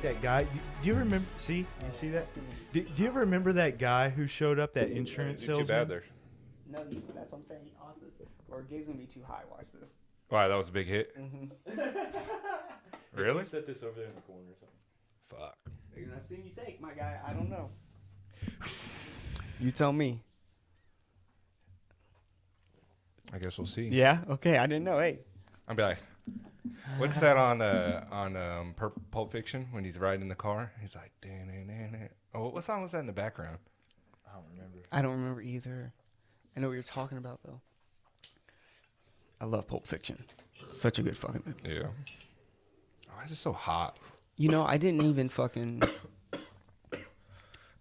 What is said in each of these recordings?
like that guy. Do you remember? See, you see that? Do you ever remember that guy who showed up? That insurance salesman. Too bad there. No, that's what I'm saying. Austin, or Gabe's gonna be too high. Watch this. Wow, that was a big hit. Really? Set this over there in the corner or something. Fuck. I've seen you take, my guy. I don't know. You tell me. I guess we'll see. Yeah. Okay. I didn't know. Hey. I'll be like, what's that on Pulp Fiction when he's riding in the car? He's like, oh, what song was that in the background? I don't remember. I don't remember either. I know what you're talking about though. I love Pulp Fiction. Such a good fucking movie. Yeah. Why is it so hot? You know, I didn't even fucking.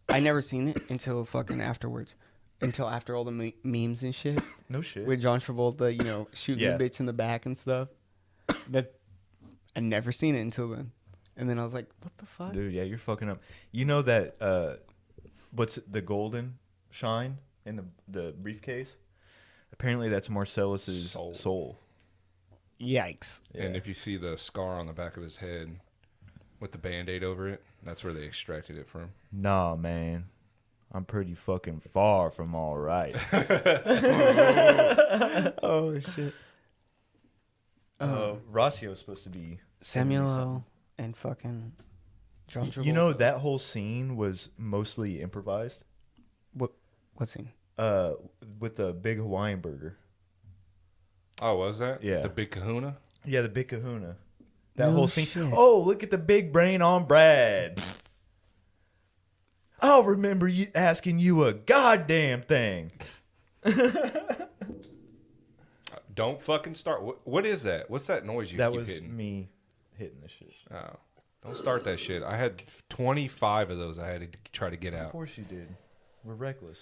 I never seen it until fucking afterwards. Until after all the memes and shit. No shit. With John Travolta, you know, shooting the bitch in the back and stuff. That I never seen it until then. And then I was like, what the fuck? Dude, yeah, you're fucking up. You know that, what's the golden shine in the briefcase? Apparently that's Marcellus's soul. Yikes. Yeah. And if you see the scar on the back of his head with the Band-Aid over it, that's where they extracted it from. Nah, man. I'm pretty fucking far from all right. Oh, shit. Rossio's supposed to be Samuel and fucking John Travolta. You know, that whole scene was mostly improvised. What scene? With the big Hawaiian burger. Oh, was that? Yeah. The big kahuna? Yeah, the big kahuna. That No whole scene. shit. Oh, look at the big brain on Brad. I'll remember you asking you a goddamn thing. Don't fucking start. What is that? What's that noise you that keep was hitting? me hitting this shit. Oh. Don't start that shit. I had 25 of those I had to try to get Of out. course you did. We're reckless.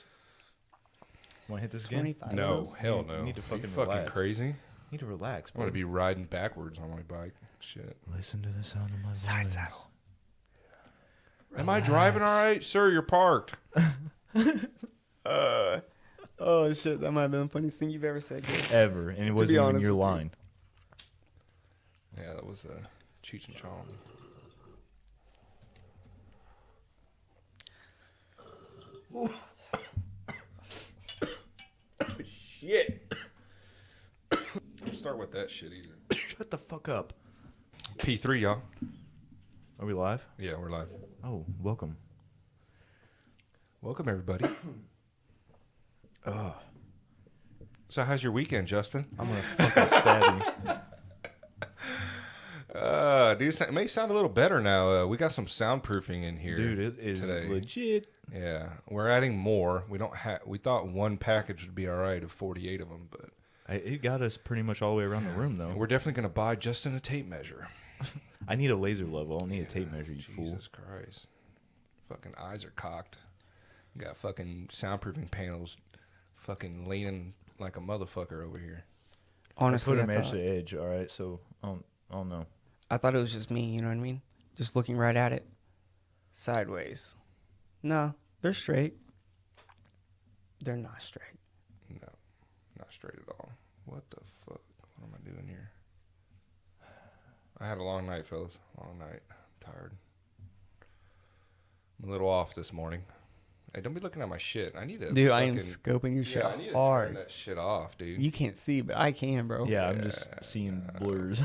Want to hit this again? 25. No, hell no. You need to Are you fucking fucking relax. crazy? You need to relax, I want bro. to be riding backwards on my bike. Shit. Listen to the sound of my Side voice. saddle. Am I driving all right? Sir, you're parked. Oh, shit. That might have been the funniest thing you've ever said. Ever. And it To wasn't be even honest your with you. line. Yeah, that was Cheech and Chong. Shit. Don't start with that shit either. Shut the fuck up. P3, y'all. Are we live? Yeah, we're live. Oh, welcome. Welcome, everybody. Ugh. So how's your weekend, Justin? I'm going to fucking stab you. Dude, it may sound a little better now. We got some soundproofing in here. Dude, it is today. legit. Yeah, we're adding more. We don't have. We thought one package would be all right of 48 of them, but It got us pretty much all the way around the room, though. we're definitely gonna buy Justin a tape measure. I need a laser level. I don't need a tape measure, you fool. Jesus Christ, fucking eyes are cocked. You got fucking soundproofing panels, fucking leaning like a motherfucker over here. Honestly, I put them edge to edge, all right? So, I don't know. I thought it was just me, you know what I mean? Just looking right at it. Sideways. No, they're straight. They're not straight. No, not straight at all. What the fuck? What am I doing here? I had a long night, fellas. Long night. I'm tired. I'm a little off this morning. Hey, don't be looking at my shit. I need to. Dude, I am scoping your shit I need to hard. turn that shit off, dude. You can't see, but I can, bro. Yeah, I'm just seeing blurs.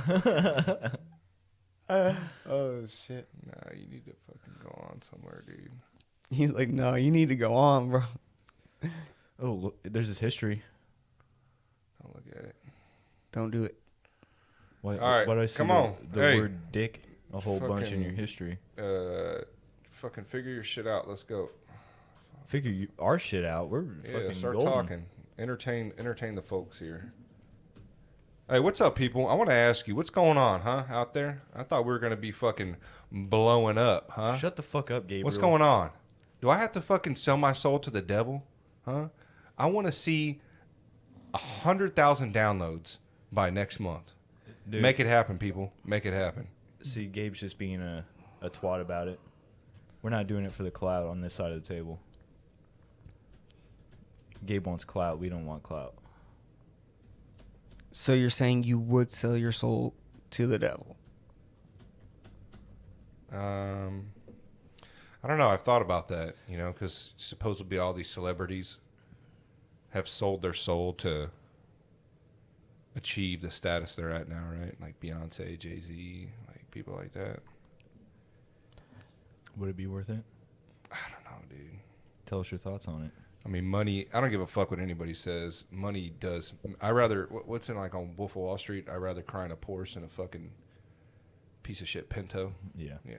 Oh, shit. Nah, you need to fucking go on somewhere, dude. He's like, no, you need to go on, bro. Oh, look, there's this history. Don't look at it. Don't do it. What, All right, what do I see? come on. The Hey. word dick a whole bunch in your Fucking- history. Fucking figure your shit out. Let's go. Figure our shit out. We're Yeah, fucking start golden. talking. Entertain the folks here. Hey, what's up, people? I want to ask you, what's going on, huh, out there? I thought we were going to be fucking blowing up, huh? Shut the fuck up, Gabriel. What's going on? Do I have to fucking sell my soul to the devil, huh? I want to see 100,000 downloads by next month. Dude, Make it happen, people. Make it happen. see, Gabe's just being a twat about it. We're not doing it for the clout on this side of the table. Gabe wants clout. We don't want clout. So you're saying you would sell your soul to the devil? I don't know. I've thought about that, you know, because supposedly all these celebrities have sold their soul to achieve the status they're at now, right? Like Beyonce, Jay-Z, like people like that. Would it be worth it? I don't know, dude. Tell us your thoughts on it. I mean, money, I don't give a fuck what anybody says. Money does. I rather, what's in like on Wolf of Wall Street? I rather cry in a Porsche than a fucking piece of shit Pinto. Yeah. Yeah.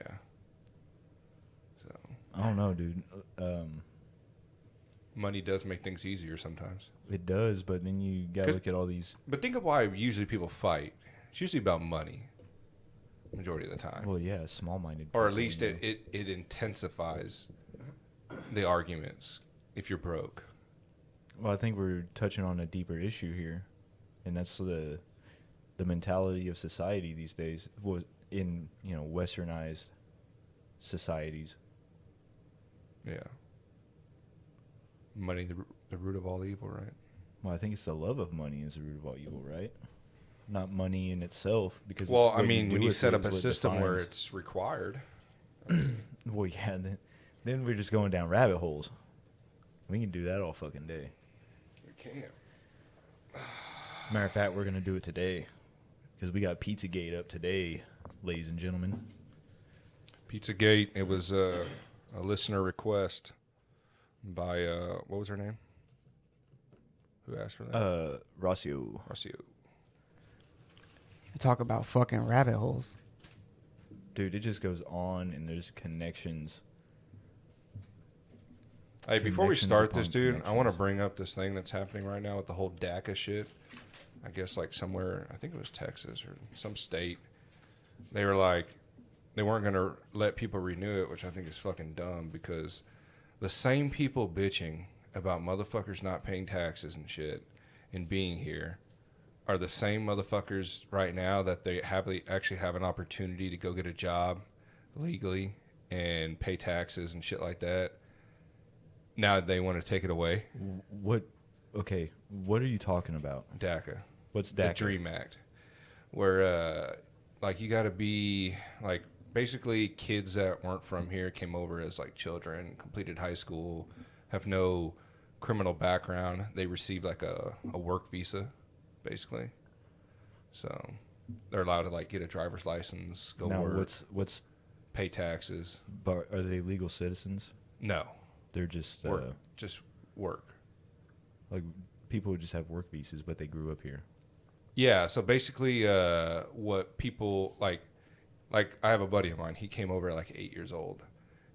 So. I don't know, dude. Money does make things easier sometimes. It does, but then you gotta look at all these. But think of why usually people fight. It's usually about money. Majority of the time. Well, yeah, small-minded. Or at least it intensifies the arguments if you're broke. Well, I think we're touching on a deeper issue here, and that's the mentality of society these days. In westernized societies. Yeah. Money, the root of all evil, right? Well, I think it's the love of money is the root of all evil, right? Not money in itself, because well, I mean, when you set up a system where it's required. Well, yeah, then we're just going down rabbit holes. We can do that all fucking day. We can. Matter of fact, we're gonna do it today because we got Pizzagate up today, ladies and gentlemen. Pizzagate. It was a listener request by what was her name? Who asked for that? Rossio. Talk about fucking rabbit holes. Dude, it just goes on, and there's connections. Hey, before we start this, dude, I want to bring up this thing that's happening right now with the whole DACA shit. I guess like somewhere, I think it was Texas or some state. They were like, they weren't going to let people renew it, which I think is fucking dumb because the same people bitching about motherfuckers not paying taxes and shit and being here are the same motherfuckers right now that they actually have an opportunity to go get a job legally and pay taxes and shit like that. Now they want to take it away. What? Okay, what are you talking about? DACA. What's DACA? The DREAM Act, where like you got to be like basically kids that weren't from here came over as like children, completed high school, have no criminal background. They receive like a work visa, basically. So they're allowed to like get a driver's license, go work. What's pay taxes. But are they legal citizens? No. They're just work. Just work. Like people who just have work visas, but they grew up here. Yeah. So basically, what people like I have a buddy of mine. He came over at like 8 years old,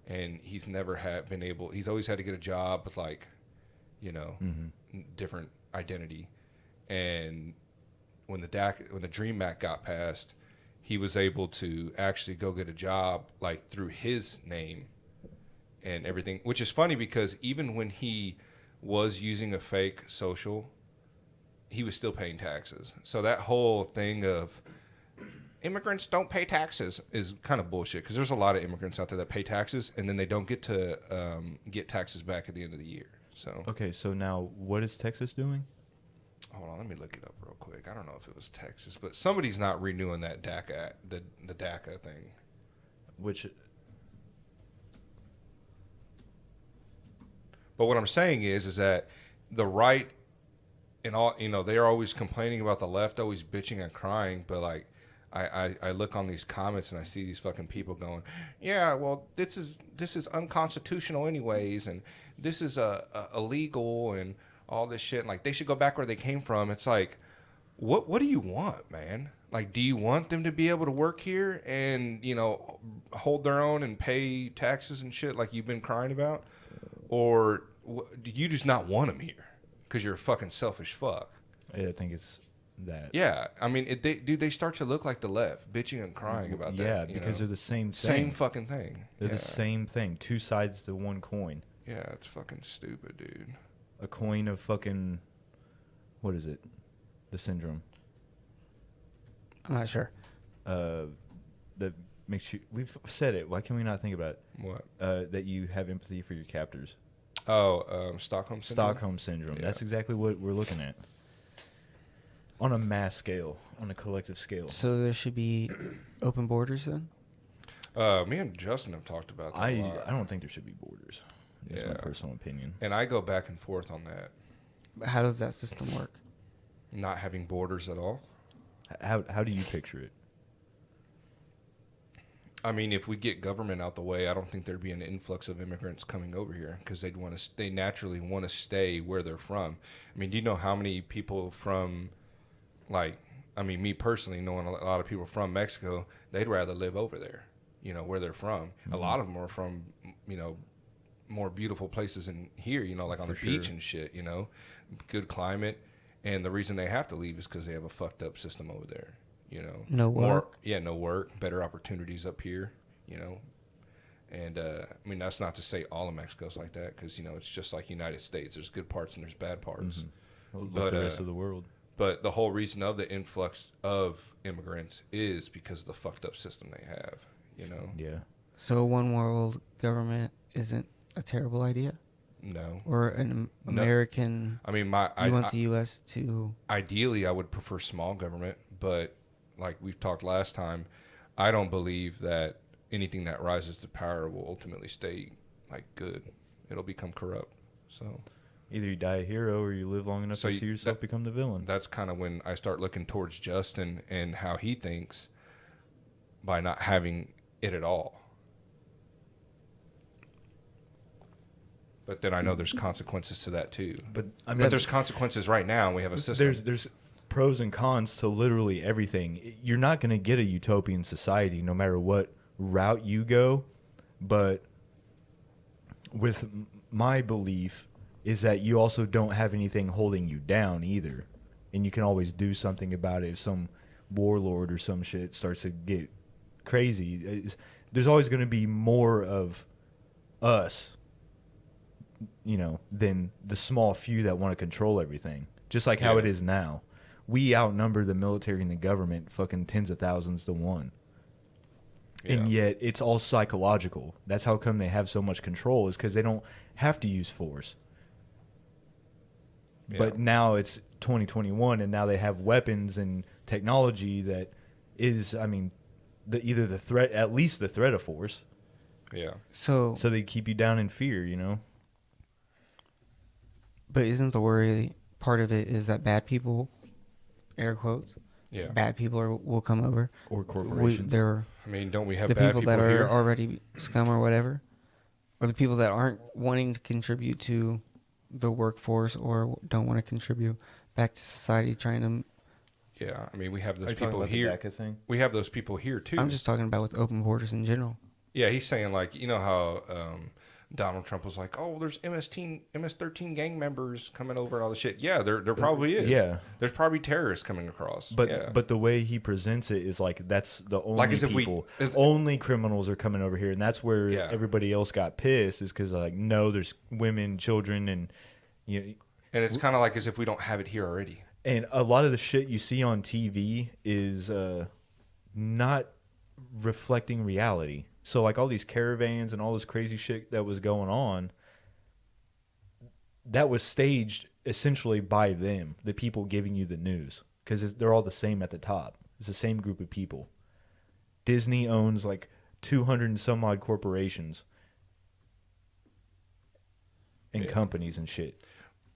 and he's never been able. He's always had to get a job with like, different identity. And when the DREAM Act got passed, he was able to actually go get a job like through his name and everything, which is funny because even when he was using a fake social, he was still paying taxes. So that whole thing of immigrants don't pay taxes is kind of bullshit because there's a lot of immigrants out there that pay taxes and then they don't get to get taxes back at the end of the year. So okay, so now what is Texas doing? Hold on, let me look it up real quick. I don't know if it was Texas, but somebody's not renewing that DACA, the DACA thing. But what I'm saying is that the right and all, they are always complaining about the left, always bitching and crying. But like, I look on these comments and I see these fucking people going, yeah, well, this is unconstitutional anyways, and this is illegal and all this shit. And like, they should go back where they came from. It's like, what do you want, man? Like, do you want them to be able to work here and hold their own and pay taxes and shit like you've been crying about? Or do you just not want them here because you're a fucking selfish fuck? I think it's that. Yeah, I mean, they start to look like the left, bitching and crying about that. Yeah, because they're the same thing. Same fucking thing. They're the same thing. Two sides to one coin. Yeah, it's fucking stupid, dude. A coin of fucking, what is it? The syndrome. I'm not sure. That makes you. We've said it. Why can we not think about it? What? That you have empathy for your captors. Oh, Stockholm syndrome. Stockholm syndrome. Yeah. That's exactly what we're looking at. On a mass scale, on a collective scale. So there should be open borders then? Me and Justin have talked about that a lot. I don't think there should be borders. That's my personal opinion. And I go back and forth on that. But how does that system work? Not having borders at all. How do you picture it? I mean, if we get government out the way, I don't think there'd be an influx of immigrants coming over here because they naturally want to stay where they're from. I mean, do you know how many people from, like, I mean, me personally, knowing a lot of people from Mexico, they'd rather live over there, you know, where they're from. Mm-hmm. A lot of them are from, you know, more beautiful places in here, you know, like on the beach and shit, you know, good climate. And the reason they have to leave is because they have a fucked up system over there. You know, no work. No work, better opportunities up here, you know. And I mean, that's not to say all of Mexico's like that, because you know it's just like United States. There's good parts and there's bad parts. Mm-hmm. But the rest of the world. But the whole reason of the influx of immigrants is because of the fucked up system they have. You know. Yeah. So one world government isn't a terrible idea. No. Or an American. I mean, you want the U.S. to. Ideally, I would prefer small government, but. Like we've talked last time, I don't believe that anything that rises to power will ultimately stay like good. It'll become corrupt. So either you die a hero or you live long enough to see yourself become the villain. That's kind of when I start looking towards Justin and how he thinks by not having it at all. But then I know there's consequences to that too. But I mean, but there's consequences right now, and we have a system. There's pros and cons to literally everything. You're not going to get a utopian society no matter what route you go, but with my belief is that you also don't have anything holding you down either, and you can always do something about it if some warlord or some shit starts to get crazy. There's always going to be more of us, you know, than the small few that want to control everything, just like how it is now. We outnumber the military and the government fucking tens of thousands to one. Yeah. And yet it's all psychological. That's how come they have so much control, is because they don't have to use force. Yeah. But now it's 2021, and now they have weapons and technology that is, I mean, either the threat, at least the threat of force. Yeah. So they keep you down in fear, you know? But isn't the worry, part of it is that bad people... air quotes. Yeah. Bad people will come over. Or corporations. I mean, don't we have the bad people that are here? already scum or whatever? Or the people that aren't wanting to contribute to the workforce or don't want to contribute back to society, trying to... Yeah, I mean, we have those people here. Thing? We have those people here, too. I'm just talking about with open borders in general. Yeah, he's saying, like, you know how... Donald Trump was like, "Oh, there's MS-13 gang members coming over and all this shit." Yeah, there probably is. Yeah, there's probably terrorists coming across. But the way he presents it is like that's the only people, only criminals are coming over here, and that's where everybody else got pissed, is because like, no, there's women, children, and you know, and it's kind of like as if we don't have it here already. And a lot of the shit you see on TV is not reflecting reality. So like all these caravans and all this crazy shit that was going on, that was staged essentially by them, the people giving you the news, because they're all the same at the top. It's the same group of people. Disney owns like 200 and some odd corporations and companies and shit.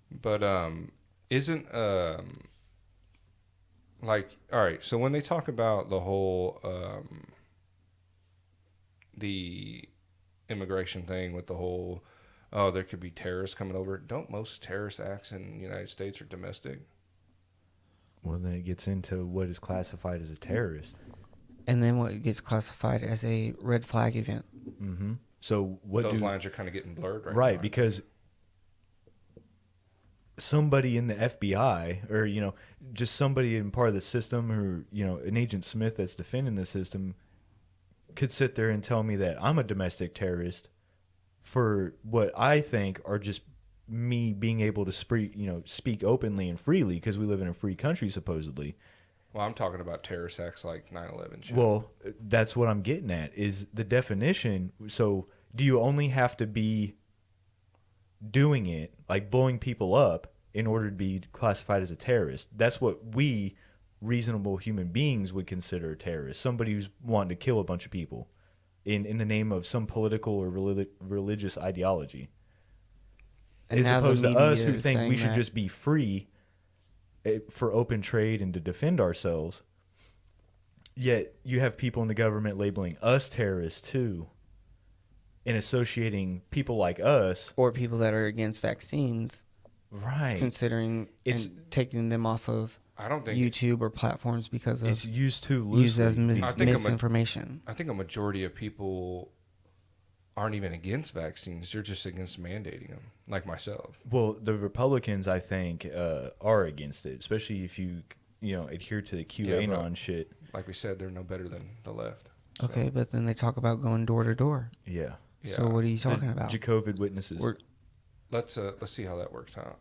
But isn't like, all right, so when they talk about the whole the immigration thing with the whole, oh, there could be terrorists coming over, don't most terrorist acts in the United States are domestic? Well, then it gets into what is classified as a terrorist. And then what gets classified as a red flag event. Mm-hmm. So what those lines are kind of getting blurred right now. Because somebody in the FBI, or, you know, just somebody in part of the system, or, you know, an Agent Smith that's defending the system, could sit there and tell me that I'm a domestic terrorist for what I think are just me being able to speak openly and freely, because we live in a free country, supposedly. Well, I'm talking about terrorist acts like 9/11 shit. Well, that's what I'm getting at, is the definition. So do you only have to be doing it, like blowing people up, in order to be classified as a terrorist? That's what we reasonable human beings would consider a terrorist. Somebody who's wanting to kill a bunch of people. in the name of some political or religious ideology. And As now the opposed to media us who is think we saying should that- just be free for open trade and to defend ourselves. Yet you have people in the government labeling us terrorists too and associating people like us. or people that are against vaccines, Right. considering It's- and taking them off of I don't think YouTube or platforms because of It's used too loosely. used as these I think days. misinformation. I think a majority of people aren't even against vaccines. They're just against mandating them, like myself. Well, the Republicans, I think, are against it, especially if you adhere to the QAnon shit. Like we said, they're no better than the left. So, Okay, but then they talk about going door to door. Yeah. yeah. So what are you The talking about? Jacovid witnesses. We're- Let's see how that works out.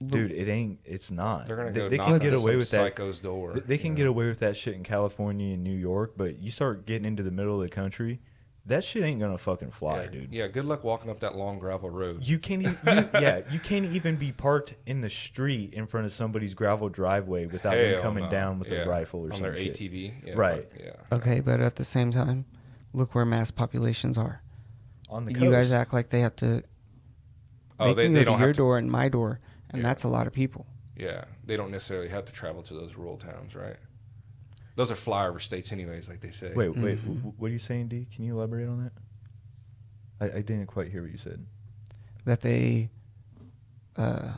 Dude, it's not. They're gonna They, go they knock can on get some away with that. psycho's door. They can you get know? away with that shit in California and New York, but you start getting into the middle of the country, that shit ain't gonna fucking fly, yeah. dude. Yeah, good luck walking up that long gravel road. You can't. You can't even be parked in the street in front of somebody's gravel driveway without them Hell coming no. down with Yeah. a rifle or on some their shit. ATV. Yeah, Right. fuck, yeah. Okay, but at the same time, look where mass populations are. On the coast. You guys act like they have to. Oh, They can they go don't to your have to. door and my door, and Yeah. that's a lot of people. Yeah, they don't necessarily have to travel to those rural towns, right? Those are flyover states, anyways, like they say. Wait. Mhm. What are you saying, D? Can you elaborate on that? I didn't quite hear what you said. That they, I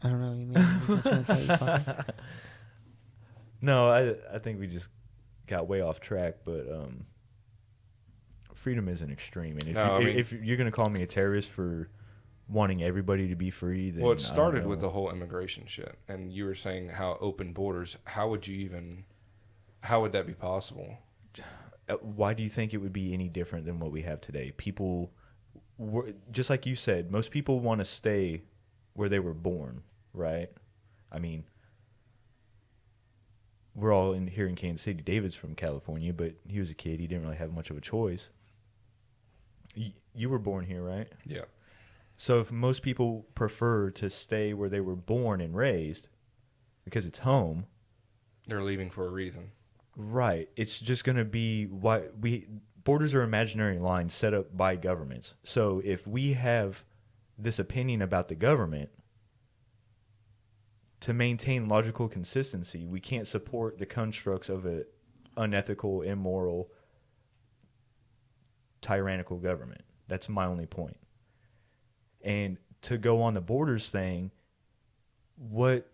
don't know. You mean lose my train of thought, you fucker. No, I think we just got way off track, but freedom is an extreme, and No, I mean- if you're gonna call me a terrorist for wanting everybody to be free, then Well, it I don't started with know. the whole immigration shit, and you were saying how open borders. How would that be possible? Why do you think it would be any different than what we have today? People, just like you said, most people want to stay where they were born, right? I mean, we're all in here in Kansas City. David's from California, but he was a kid. He didn't really have much of a choice. You were born here, right? Yeah. So if most people prefer to stay where they were born and raised because it's home, They're leaving for a reason. right, it's just going to be why borders are imaginary lines set up by governments. So if we have this opinion about the government, to maintain logical consistency, we can't support the constructs of an unethical, immoral, tyrannical government. That's my only point. And to go on the borders thing, what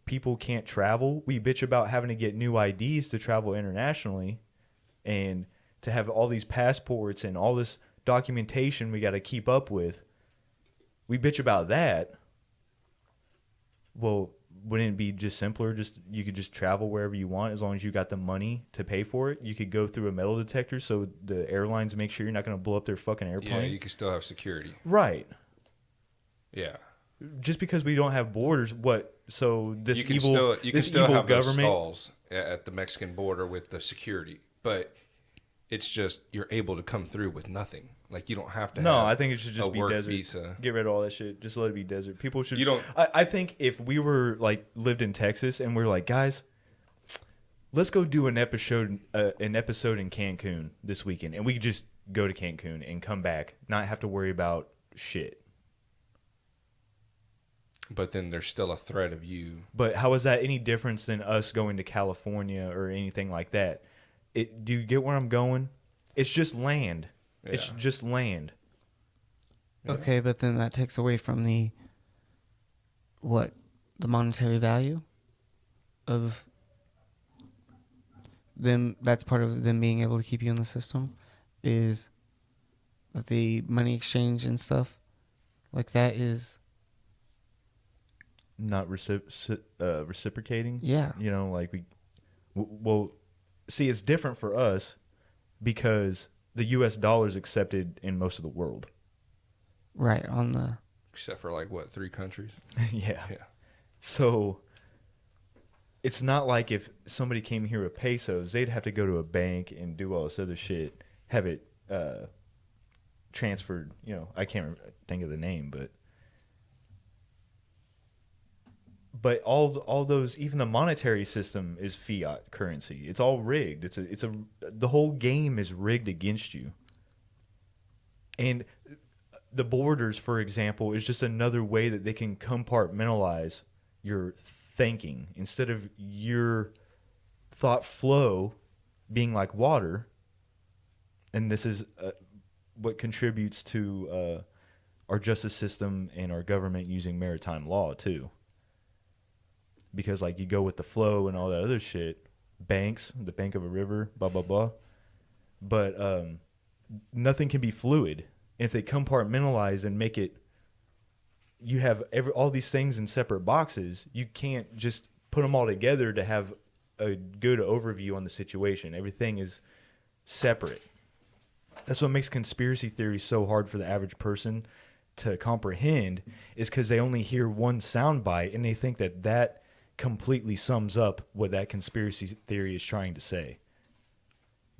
people can't travel, we bitch about having to get new IDs to travel internationally, and to have all these passports and all this documentation we got to keep up with. We bitch about that. Well, wouldn't it be just simpler? You could just travel wherever you want as long as you got the money to pay for it. You could go through a metal detector, so the airlines make sure you're not going to blow up their fucking airplane. Yeah, you can still have security. Right. Yeah. Just because we don't have borders, what? So this you can evil, still this still evil have those government. stalls at the Mexican border with the security, but it's just you're able to come through with nothing. Like you don't have to. No, have I think it should a just be work desert. visa. Get rid of all that shit. Just let it be desert. People should. You don't. I think if we were like lived in Texas and we're like, guys, let's go do an episode in Cancun this weekend, and we could just go to Cancun and come back, not have to worry about shit. But then there's still a threat of you. But how is that any difference than us going to California or anything like that? Do you get where I'm going? It's just land. Yeah. It's just land. Yeah. Okay, but then that takes away from the monetary value of them. That's part of them being able to keep you in the system, is that the money exchange and stuff like that is, Not reciprocating. yeah. You know, like well, see, it's different for us because the U.S. dollar is accepted in most of the world. Right, on the... Except for like what, 3 countries? Yeah. Yeah. So it's not like if somebody came here with pesos, they'd have to go to a bank and do all this other shit, have it transferred. You know, I can't think of the name, But all those, even the monetary system is fiat currency. It's all rigged. The whole game is rigged against you. And the borders, for example, is just another way that they can compartmentalize your thinking. Instead of your thought flow being like water, and this is what contributes to our justice system and our government using maritime law too. Because like you go with the flow and all that other shit, banks, the bank of a river, blah blah blah. But nothing can be fluid. And if they compartmentalize and make it, you have all these things in separate boxes. You can't just put them all together to have a good overview on the situation. Everything is separate. That's what makes conspiracy theories so hard for the average person to comprehend, is because they only hear one soundbite and they think that completely sums up what that conspiracy theory is trying to say.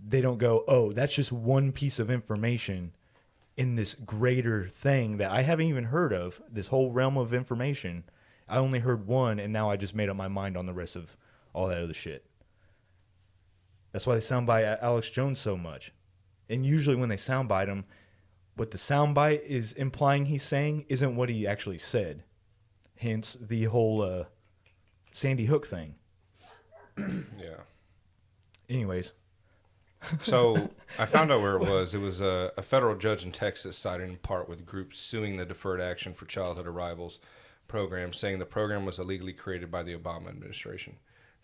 They don't go, oh, that's just one piece of information in this greater thing that I haven't even heard of, this whole realm of information. I only heard one, and now I just made up my mind on the rest of all that other shit. That's why they soundbite Alex Jones so much. And usually when they soundbite him, what the soundbite is implying he's saying isn't what he actually said. Hence the whole Sandy Hook thing. Yeah. Anyways. So I found out where it was. It was a federal judge in Texas siding in part with groups suing the Deferred Action for Childhood Arrivals program, saying the program was illegally created by the Obama administration.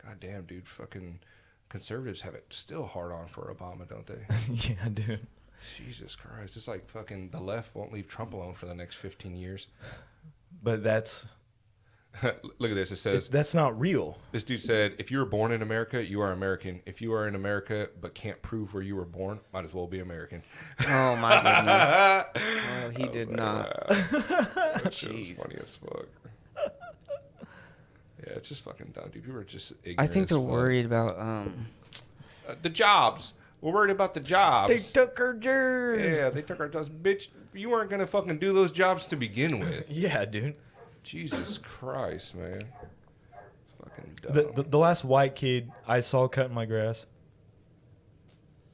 God damn, dude. Fucking conservatives have it still hard on for Obama, don't they? Yeah, dude. Jesus Christ. It's like fucking the left won't leave Trump alone for the next 15 years. But that's... Look at this. It says... That's not real. This dude said, if you were born in America, you are American. If you are in America but can't prove where you were born, might as well be American. Oh, my goodness. Well, he did not. That shit was funny as fuck. Yeah, it's just fucking dumb, dude. People are just ignorant. I think as they're fuck. worried about... the jobs. We're worried about the jobs. They took our jobs. Yeah, they took our jobs. Bitch, you weren't going to fucking do those jobs to begin with. Yeah, dude. Jesus Christ, man. It's fucking dumb. The last white kid I saw cutting my grass.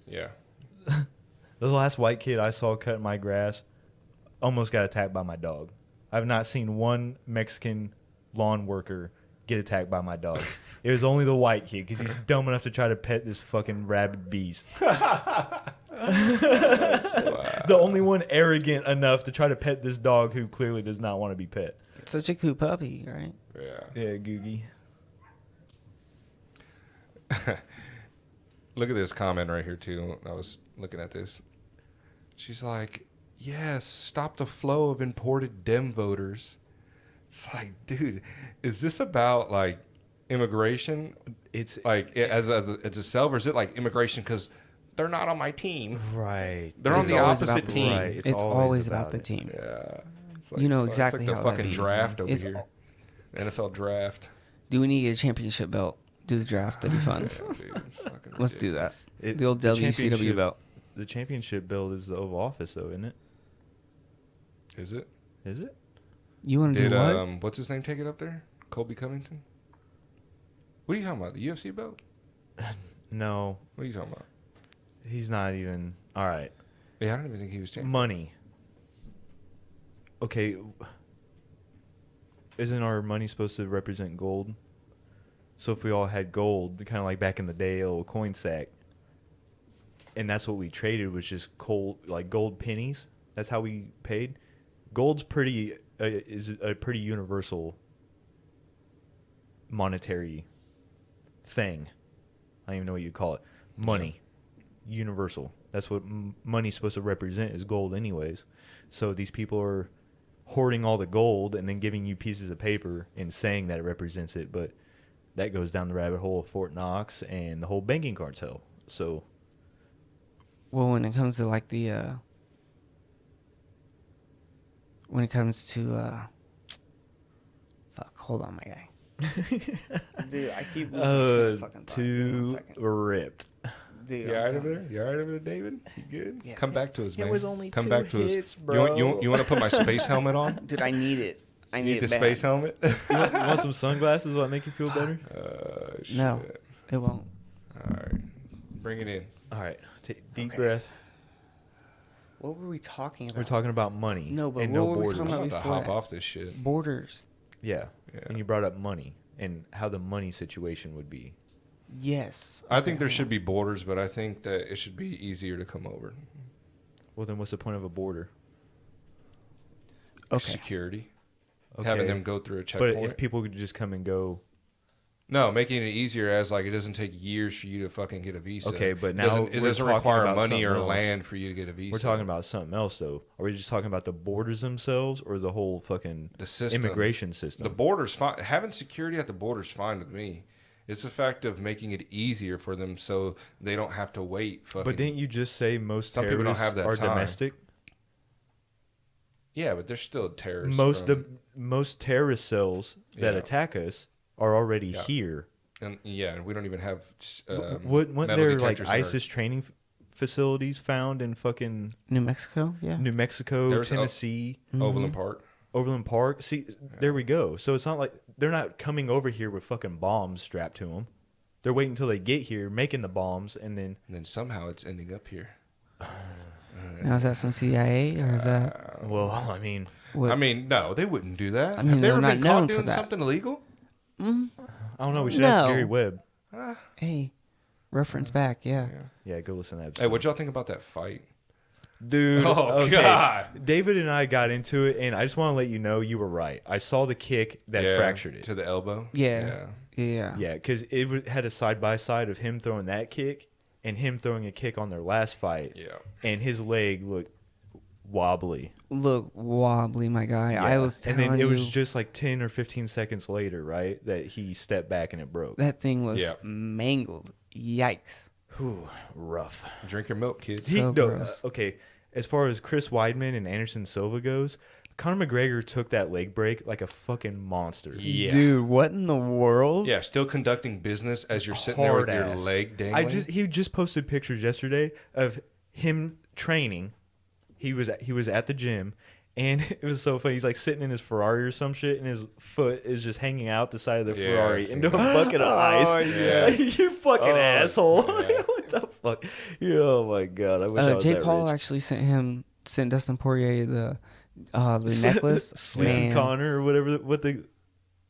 Yeah. The last white kid I saw cutting my grass almost got attacked by my dog. I've not seen one Mexican lawn worker get attacked by my dog. It was only the white kid because he's dumb enough to try to pet this fucking rabid beast. Wow. The only one arrogant enough to try to pet this dog who clearly does not want to be pet. Such a cool puppy, right? Yeah. Yeah, Googie. Look at this comment right here, too. I was looking at this. She's like, yes, stop the flow of imported Dem voters. It's like, dude, is this about, like, immigration? It's like, as itself, or is it, like, immigration because they're not on my team? right. They're on It's the always opposite about the team. team. Right. It's always about the team. Yeah. It's You know fuck, exactly it's like how the that fucking be. draft over It's here. NFL draft. Do we need to get a championship belt? Do the draft. That'd be fun. Yeah, dude, it's fucking Let's do that. ridiculous. The old the WCW championship- belt. The championship belt is the Oval Office, though, isn't it? Is it? Is it? You want to Did do what? what's his name take it up there? Colby Covington? What are you talking about? The UFC belt? No, What are you talking about? he's not even. All right. Yeah, I don't even think he was champion. Money. Okay. Isn't our money supposed to represent gold? So if we all had gold, kind of like back in the day, a little coin sack, and that's what we traded, was just gold pennies. That's how we paid. Gold's is a pretty universal monetary thing. I don't even know what you call it. Money. Universal. That's what money's supposed to represent, is gold anyways. So these people are hoarding all the gold and then giving you pieces of paper and saying that it represents it, but that goes down the rabbit hole of Fort Knox and the whole banking cartel. So Well, when it comes to like the when it comes to fuck, hold on, my guy. Dude, I keep losing my fucking thought. Give me 1 too second. ripped. Dude, You I'm all right telling over you. there? You all right over there, David? You good? Yeah. Come back to us, It man. was only Come 2 back to hits, us. bro. You want to put my space helmet on? Dude, I need it. I You need need the it bad. space helmet? You want some sunglasses? Will that make you feel better? Shit. No, it won't. All right. Bring it in. All right. Take deep Okay. breath. What were we talking about? We're talking about money. No, but and what no were we borders. talking I'm about about to before hop that? off this shit. Borders. Yeah. Yeah. And you brought up money and how the money situation would be. Yes. I think there hold should on. be borders, but I think that it should be easier to come over. Well, then what's the point of a border? Okay. Security. Okay. Having them go through a But checkpoint. if people could just come and go. No, making it easier as like it doesn't take years for you to fucking get a visa. Okay, but It now doesn't, it we're doesn't talking require about money or something else. land for you to get a visa. We're talking about something else, though. Are we just talking about the borders themselves or the whole fucking the system. immigration system? The border's fine. Having security at the border's fine with me. It's the fact of making it easier for them so they don't have to wait. Fucking, But didn't you just say most Some people don't terrorists have that are time. domestic? yeah, but they're still terrorists. Most terrorist cells that Yeah. attack us are already Yeah. here. and we don't even have. Wouldn't metal there like detectors in our- ISIS training facilities found in fucking New Mexico? Yeah. New Mexico, There's Tennessee, Overland Park. Overland Park? See, there we go. So it's not like they're not coming over here with fucking bombs strapped to them. They're waiting until they get here, making the bombs, and then And then somehow it's ending up here. Now, is that some CIA or is that well, I mean, what? I mean, no, they wouldn't do that. I mean, have they they're ever not been known caught for doing that. something illegal? I don't know. We should ask No. Gary Webb. Hey, reference back. Yeah. Yeah. Yeah, go listen to that. Hey, what'd y'all think about that fight? Dude, Oh, okay. God. David and I got into it, and I just want to let you know you were right. I saw the kick that Yeah, fractured it. to the elbow. Yeah. Yeah. Yeah, because had a side by side of him throwing that kick and him throwing a kick on their last fight, Yeah. and his leg looked wobbly. Look wobbly, my guy. I Yeah. was telling and then it you was just like 10 or 15 seconds later, right, that he stepped back and it broke. that thing was Yeah. mangled. Yikes. Whew, rough. Drink your milk, kids. So gross. Okay, as far as Chris Weidman and Anderson Silva goes, Conor McGregor took that leg break like a fucking monster. Yeah. Dude, what in the world? Yeah, still conducting business as you're sitting there with your Hard ass. leg dangling. He just posted pictures yesterday of him training. He was at the gym, and it was so funny. He's like sitting in his Ferrari or some shit, and his foot is just hanging out the side of the Yeah, Ferrari I've seen into a that. bucket of ice. Oh, yes. Like, you fucking Oh, asshole! yeah. What the fuck? Oh my god! I wish I was Jake that Paul rich. actually sent Dustin Poirier the necklace. Sleeping Man. Connor or whatever. What the?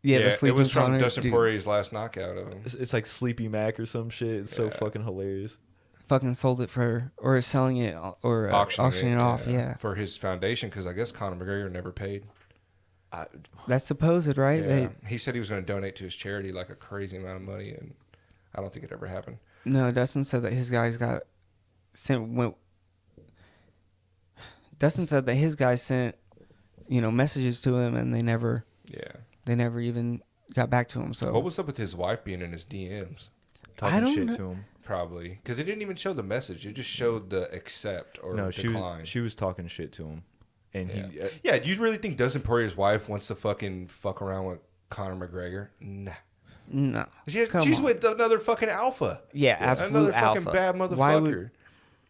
Yeah, the it sleeping was from Connor, Dustin dude, Poirier's last knockout of him. It's like Sleepy Mac or some shit. It's so Yeah. fucking hilarious. Fucking sold it for, or selling it, or auctioning it off. Yeah, For his foundation, because I guess Conor McGregor never paid. that's supposed, right? Yeah. He said he was going to donate to his charity like a crazy amount of money, and I don't think it ever happened. No, Dustin said that his guys got sent. Dustin said that his guys sent, messages to him, and they never even got back to him. So What was up with his wife being in his DMs? Talking don't shit know. to him. Probably because it didn't even show the message; it just showed the accept or No, decline. she was talking shit to him, and he. Yeah, do you really think Dustin Poirier's wife wants to fucking fuck around with Conor McGregor? Nah. no, She's on. with another fucking alpha. Yeah, absolute Another fucking alpha. bad Why motherfucker. would-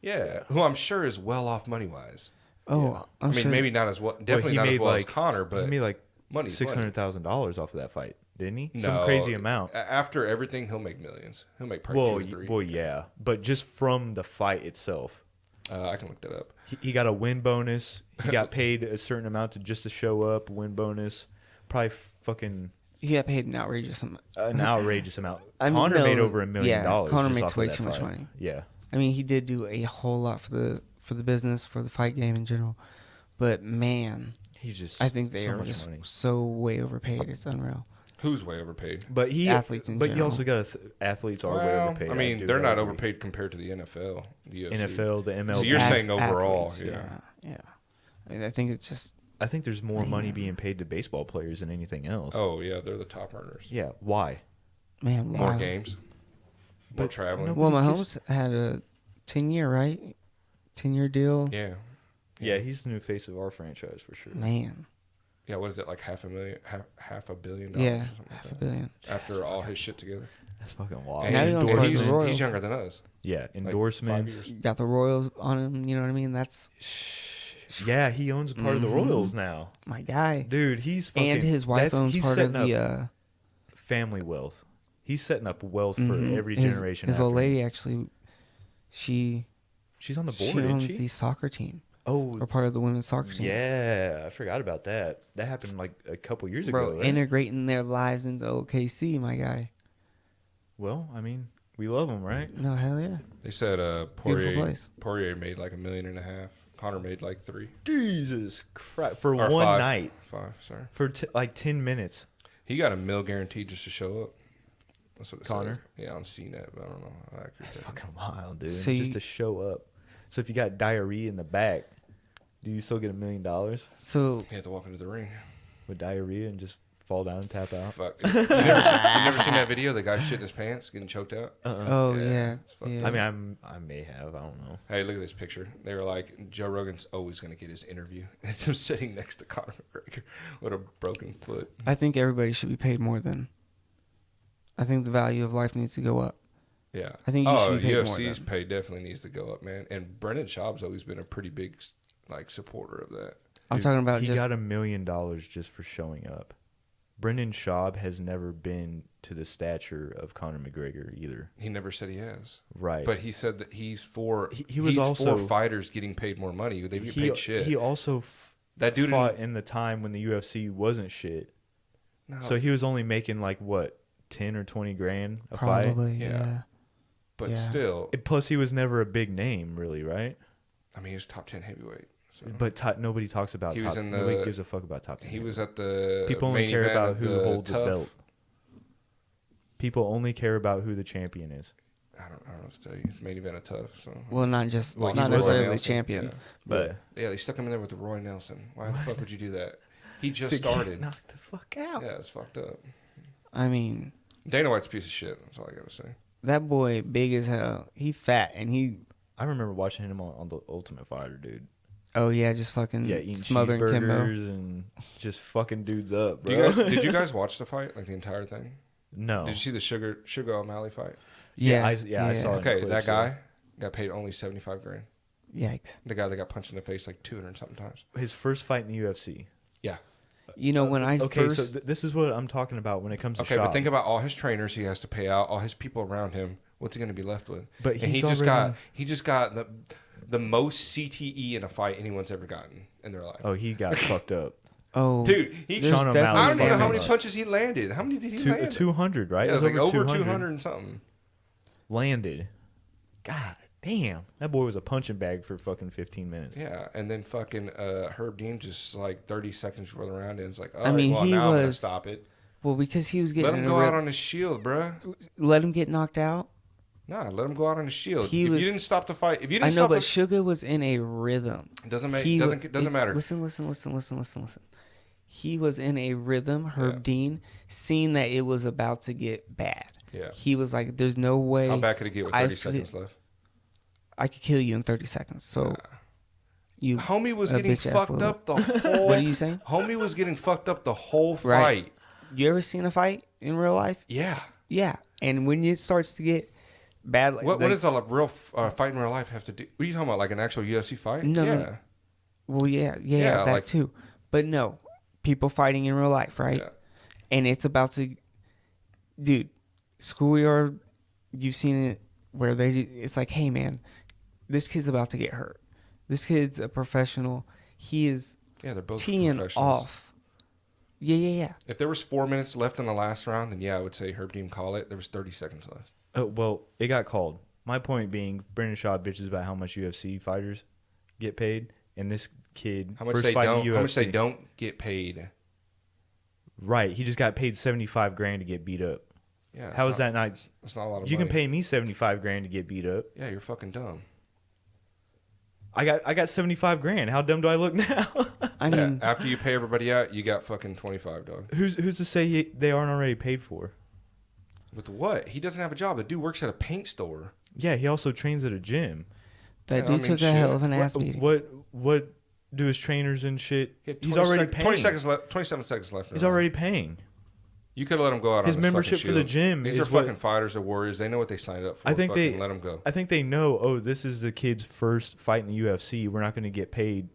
Yeah, who I'm sure is well off money wise. Oh, I'm I mean, sure. maybe not as well, definitely he not as made well as like Conor, but he made like money's $600,000 off of that fight, didn't he? No, Some crazy amount. After everything, he'll make millions. He'll make probably Well, 2 or 3. well, yeah, but just from the fight itself, I can look that up. he got a win bonus. He got paid a certain amount to show up. Win bonus, probably fucking He got paid an outrageous amount. an outrageous amount. I mean, Conor no, made over $1 million. yeah, Conor just makes off of way that too much fight. money. Yeah, I mean, he did do a whole lot for the business, for the fight game in general. But man, he's just. I think they so are much just money. so way overpaid. It's unreal. Who's way overpaid? But Athletes in But you general. also got athletes are way Well, overpaid. I mean, do they're not agree. overpaid compared to the NFL, the UFC. NFL, the MLB. So you're saying Ath- overall, athletes, yeah. yeah. I mean, I think it's just I think there's more money Man. being paid to baseball players than anything else. Oh yeah, they're the top earners. Yeah, why? man. More wow. games, more But traveling. no- Well, Nobody Mahomes had a 10-year, right? 10-year deal. Yeah, Yeah, he's the new face of our franchise for sure. Man. yeah. What is it like $500 million? Half $1 billion? Yeah, or something like half a that? billion. After all his shit together. That's fucking wild. And Now he owns part of the Royals. he's younger than us. Yeah, Like, 5 endorsements. years. Got the Royals on him. You know what I mean? That's Yeah, he owns part of the Royals now. My guy. Dude, he's fucking... And his wife owns he's part of setting the... up family wealth. He's setting up wealth for every his, generation His after old him. lady, actually, she's on the board, she isn't owns she? the soccer team. Oh, Or part of the women's soccer team. yeah. I forgot about that. That happened like a couple years Bro, ago, right? integrating their lives into OKC, my guy. Well, I mean, we love him, right? No, hell yeah. They said Beautiful place. Poirier made like $1.5 million. Connor made like 3. Jesus Christ. For Or one 5. night. 5, sorry. For like 10 minutes. He got $1 million guaranteed just to show up. That's what it Connor? says. Yeah, on CNET, but I don't know how accurate That's that is. fucking wild, dude. So Just you- to show up. So if you got diarrhea in the back, do you still get $1 million So, He had to walk into the ring. with diarrhea and just fall down and tap out? Fuck. You never seen that video? The guy shitting his pants, getting choked out? oh, yeah. it's fucked yeah. I mean, I may have. I don't know. Hey, look at this picture. They were like, Joe Rogan's always going to get his interview. It's him sitting next to Conor McGregor with a broken foot. I think everybody should be paid more than... I think the value of life needs to go up. Yeah. I think you should be paid more UFC's than- pay definitely needs to go up, man. And Brendan Schaub's always been a pretty big like supporter of that. I'm Dude, talking about he just... got $1 million just for showing up. Brendan Schaub has never been to the stature of Conor McGregor either. He never said he has. Right. But he said that he's for He was also- for fighters getting paid more money. They get paid shit. He also that dude fought in the time when the UFC wasn't shit. no, So he was only making like what, 10 or 20 grand a fight? Probably, Yeah. yeah. but yeah. still, Plus he was never a big name really, right? I mean, he was top 10 heavyweight. So. But nobody talks about He was top. in Nobody the- gives a fuck about top 10. He was at the People only main care event about of who holds the Tough. belt. People only care about who the champion is. I don't know what to tell you. It's main event of Tough. So Well, not just... Like, not he's necessarily Roy the Nelson, champion. yeah. But Yeah, they stuck him in there with the Roy Nelson. Why the fuck would you do that? He just started. knocked the fuck out. Yeah, it's fucked up. I mean, Dana White's a piece of shit. That's all I gotta say. that boy big as hell. He fat and he... I remember watching him on the Ultimate Fighter, dude. Oh, yeah, just fucking Yeah, eating smothering Kimbo. cheeseburgers and just fucking dudes up, bro. Did you guys watch the fight, like the entire thing? No. Did you see the Sugar O'Malley fight? Yeah, I saw it. Okay, clips, that yeah. guy got paid only 75 grand. Yikes. The guy that got punched in the face like 200 something times. His first fight in the UFC. Yeah. You know, when I Okay, first... so this is what I'm talking about when it comes to Okay, Schaub. but think about all his trainers he has to pay out, all his people around him. What's he going to be left with? But and he's he just got the most CTE in a fight anyone's ever gotten in their life. Oh, he got fucked up. Oh, Dude, he there's Sean definitely O'Malley I don't even know how many damage. punches he landed. How many did he land? 200, right? Yeah, it was like over 200 200 and something. landed. God damn, that boy was a punching bag for fucking 15 minutes. Yeah, and then fucking Herb Dean just like 30 seconds before the round ends, like, oh, I mean, well, he now I'm gonna was- stop it. well, because he was getting... Let him in a go rip- out on his shield, bruh. Let him get knocked out. Nah, let him go out on his shield. He If was- you didn't stop the fight, if you didn't I know, stop but the, Sugar was in a rhythm. doesn't make He wa- doesn't matter. Listen. He was in a rhythm, Herb Dean, seeing that it was about to get bad. Yeah. He was like, there's no way How bad could it get with I 30 feel- seconds left? I could kill you in 30 seconds. So you... Homie was a getting bitch-ass fucked little- up the whole. What are you saying? Homie was getting fucked up the whole fight. Right. You ever seen a fight in real life? Yeah. Yeah. And when it starts to get bad... Like, What does a real fight in real life have to do? What are you talking about? Like an actual UFC fight? No, yeah. no. Well, yeah, Yeah, that like- too. But no, people fighting in real life, right? Yeah. And it's about to... Dude, schoolyard, you've seen it where it's like, hey, man, this kid's about to get hurt. This kid's a professional. He is Yeah, they're both teeing professionals. off. Yeah. If there was 4 minutes left in the last round, then yeah, I would say Herb Dean call it. There was 30 seconds left. Oh, well, it got called. My point being, Brendan Schaub bitches about how much UFC fighters get paid, and this kid How much first they fight in don't? the UFC. How much they don't get paid? Right, he just got paid 75 grand to get beat up. Yeah. How is that not? That's not a lot of You money. can pay me 75 grand to get beat up. Yeah, you're fucking dumb. I got 75 grand. How dumb do I look now? I Yeah, mean, after you pay everybody out, you got fucking 25, dog. who's to say they aren't already paid for? With what? He doesn't have a job. The dude works at a paint store. Yeah, he also trains at a gym. that Yeah, I dude mean, took a shit. hell of an ass beating. What do his trainers and shit? He had He's 20 already sec- paying. 20 seconds left. 27 seconds left. in He's the round. already paying. You could have let him go out His on membership fucking for the shield. gym These is are what- fucking fighters or warriors. They know what they signed up for. I think Fucking they let him go. I think they know. Oh, this is the kid's first fight in the UFC. We're not going to get paid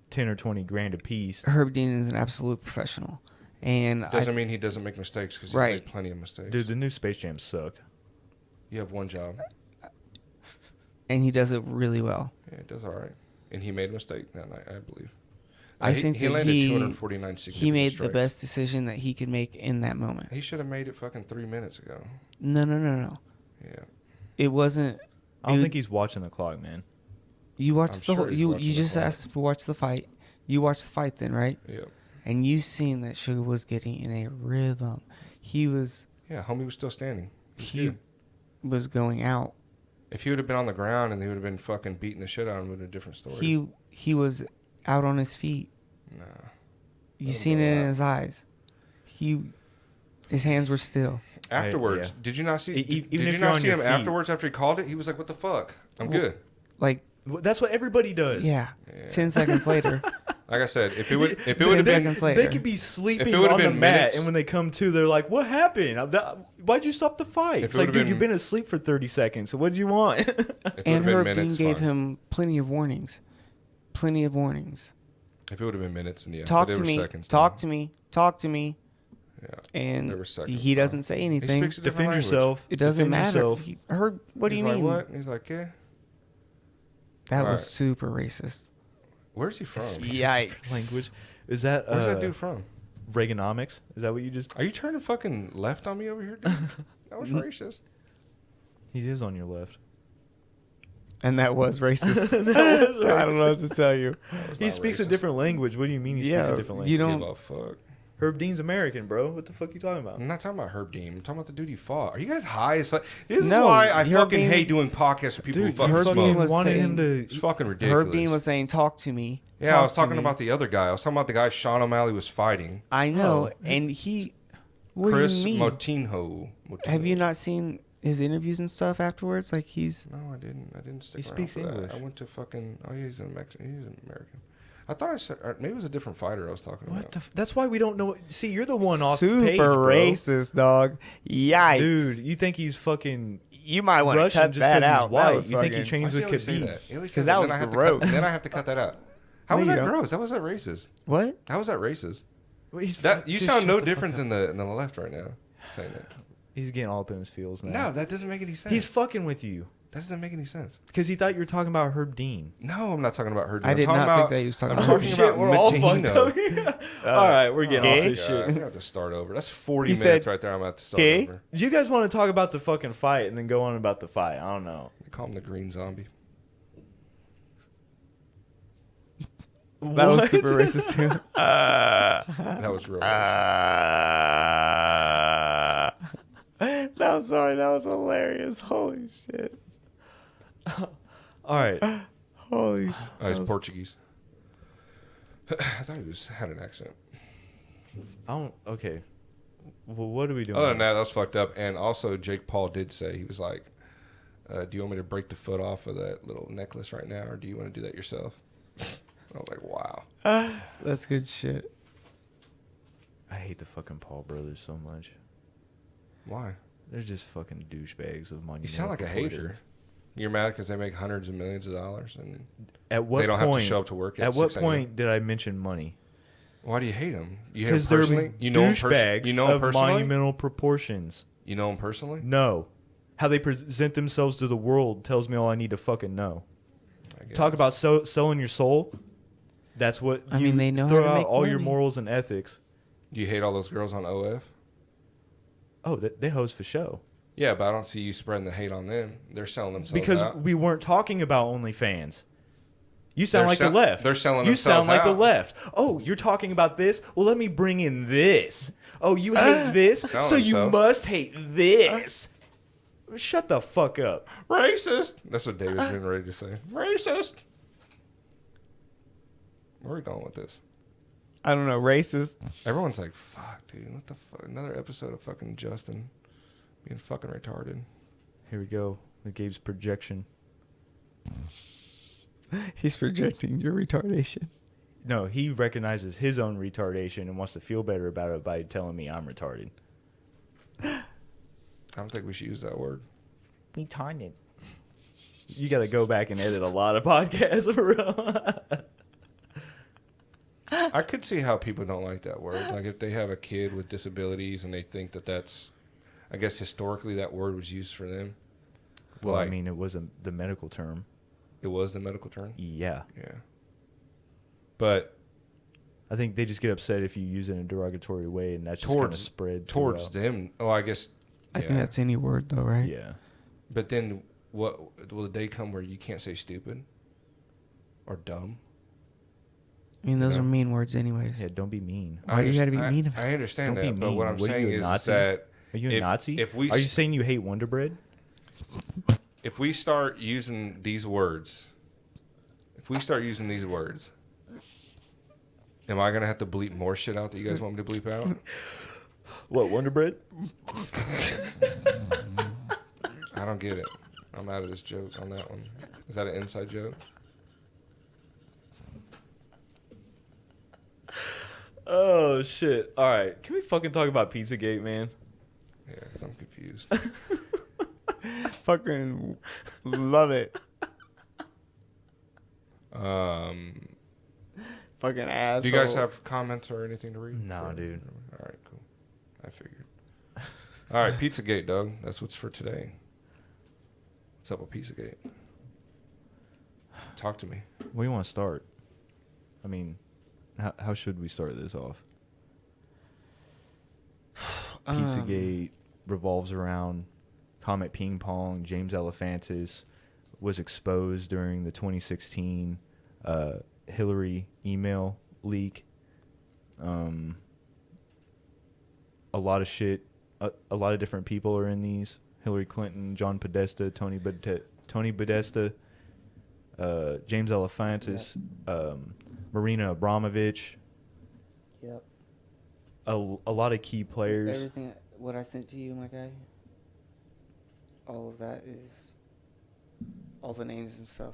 10 or 20 grand a piece. Herb Dean is an absolute professional, and Doesn't mean he doesn't make mistakes because he's Right. made plenty of mistakes. Dude, the new Space Jam sucked. You have one job. and he does it really well. Yeah, it does all right. And he made a mistake that night, I believe. I he, think he that landed he 249 significant he made strikes. the best decision that he could make in that moment. He should have made it fucking 3 minutes ago. No. Yeah. It wasn't. I don't Dude, think he's watching the clock, man. You watched I'm the sure whole, he's you watching the just fight. asked to watch the fight. You watched the fight then, right? Yeah. And you seen that Sugar was getting in a rhythm. He was Yeah, homie was still standing. he good. was going out. If he would have been on the ground and he would have been fucking beating the shit out of him, it would have been a different story. He was out on his feet. Nah. You Let him seen go it in out. his eyes. His hands were still. Afterwards, yeah. did you not see? Even Did if you you're not on see your him feet. afterwards after he called it? He was like, "What the fuck? I'm Well, good." Like Well, that's what everybody does. yeah, Yeah. 10 seconds later. Like I said, if it would have 10 been, seconds later. They could be sleeping would've on the been mat, minutes- and when they come to, they're like, "What happened? Why'd you stop the fight?" If It's it like, would've dude, been- you've been asleep for 30 seconds. So what did you want? if it would And have been Herb Dean minutes, gave fine. him plenty of warnings. Plenty of warnings. If it would have been minutes, and yeah, Talk but they to were me. seconds, Talk though. to me. Talk to me. Yeah. And There were seconds, he though. doesn't say He anything. speaks a different Defend language. yourself. It doesn't Defend matter. yourself. Herb, what do He's you like, mean? What? He's like, yeah. That All was right. super racist. Where's he from? Yikes. Language. Is that Where's that dude from? Reaganomics? Is that what you just? Are you turning fucking left on me over here, dude? That was racist. He is on your left. And that was racist. That was So I don't know what to tell you. That was He not speaks a racist. different language. What do you mean he speaks Yeah, a different you language? don't- Give a fuck. Herb Dean's American, bro. What the fuck you talking about? I'm not talking about Herb Dean. I'm talking about the dude he fought. Are you guys high as fuck? This is No, why I Herb fucking Dean- hate doing podcasts with people Dude, who fucking Herb smoke. Dean was wanted saying- him to. It's fucking ridiculous. Herb Dean was saying, "Talk to me." Yeah, I Talk was to talking me." about the other guy. I was talking about the guy Sean O'Malley was fighting. I know, Oh. and he. What Chris do you mean? Motinho. Have you not seen his interviews and stuff afterwards? Like he's. No, I didn't. I didn't stick He around speaks for that. English. I went to fucking. Oh, yeah, he's an Mexican. He's an American. I thought I said. Or maybe it was a different fighter I was talking What about. the? That's why we don't know. See, you're the one off super page, bro. racist, dog. Yikes, Dude, you think he's fucking You might want to Russian cut just that 'cause he's out. white? That was You think he fucking- trains Why'd with you always say Khabib? that? You always 'Cause say that then was I have to gross. cut- then I have to cut that out. How No, was you that don't. gross? How was that racist? What? How was that racist? Well, he's That you just sound shut no the fuck different up. than the left right now. Saying that. He's getting all up in his feels now. No, that doesn't make any sense. He's fucking with you that doesn't make any sense. because he thought you were talking about Herb Dean. No, I'm not talking about her. I did not think that he was talking I'm about talking Herb. about we're all fucked Matino. up here. All right, we're getting Okay. off this God, shit. I'm gonna have to start over. That's 40 He minutes said, right there. I'm about to start "Okay." over. Do you guys want to talk about the fucking fight and then go on about the fight? I don't know. They call him the Green Zombie. That was What? super racist too. That was real. No, I'm sorry. That was hilarious. Holy shit. All right. Holy shit. He's Portuguese. I thought he had an accent. I don't. Okay. Well, what are we doing? Other than that, that's fucked up. And also, Jake Paul did say, he was like, do you want me to break the foot off of that little necklace right now, or do you want to do that yourself? I was like, wow. That's good shit. I hate the fucking Paul brothers so much. Why? They're just fucking douchebags with money. You sound like a hater. You're mad because they make hundreds of millions of dollars and At what they don't point? have to show up to work At what 6 a.m.? point did I mention money? Why do you hate them? You hate them Because they're personally? You know 'em douchebags You know 'em of personally? monumental proportions. You know them personally? No. How they present themselves to the world tells me all I need to fucking know. I guess. Talk about selling your soul. That's what I you mean, they know how throw to out make all your money. morals and ethics. Do you hate all those girls on OF? Oh, they hoes for show. Yeah, but I don't see you spreading the hate on them. They're selling themselves Because out. we weren't talking about OnlyFans. You sound They're like the sell- left. they're selling You sound themselves like the out. left. Oh, you're talking about this? Well, let me bring in this. Oh, you hate this, Selling so you themselves. must hate this. Shut the fuck up. Racist. That's what David's getting ready to say. Racist. Where are we going with this? I don't know. Racist. Everyone's like, fuck, dude. What the fuck? Another episode of fucking Justin being fucking retarded. Here we go with Gabe's projection. He's projecting your retardation. No, he recognizes his own retardation and wants to feel better about it by telling me I'm retarded. I don't think we should use that word. Retarded. You got to go back and edit a lot of podcasts, bro. I could see how people don't like that word. Like if they have a kid with disabilities and they think that that's, I guess historically that word was used for them. Well, Like, I mean, it wasn't the medical term. it was the medical term. Yeah. Yeah. But I think they just get upset if you use it in a derogatory way, and that's just kind of spread towards throughout. them. Oh, I guess. I think that's any word though, right? Yeah. But then, what will the day come where you can't say stupid or dumb? I mean, those are mean words, anyways. Yeah, don't be mean. Why do you gotta be mean about it? I understand Don't be that, but what mean. I'm What are saying you, a is Nazi? that Are you a Nazi? if we Are you saying you hate Wonder Bread? if we start using these words, am I gonna have to bleep more shit out that you guys want me to bleep out? What, Wonder Bread? I don't get it. I'm out of this joke on that one. Is that an inside joke? Oh, shit. All right. Can we fucking talk about Pizzagate, man? Yeah, 'cause I'm confused. Fucking love it. Fucking asshole. Do you guys have comments or anything to read? No, dude. All right, cool. I figured. All right, Pizzagate, Doug. That's what's for today. What's up with Pizzagate? Talk to me. Where do you want to start? I mean, how should we start this off? Pizzagate revolves around Comet Ping Pong. James Alefantis was exposed during the 2016 Hillary email leak. A lot of shit. A lot of different people are in these. Hillary Clinton, John Podesta, Tony Podesta, James Alefantis, Marina Abramovich. Yep. A lot of key players. Everything what I sent to you, my guy. All of that is all the names and stuff.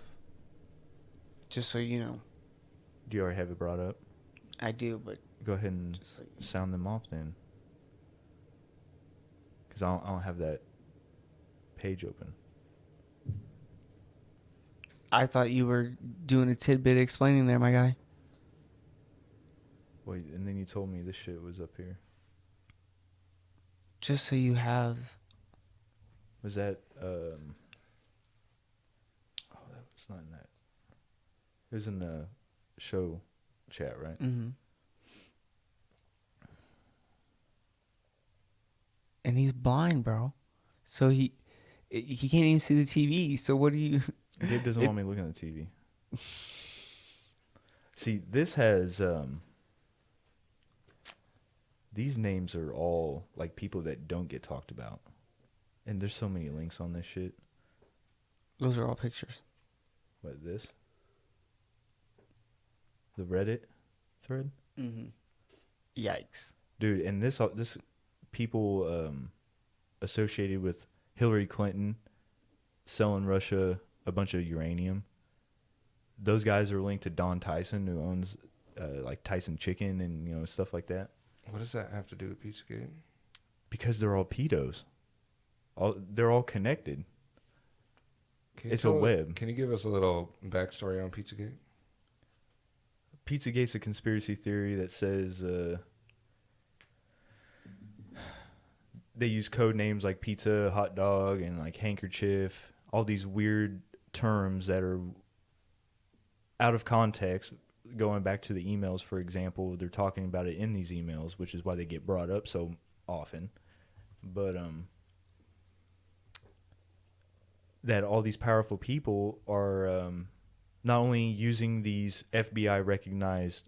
Just so you know. Do you already have it brought up? I do, but Go ahead and sound them off then. Because I don't have that page open. I thought you were doing a tidbit explaining there, my guy. Wait, and then you told me this shit was up here. Just so you have. Was that, oh, that was not in that. It was in the show chat, right? Mm-hmm. And he's blind, bro. So he can't even see the TV. So what do you? Gabe doesn't want me looking at the TV. See, this has, these names are all like people that don't get talked about. And there's so many links on this shit. Those are all pictures. What, this? The Reddit thread? Mm-hmm. Yikes. Dude, and this people associated with Hillary Clinton selling Russia a bunch of uranium. Those guys are linked to Don Tyson, who owns like Tyson Chicken and stuff like that. What does that have to do with Pizzagate? Because they're all pedos. They're all connected. It's a web. Can you give us a little backstory on Pizzagate? Pizzagate's a conspiracy theory that says they use code names like pizza, hot dog, and like handkerchief. All these weird terms that are out of context. Going back to the emails, for example, they're talking about it in these emails, which is why they get brought up so often. But that all these powerful people are not only using these FBI recognized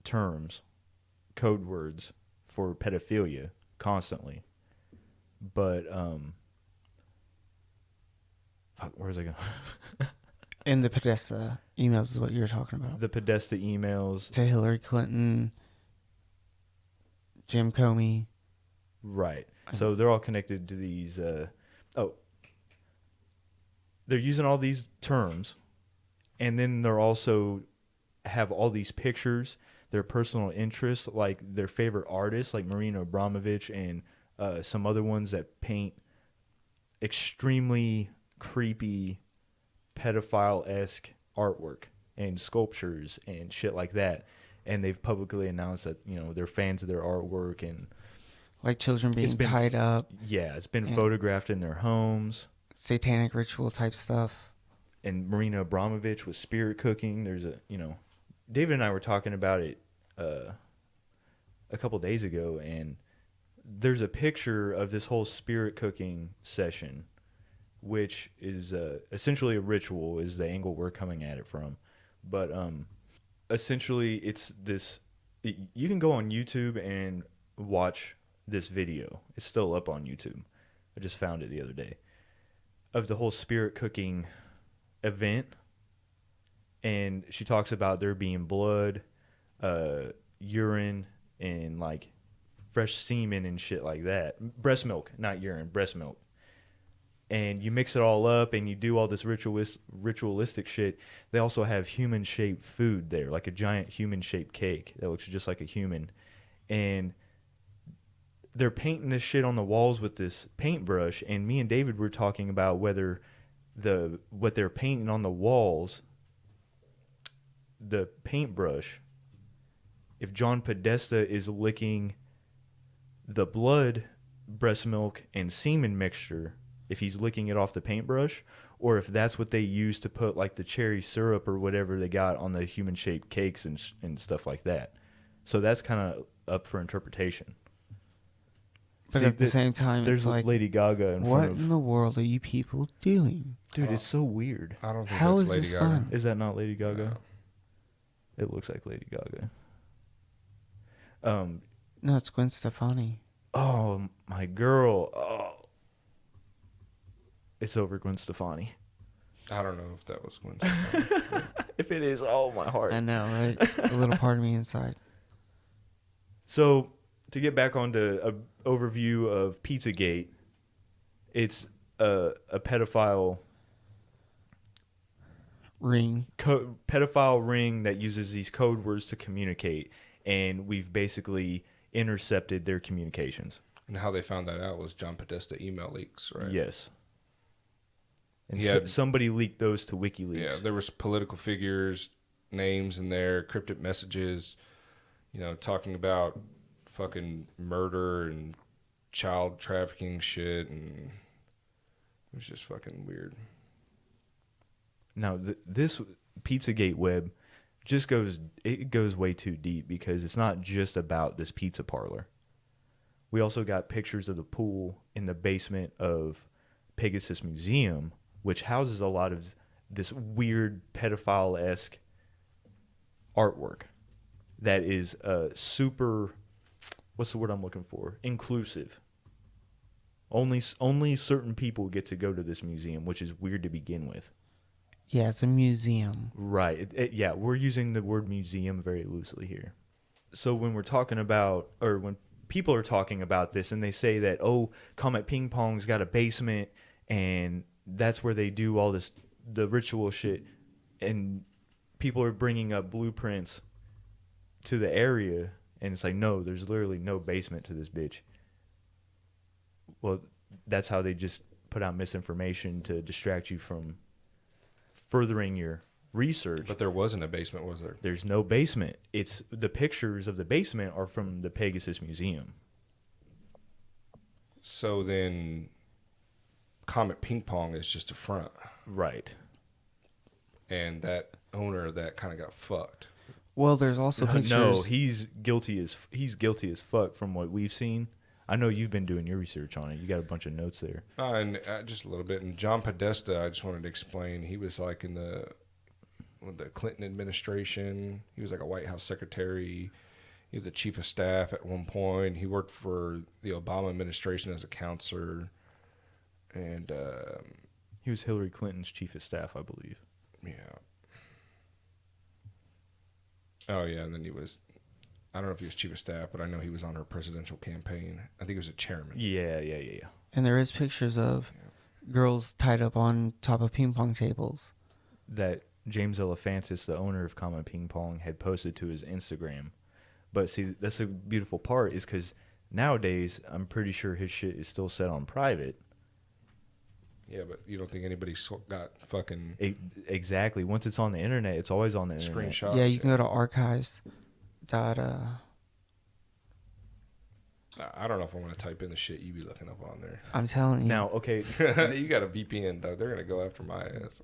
terms, code words for pedophilia constantly, but fuck, where's I going? And the Podesta emails is what you're talking about. The Podesta emails To Hillary Clinton, Jim Comey. Right. So they're all connected to these. They're using all these terms, and then they're also have all these pictures, their personal interests, like their favorite artists, like Marina Abramovich and some other ones that paint extremely creepy, pedophile-esque artwork and sculptures and shit like that. and they've publicly announced that they're fans of their artwork, and Like children being been tied up, it's been and photographed in their homes. satanic ritual type stuff. And Marina Abramovich was spirit cooking. There's David and I were talking about it a couple days ago, and there's a picture of this whole spirit cooking session, which is essentially a ritual, is the angle we're coming at it from. But essentially, it's this. You can go on YouTube and watch this video. It's still up on YouTube. I just found it the other day, of the whole spirit cooking event. And she talks about there being blood, urine, and like fresh semen and shit like that. Breast milk, not urine, breast milk. And you mix it all up and you do all this ritualistic shit. They also have human-shaped food there, like a giant human-shaped cake that looks just like a human. And they're painting this shit on the walls with this paintbrush. And me and David were talking about whether what they're painting on the walls, the paintbrush, if John Podesta is licking the blood, breast milk, and semen mixture, if he's licking it off the paintbrush, or if that's what they use to put like the cherry syrup or whatever they got on the human-shaped cakes and stuff like that. So that's kind of up for interpretation. But See, at the same time, there's it's like, Lady Gaga in what front of... in the world are you people doing? Dude, it's so weird. I don't think How that's is Lady this Gaga. fun? Is that not Lady Gaga? No. It looks like Lady Gaga. No, it's Gwen Stefani. Oh, my girl. Oh. It's over Gwen Stefani. I don't know if that was Gwen Stefani. If it is, oh, my heart. I know, right? A little part of me inside. So, to get back onto an overview of Pizzagate, it's a pedophile Ring. pedophile ring that uses these code words to communicate, and we've basically intercepted their communications. And how they found that out was John Podesta email leaks, right? Yes. And He had- somebody leaked those to WikiLeaks. Yeah, there was political figures, names in there, cryptic messages, talking about fucking murder and child trafficking shit, and it was just fucking weird. Now, this Pizzagate web just goes way too deep, because it's not just about this pizza parlor. We also got pictures of the pool in the basement of Pegasus Museum, which houses a lot of this weird pedophile-esque artwork that is super, what's the word I'm looking for? Inclusive. Only certain people get to go to this museum, which is weird to begin with. Yeah, it's a museum. Right. Yeah, we're using the word museum very loosely here. So when we're talking about, or when people are talking about this and they say that, oh, Comet Ping Pong's got a basement and that's where they do all this, the ritual shit, and people are bringing up blueprints to the area, and it's like, no, there's literally no basement to this bitch. Well, that's how they just put out misinformation to distract you from furthering your research. But there wasn't a basement, was there? There's no basement. It's the pictures of the basement are from the Pegasus Museum. So then Comet Ping Pong is just a front. Right. And that owner of that kind of got fucked. Well, there's also pictures. No, he's guilty as fuck from what we've seen. I know you've been doing your research on it. You got a bunch of notes there. And just a little bit. And John Podesta, I just wanted to explain, he was like in the Clinton administration. He was like a White House secretary. He was the chief of staff at one point. He worked for the Obama administration as a counselor. And He was Hillary Clinton's chief of staff, I believe. yeah. Oh, yeah. And then he was, I don't know if he was chief of staff, but I know he was on her presidential campaign. I think he was a chairman. Yeah. And there is pictures of girls tied up on top of ping pong tables. That James Elephantis, the owner of Comet Ping Pong, had posted to his Instagram. But see, that's the beautiful part, is because nowadays, I'm pretty sure his shit is still set on private. Yeah, but you don't think anybody got fucking Exactly. Once it's on the internet, it's always on the internet. screenshots? Yeah, you can go to archives. dot I don't know if I want to type in the shit you be looking up on there. I'm telling you. Now, okay, You got a VPN, dog. They're gonna go after my ass.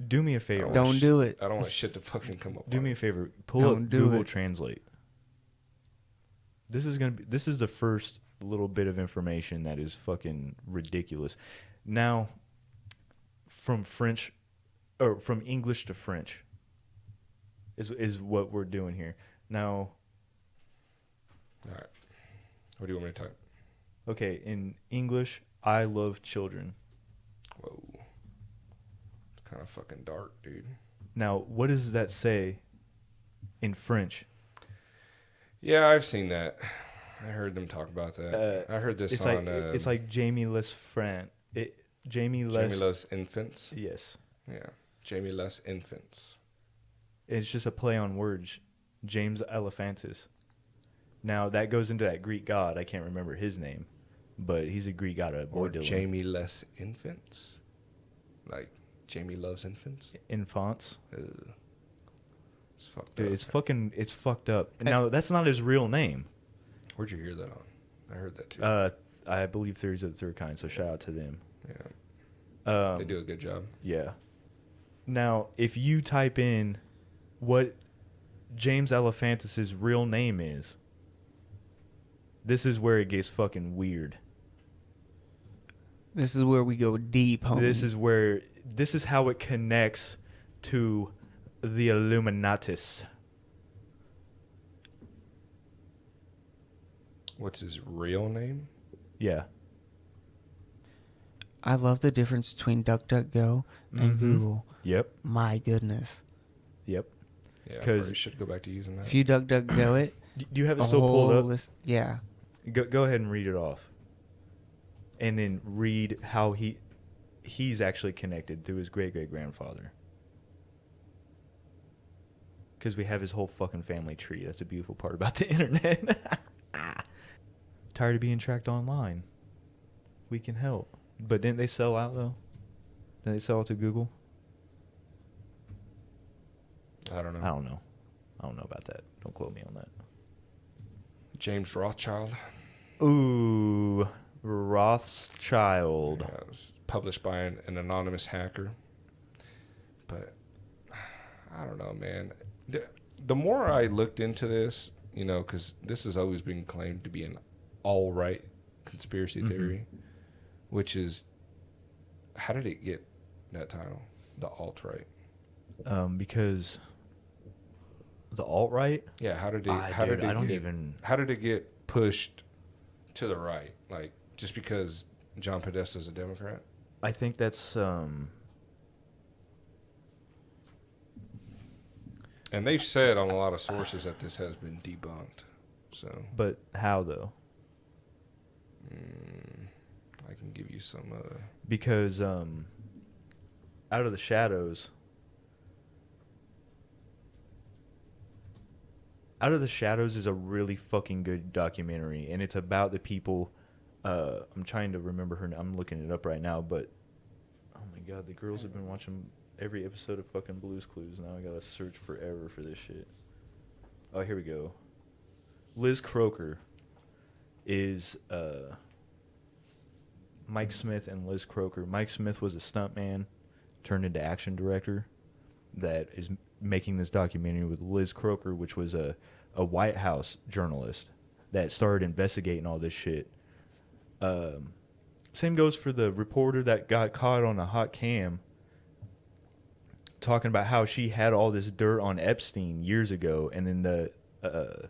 do me a favor. Don't do it. I don't want shit to fucking come up. Do on me a it. favor. Pull Don't up do Google it. Translate. This is the first little bit of information that is fucking ridiculous. Now, from English to French is what we're doing here. Now, All right. What do you want me to type? okay, in English, I love children. Whoa. It's kind of fucking dark, dude. Now, what does that say in French? Yeah, I've seen that. I heard them talk about that. I heard this It's on. like it's like Jamie Les Jamie Les. Jamie Loves Infants. Yes, Yeah. Jamie Loves Infants. it's just a play on words. James Elephantis. Now that goes into that Greek god. I can't remember his name, but he's a Greek god of boy Or diddling. Jamie Loves Infants. Like Jamie Loves Infants. Infants. Ugh. It's fucked Dude, up. it's fucked up. Now that's not his real name. Where'd you hear that on? I heard that too. I believe Theories of the Third Kind. So shout out to them. Yeah. They do a good job. Yeah. Now, if you type in what James Elephantis' real name is, this is where it gets fucking weird. This is where we go deep, homie. This is how it connects to the Illuminatis. What's his real name? Yeah. I love the difference between DuckDuckGo and Mhm. Google. Yep. My goodness. Yep. Yeah, I 'Cause- probably should go back to using that. If you DuckDuckGo it, Do you have it a still pulled whole up? list. Yeah. Go ahead and read it off. And then read how he's actually connected through his great-great-grandfather. Because we have his whole fucking family tree. That's a beautiful part about the internet. Tired of being tracked online? We can help. But didn't they sell out, though? Didn't they sell it to Google? I don't know. I don't know. I don't know about that. Don't quote me on that. James Rothschild. Ooh, Rothschild. It was published by an anonymous hacker. But I don't know, man. The more I looked into this, because this has always been claimed to be an all-right conspiracy theory, which is, how did it get that title, the alt-right? Because the alt-right? Yeah, how did it get pushed to the right? Like, just because John Podesta's a Democrat? I think that's And they've said on a lot of sources that this has been debunked. So, but how though? I can give you some. Because Out of the Shadows. Out of the Shadows is a really fucking good documentary, and it's about the people. I'm trying to remember her name. I'm looking it up right now, but oh my god, the girls have been watching every episode of fucking Blue's Clues. Now I gotta search forever for this shit. Oh, here we go. Liz Croker is Mike Smith and Liz Croker. Mike Smith was a stuntman turned into action director that is making this documentary with Liz Croker, which was a White House journalist that started investigating all this shit. Same goes for the reporter that got caught on a hot cam talking about how she had all this dirt on Epstein years ago, and then the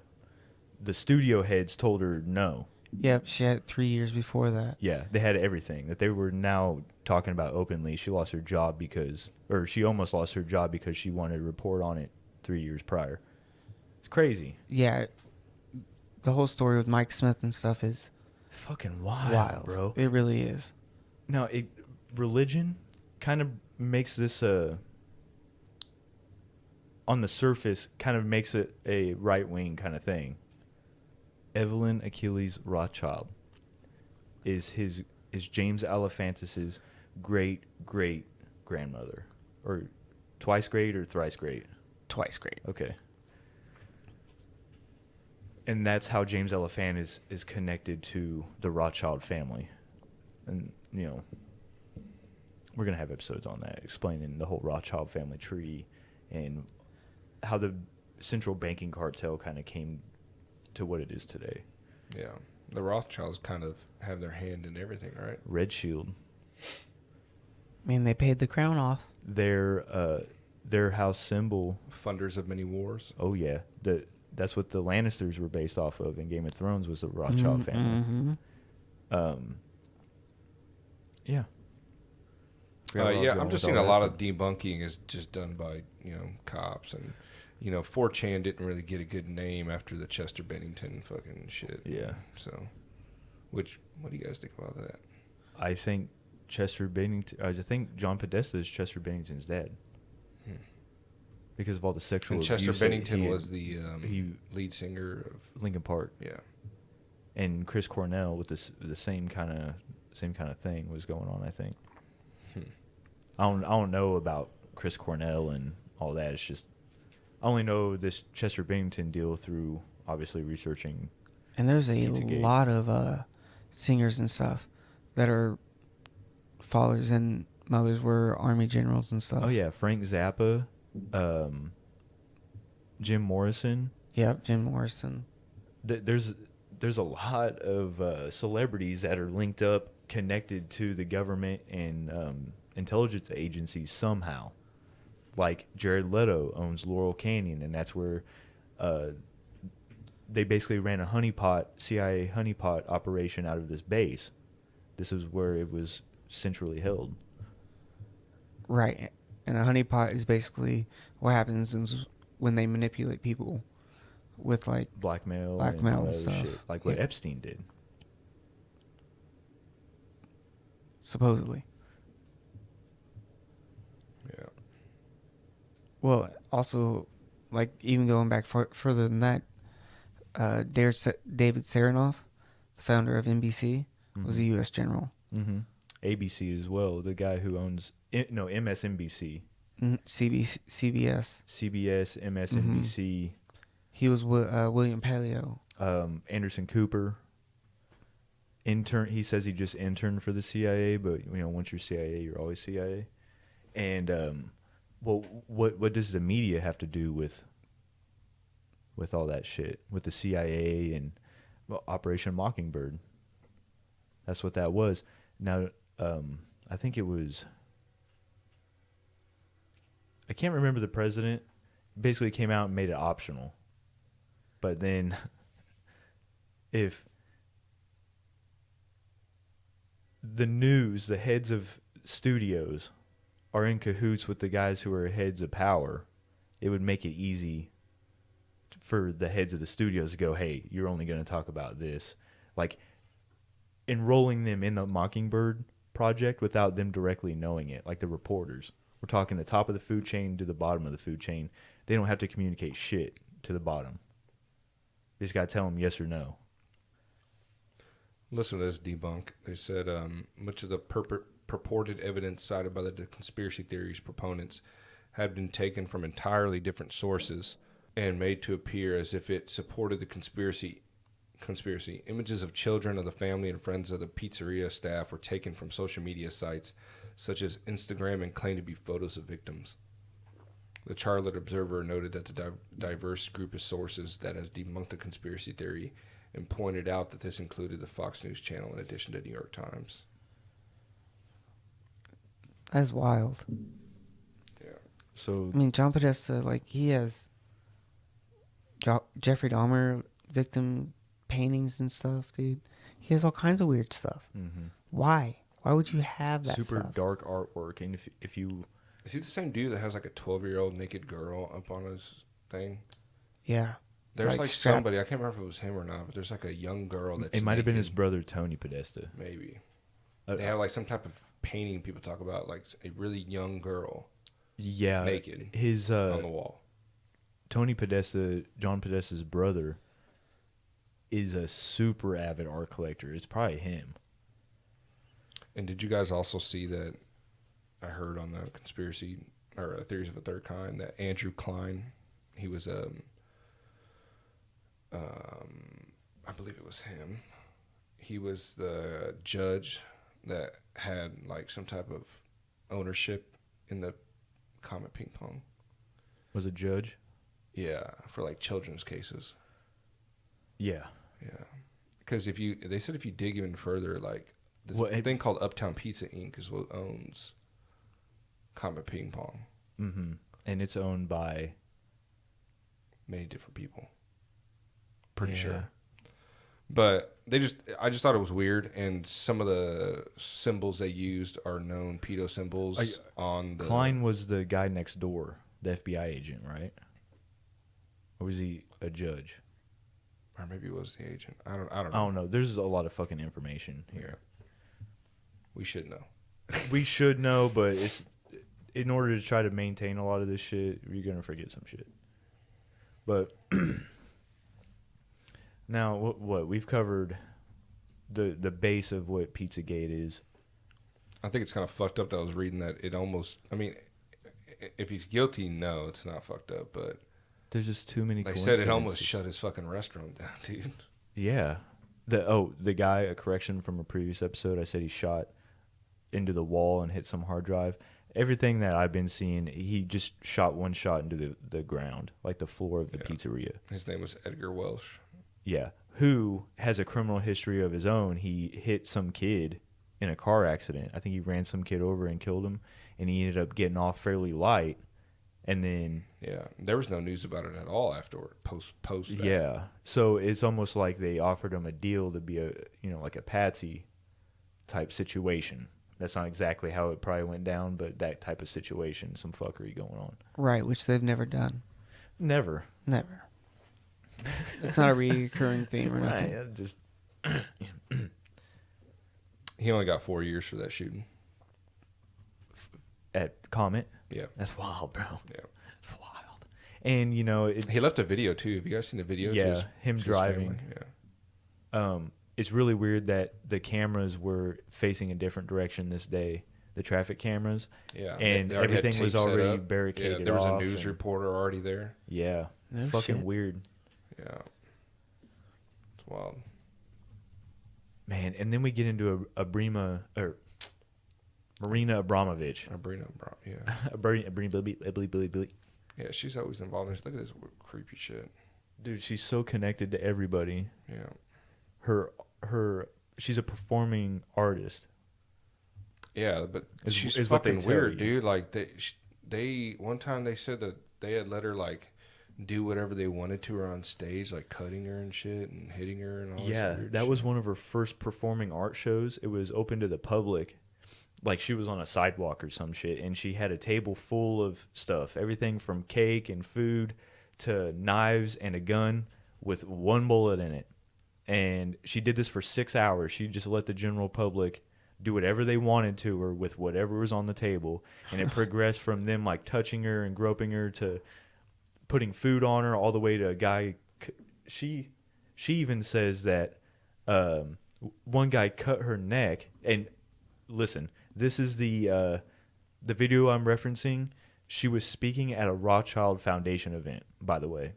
studio heads told her no. Yep, she had it 3 years before that. Yeah, they had everything that they were now talking about openly. She lost her job she almost lost her job because she wanted to report on it 3 years prior. It's crazy. Yeah, the whole story with Mike Smith and stuff is Fucking wild, wild, bro. It really is. Now, religion kind of makes this on the surface kind of makes it a right-wing kind of thing. Evelyn Achilles Rothschild is James Elephantis' great grandmother, or twice great or thrice great. Twice great. Okay. And that's how James Elephant is connected to the Rothschild family. And, you know, we're going to have episodes on that, explaining the whole Rothschild family tree and how the central banking cartel kind of came to what it is today. Yeah. The Rothschilds kind of have their hand in everything, right? Red Shield. I mean, they paid the crown off. Their house symbol. Funders of many wars. Oh, yeah. That's what the Lannisters were based off of in Game of Thrones, was the Rothschild family. Mm-hmm. Yeah. Yeah, I'm just seeing a lot of debunking is just done by, cops. And, 4chan didn't really get a good name after the Chester Bennington fucking shit. Yeah. So, what do you guys think about that? I think Chester Bennington, I think John Podesta is Chester Bennington's dad. Because of all the sexual abuse. And Chester Bennington was the lead singer of Linkin Park. Yeah. And Chris Cornell with the same kind of thing was going on, I think. I don't know about Chris Cornell and all that. It's just I only know this Chester Bennington deal through obviously researching. And there's a lot of singers and stuff that are fathers and mothers were army generals and stuff. Oh yeah, Frank Zappa, Jim Morrison. Yep, Jim Morrison. There's a lot of celebrities that are linked up, connected to the government and intelligence agencies somehow. Like Jared Leto owns Laurel Canyon, and that's where they basically ran a CIA honeypot operation out of this base. This is where it was centrally held. Right. And a honeypot is basically what happens is when they manipulate people with like blackmail and stuff. Shit, like what Epstein did. Supposedly. Yeah. Well, also, like even going back further than that, David Saranoff, the founder of NBC, was a U.S. general. Mm-hmm. ABC as well. The guy who owns MSNBC, CBS, CBS, MSNBC. He was William Paleo. Anderson Cooper. He says he just interned for the CIA, but once you're CIA, you're always CIA. And well, what does the media have to do with all that shit? With the CIA and Operation Mockingbird. That's what that was. Now, I think it was. I can't remember the president. Basically, came out and made it optional. But then, if the news, the heads of studios, are in cahoots with the guys who are heads of power, it would make it easy for the heads of the studios to go, hey, you're only going to talk about this. Like, enrolling them in the Mockingbird project without them directly knowing it, like the reporters. We're talking the top of the food chain to the bottom of the food chain. They don't have to communicate shit to the bottom. You just got to tell them yes or no. Listen to this debunk. They said much of the purported evidence cited by the conspiracy theories proponents had been taken from entirely different sources and made to appear as if it supported the conspiracy. Images of children of the family and friends of the pizzeria staff were taken from social media sites such as Instagram and claimed to be photos of victims. The Charlotte Observer noted that the diverse group of sources that has debunked the conspiracy theory and pointed out that this included the Fox News channel in addition to the New York Times. That's wild. Yeah. So I mean, John Podesta, like, he has Jeffrey Dahmer victim paintings and stuff, dude. He has all kinds of weird stuff. Mm-hmm. Why? Why would you have that super stuff? dark artwork, and if you Is he the same dude that has like a 12-year-old naked girl up on his thing? Yeah. There's like somebody, I can't remember if it was him or not, but there's like a young girl that's it might have been naked. his brother Tony Podesta. Maybe. They have like some type of painting people talk about, like a really young girl. Yeah, naked. His on the wall. Tony Podesta, John Podesta's brother, is a super avid art collector. It's probably him. And did you guys also see that? I heard on the conspiracy or theories of a third kind that Andrew Klein, he was I believe it was him. He was the judge that had like some type of ownership in the Comet Ping Pong. Was a judge? Yeah, for like children's cases. Yeah. Yeah, because they said if you dig even further, like this Well, thing called Uptown Pizza Inc. is what owns Comet Ping Pong. Mm-hmm. And it's owned by Many different people. Pretty Yeah. sure. But I just thought it was weird, and some of the symbols they used are known pedo symbols on the... Klein was the guy next door, the FBI agent, right? Or was he a judge? Or maybe it was the agent. I don't know. I don't know. There's a lot of fucking information here. We should know. We should know, but it's in order to try to maintain a lot of this shit, you're gonna forget some shit. But now, what we've covered the base of what Pizzagate is. I think it's kind of fucked up that I was reading that it almost... I mean, if he's guilty, no, it's not fucked up, but... There's just too many. They said it almost shut his fucking restaurant down, dude. Yeah. The guy, a correction from a previous episode, I said he shot into the wall and hit some hard drive. Everything that I've been seeing, he just shot one shot into the ground, like the floor of the pizzeria. His name was Edgar Welsh. Yeah. Who has a criminal history of his own. He hit some kid in a car accident. I think he ran some kid over and killed him, and he ended up getting off fairly light. And then... Yeah, there was no news about it at all afterward, post that. Yeah. So it's almost like they offered him a deal to be like a patsy type situation. That's not exactly how it probably went down, but that type of situation, some fuckery going on. Right, which they've never done. Never. It's not a recurring theme or nothing. Right, just He only got 4 years for that shooting. at Comet. Yeah. That's wild, bro. Yeah. That's wild. And he left a video too. Have you guys seen the video? Yeah, to him his driving. family? Yeah. It's really weird that the cameras were facing a different direction this day. The traffic cameras. Yeah. And they already had everything was tape set already up. barricaded Yeah, there was a off news and- reporter already there. Yeah. No Fucking shit. weird. Yeah. It's wild. Man, and then we get into Marina Abramovich. Sabrina, bro. Yeah. Yeah, she's always involved in... Look at this creepy shit. Dude, she's so connected to everybody. Yeah. She's a performing artist. Yeah, but she's is what they fucking tell weird, you. dude. Like they one time they said that they had let her like do whatever they wanted to her on stage, like cutting her and shit and hitting her and all. Yeah, this weird that shit. was one of her first performing art shows. It was open to the public. Like she was on a sidewalk or some shit, and she had a table full of stuff, everything from cake and food to knives and a gun with one bullet in it. And she did this for 6 hours. She just let the general public do whatever they wanted to her with whatever was on the table. And it progressed from them like touching her and groping her to putting food on her all the way to a guy. She even says that one guy cut her neck. And listen, this is the video I'm referencing. She was speaking at a Rothschild Foundation event, by the way.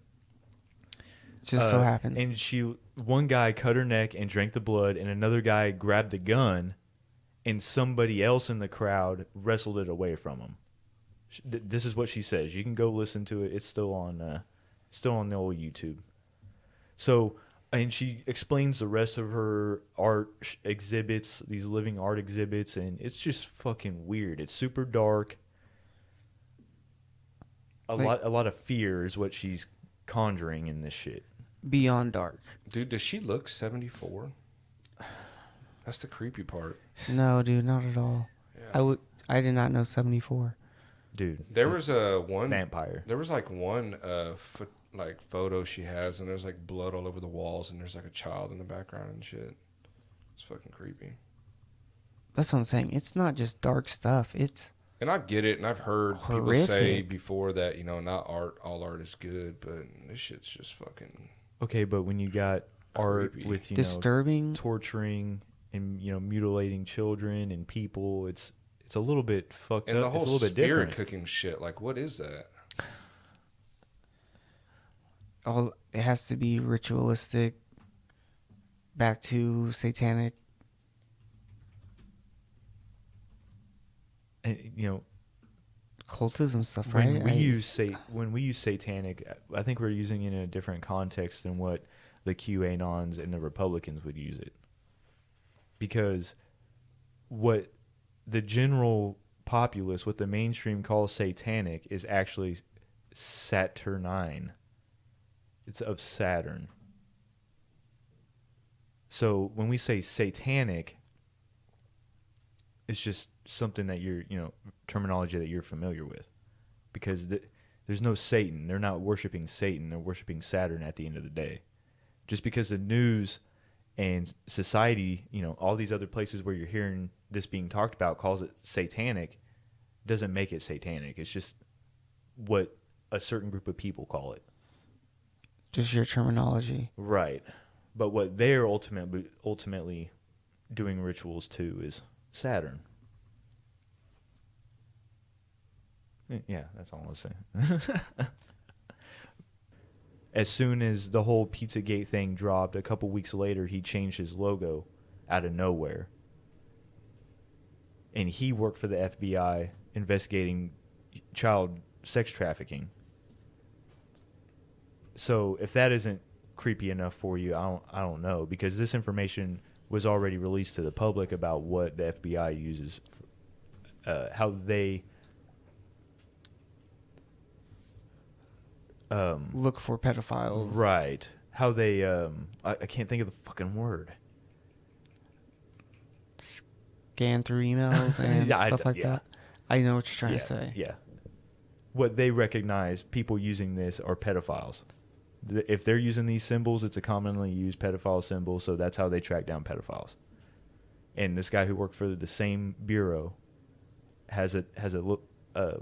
Just so happened. And one guy cut her neck and drank the blood, and another guy grabbed the gun, and somebody else in the crowd wrestled it away from him. This is what she says. You can go listen to it. It's still on the old YouTube. So, and she explains the rest of her art exhibits, these living art exhibits, and it's just fucking weird. It's super dark. A lot of fear is what she's conjuring in this shit. Beyond dark. Dude, does she look 74? That's the creepy part. No, dude, not at all. Yeah. I did not know 74. Dude. There was one vampire. There was like one photo she has, and there's like blood all over the walls, and there's like a child in the background and shit. It's fucking creepy. That's what I'm saying. It's not just dark stuff. It's... And I get it, and I've heard horrific. people say before that, not all art is good, but this shit's just fucking... Okay, but when you got art creepy. with, disturbing, torturing and, mutilating children and people, it's a little bit fucked and up. the whole it's a little bit spirit different. cooking shit, like, what is that? all it has to be ritualistic, back to satanic. And, Cultism stuff, when right? we use satanic, I think we're using it in a different context than what the QAnons and the Republicans would use it. Because what the general populace, what the mainstream calls satanic, is actually Saturnine. It's of Saturn. So when we say satanic, it's just something that you're, terminology that you're familiar with. Because there's no Satan. They're not worshiping Satan. They're worshiping Saturn at the end of the day. Just because the news and society, all these other places where you're hearing this being talked about calls it satanic, doesn't make it satanic. It's just what a certain group of people call it. Just your terminology. Right. But what they're ultimately doing rituals to is Saturn. Yeah, that's all I was saying. As soon as the whole Pizzagate thing dropped, a couple weeks later, he changed his logo out of nowhere. And he worked for the FBI investigating child sex trafficking. So if that isn't creepy enough for you, I don't know, because this information was already released to the public about what the FBI uses, how they look for pedophiles. Right. How they I can't think of the fucking word. Scan through emails and stuff like that. I know what you're trying to say. Yeah. What they recognize people using this are pedophiles. If they're using these symbols, it's a commonly used pedophile symbol, so that's how they track down pedophiles. And this guy who worked for the same bureau has a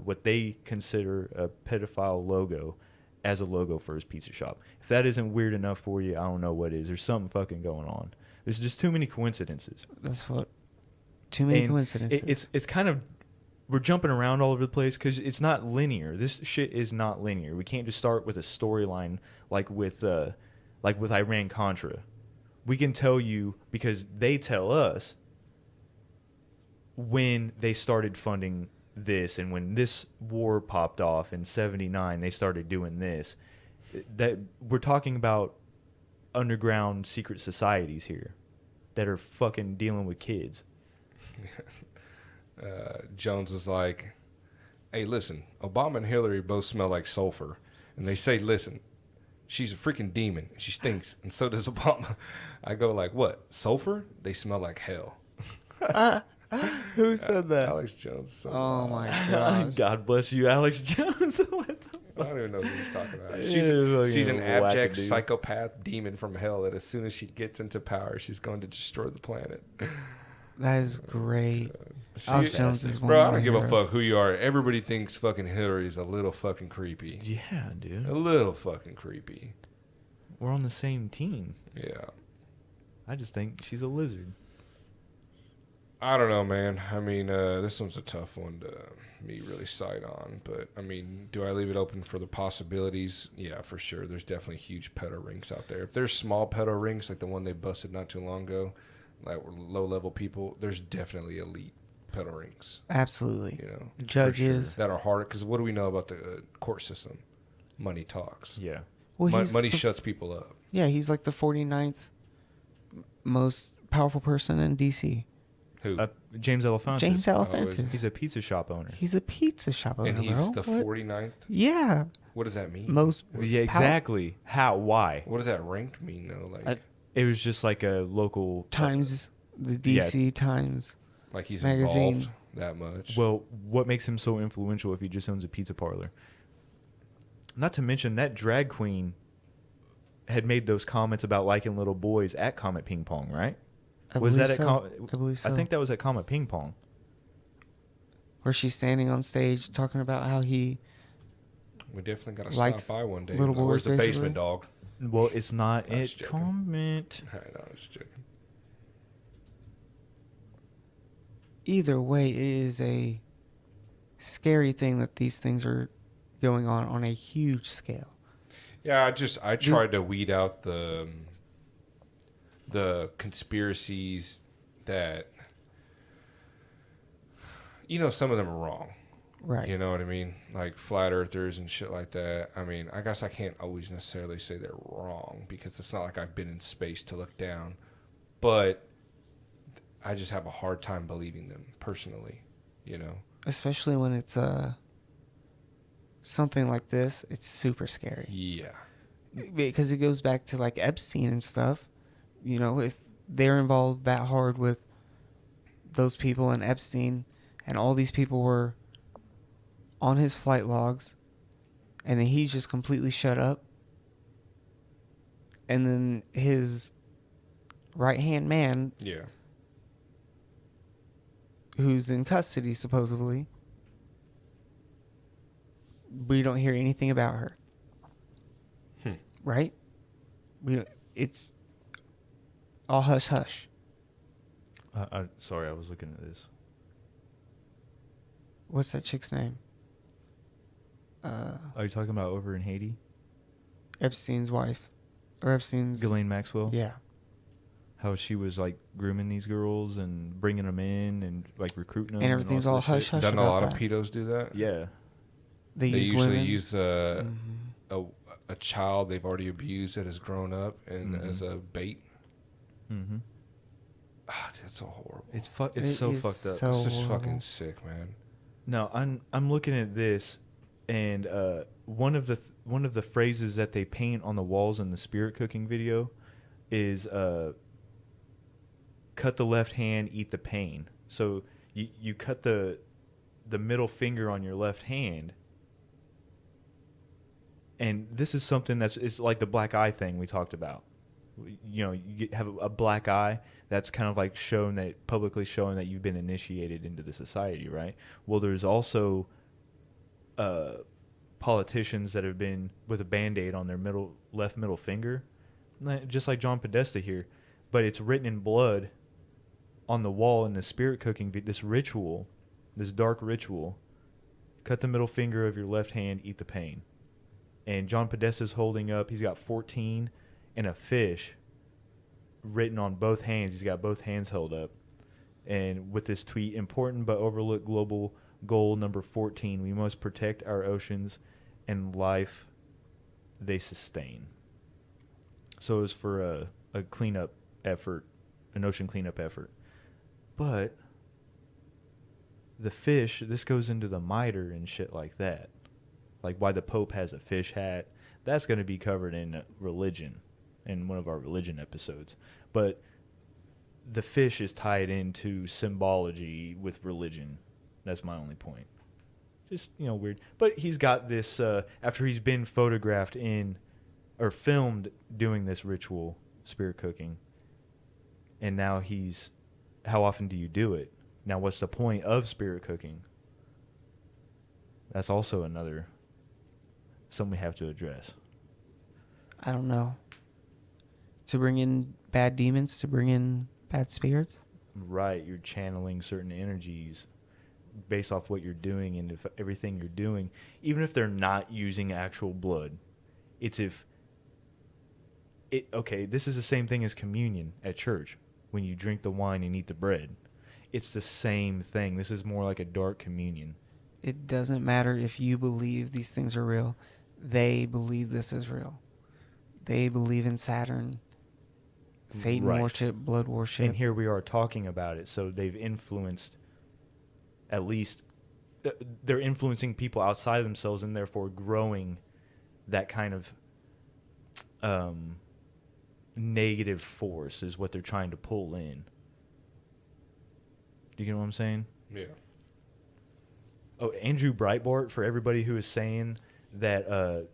what they consider a pedophile logo as a logo for his pizza shop. If that isn't weird enough for you, I don't know what is. There's something fucking going on. There's just too many coincidences. That's what. Too many coincidences. It's kind of, we're jumping around all over the place because it's not linear. This shit is not linear. We can't just start with a storyline like with Iran Contra. We can tell you because they tell us when they started funding this, and when this war popped off in 79, they started doing this. That we're talking about underground secret societies here that are fucking dealing with kids. Jones was like, hey, listen, Obama and Hillary both smell like sulfur. And they say, listen, she's a freaking demon. She stinks. And so does Obama. I go like, what? Sulfur? They smell like hell. Who said that? Alex Jones. Oh, my gosh. God bless you, Alex Jones. What the I don't even know who he's talking about. Yeah, She's an abject wackadoo. psychopath demon from hell that as soon as she gets into power, she's going to destroy the planet. That is great. Alex Jones is one Bro, of I my don't give a heroes. fuck who you are. Everybody thinks fucking Hillary's a little fucking creepy. Yeah, dude. A little fucking creepy. We're on the same team. Yeah. I just think she's a lizard. I don't know, man. I mean, this one's a tough one to me really cite on. But, I mean, do I leave it open for the possibilities? Yeah, for sure. There's definitely huge pedo rings out there. If there's small pedo rings like the one they busted not too long ago, like low-level people, there's definitely elite pedo rings. Absolutely. You know, Judges. that are hard. Because what do we know about the court system? Money talks. Yeah. Well, Money shuts people up. Yeah, he's like the 49th most powerful person in D.C. Who? James Elefantis. James Elefantis. He's a pizza shop owner. He's a pizza shop owner, And he's bro. the What? 49th? Yeah. What does that mean? Most. Yeah, exactly. How? Why? What does that ranked mean, though? Like, It was just like a local Times, the D.C. Times. like he's magazine. involved that much? Well, what makes him so influential if he just owns a pizza parlor? Not to mention that drag queen had made those comments about liking little boys at Comet Ping Pong, right? I Was that believe at so. I believe so. I think that was at Comet Ping Pong. Where she's standing on stage talking about how he. We definitely got to likes stop by one day. little Like, where's boys, the basically. basement dog? Well, it's not I was at joking. Comet. I know, I was joking. Either way, it is a scary thing that these things are going on a huge scale. Yeah, I tried to weed out the conspiracies that, some of them are wrong. Right. You know what I mean? Like flat earthers and shit like that. I mean, I guess I can't always necessarily say they're wrong because it's not like I've been in space to look down. But I just have a hard time believing them personally, Especially when it's something like this, it's super scary. Yeah. Because it goes back to like Epstein and stuff. If they're involved that hard with those people and Epstein, and all these people were on his flight logs, and then he's just completely shut up, and then his right-hand man, Yeah. who's in custody supposedly, we don't hear anything about her. Right? It's all hush hush. Sorry, I was looking at this. What's that chick's name? Are you talking about over in Haiti? Epstein's wife. Or Epstein's... Ghislaine Maxwell? Yeah. How she was like grooming these girls and bringing them in and like recruiting them. And everything's all hush hush. Doesn't a about lot that. of pedos do that? Yeah. They usually women. use a child they've already abused that has grown up and as a bait. Mm-hmm. That's so horrible. It's so fucked up. So it's just horrible. fucking sick, man. No, I'm looking at this, and one of the phrases that they paint on the walls in the spirit cooking video is cut the left hand, eat the pain. So you cut the middle finger on your left hand. And this is something it's like the black eye thing we talked about. You have a black eye that's kind of like publicly showing that you've been initiated into the society, right? Well, there's also politicians that have been with a Band-Aid on their left middle finger, just like John Podesta here, but it's written in blood on the wall in the spirit cooking, this ritual, this dark ritual. Cut the middle finger of your left hand, eat the pain. And John Podesta's holding up, he's got 14 and a fish written on both hands. He's got both hands held up. And with this tweet, important but overlooked global goal number 14, we must protect our oceans and life they sustain. So it's for a cleanup effort, an ocean cleanup effort. But the fish, this goes into the miter and shit like that. Like why the Pope has a fish hat. That's going to be covered in religion, in one of our religion episodes. But the fish is tied into symbology with religion. That's my only point. Just, weird. But he's got this, after he's been photographed or filmed doing this ritual, spirit cooking, and now how often do you do it? Now what's the point of spirit cooking? That's also something we have to address. I don't know. To bring in bad demons, to bring in bad spirits? Right. You're channeling certain energies based off what you're doing and if everything you're doing, even if they're not using actual blood. Okay, this is the same thing as communion at church when you drink the wine and eat the bread. It's the same thing. This is more like a dark communion. It doesn't matter if you believe these things are real. They believe this is real. They believe in Saturn, Satan worship, blood worship. And here we are talking about it. So they've influenced, at least, they're influencing people outside of themselves and therefore growing that kind of negative force is what they're trying to pull in. Do you get what I'm saying? Yeah. Oh, Andrew Breitbart, for everybody who is saying that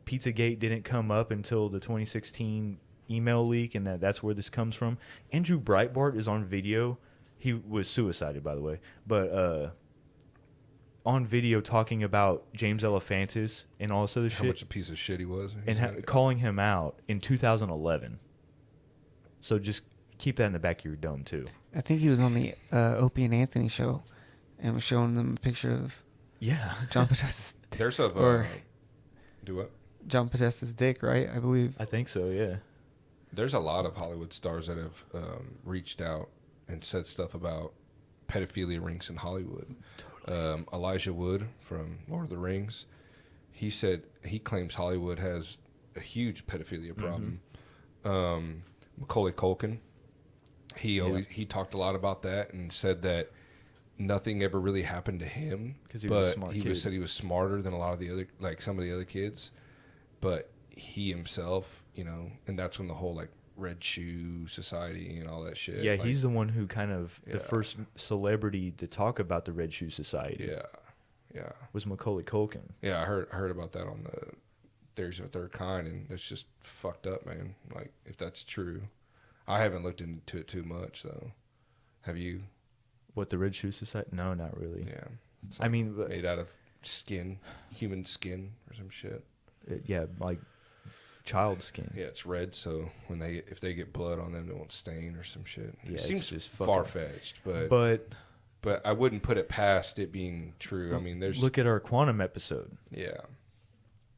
Pizzagate didn't come up until the 2016 email leak and that's where this comes from. Andrew Breitbart is on video. He was suicided, by the way. But on video talking about James Alefantis and all this other shit. How much a piece of shit he was. And calling him out in 2011. So just keep that in the back of your dome, too. I think he was on the Opie and Anthony show and was showing them a picture of Yeah. John Podesta. There's a... Or do what? John Podesta's dick, right? I believe. I think so. Yeah. There's a lot of Hollywood stars that have reached out and said stuff about pedophilia rings in Hollywood. Elijah Wood from Lord of the Rings, he said he claims Hollywood has a huge pedophilia problem. Macaulay Culkin, he talked a lot about that and said that nothing ever really happened to him, 'Cause he was a smart he kid. said he was smarter than a lot of the other, like some of the other kids, but he himself, and that's when the whole like Red Shoe Society and all that shit. Yeah, like, he's the one who kind of the Yeah. first celebrity to talk about the Red Shoe Society. yeah. Was Macaulay Culkin. Yeah, I heard about that on the Theories of a Third Kind, and it's just fucked up, man. Like, if that's true. I haven't looked into it too much, though. Have you? What, the Red Shoe Society? No, not really. Yeah. It's I mean, but- made out of skin, human skin or some shit. Yeah, like child skin. Yeah, it's red, so if they get blood on them, they won't stain or some shit. Yeah, It it's seems just fucking- far-fetched, but I wouldn't put it past it being true. I mean, look at our quantum episode. Yeah.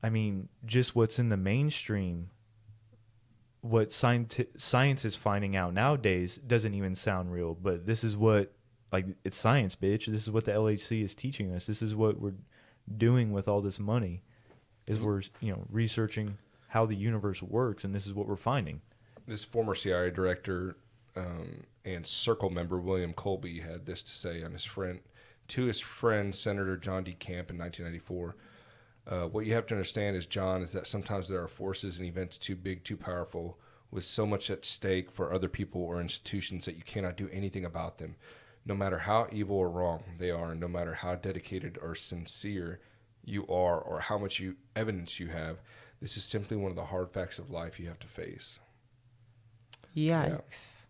I mean, just what's in the mainstream, what science is finding out nowadays doesn't even sound real. But this is what, like, it's science, bitch. This is what the LHC is teaching us. This is what we're doing with all this money, is we're researching how the universe works, and this is what we're finding. This former CIA director and Circle member William Colby had this to say on his friend Senator John D. Camp in 1994. What you have to understand is that sometimes there are forces and events too big, too powerful, with so much at stake for other people or institutions that you cannot do anything about them. No matter how evil or wrong they are, and no matter how dedicated or sincere you are, or how much evidence you have, this is simply one of the hard facts of life you have to face. Yikes.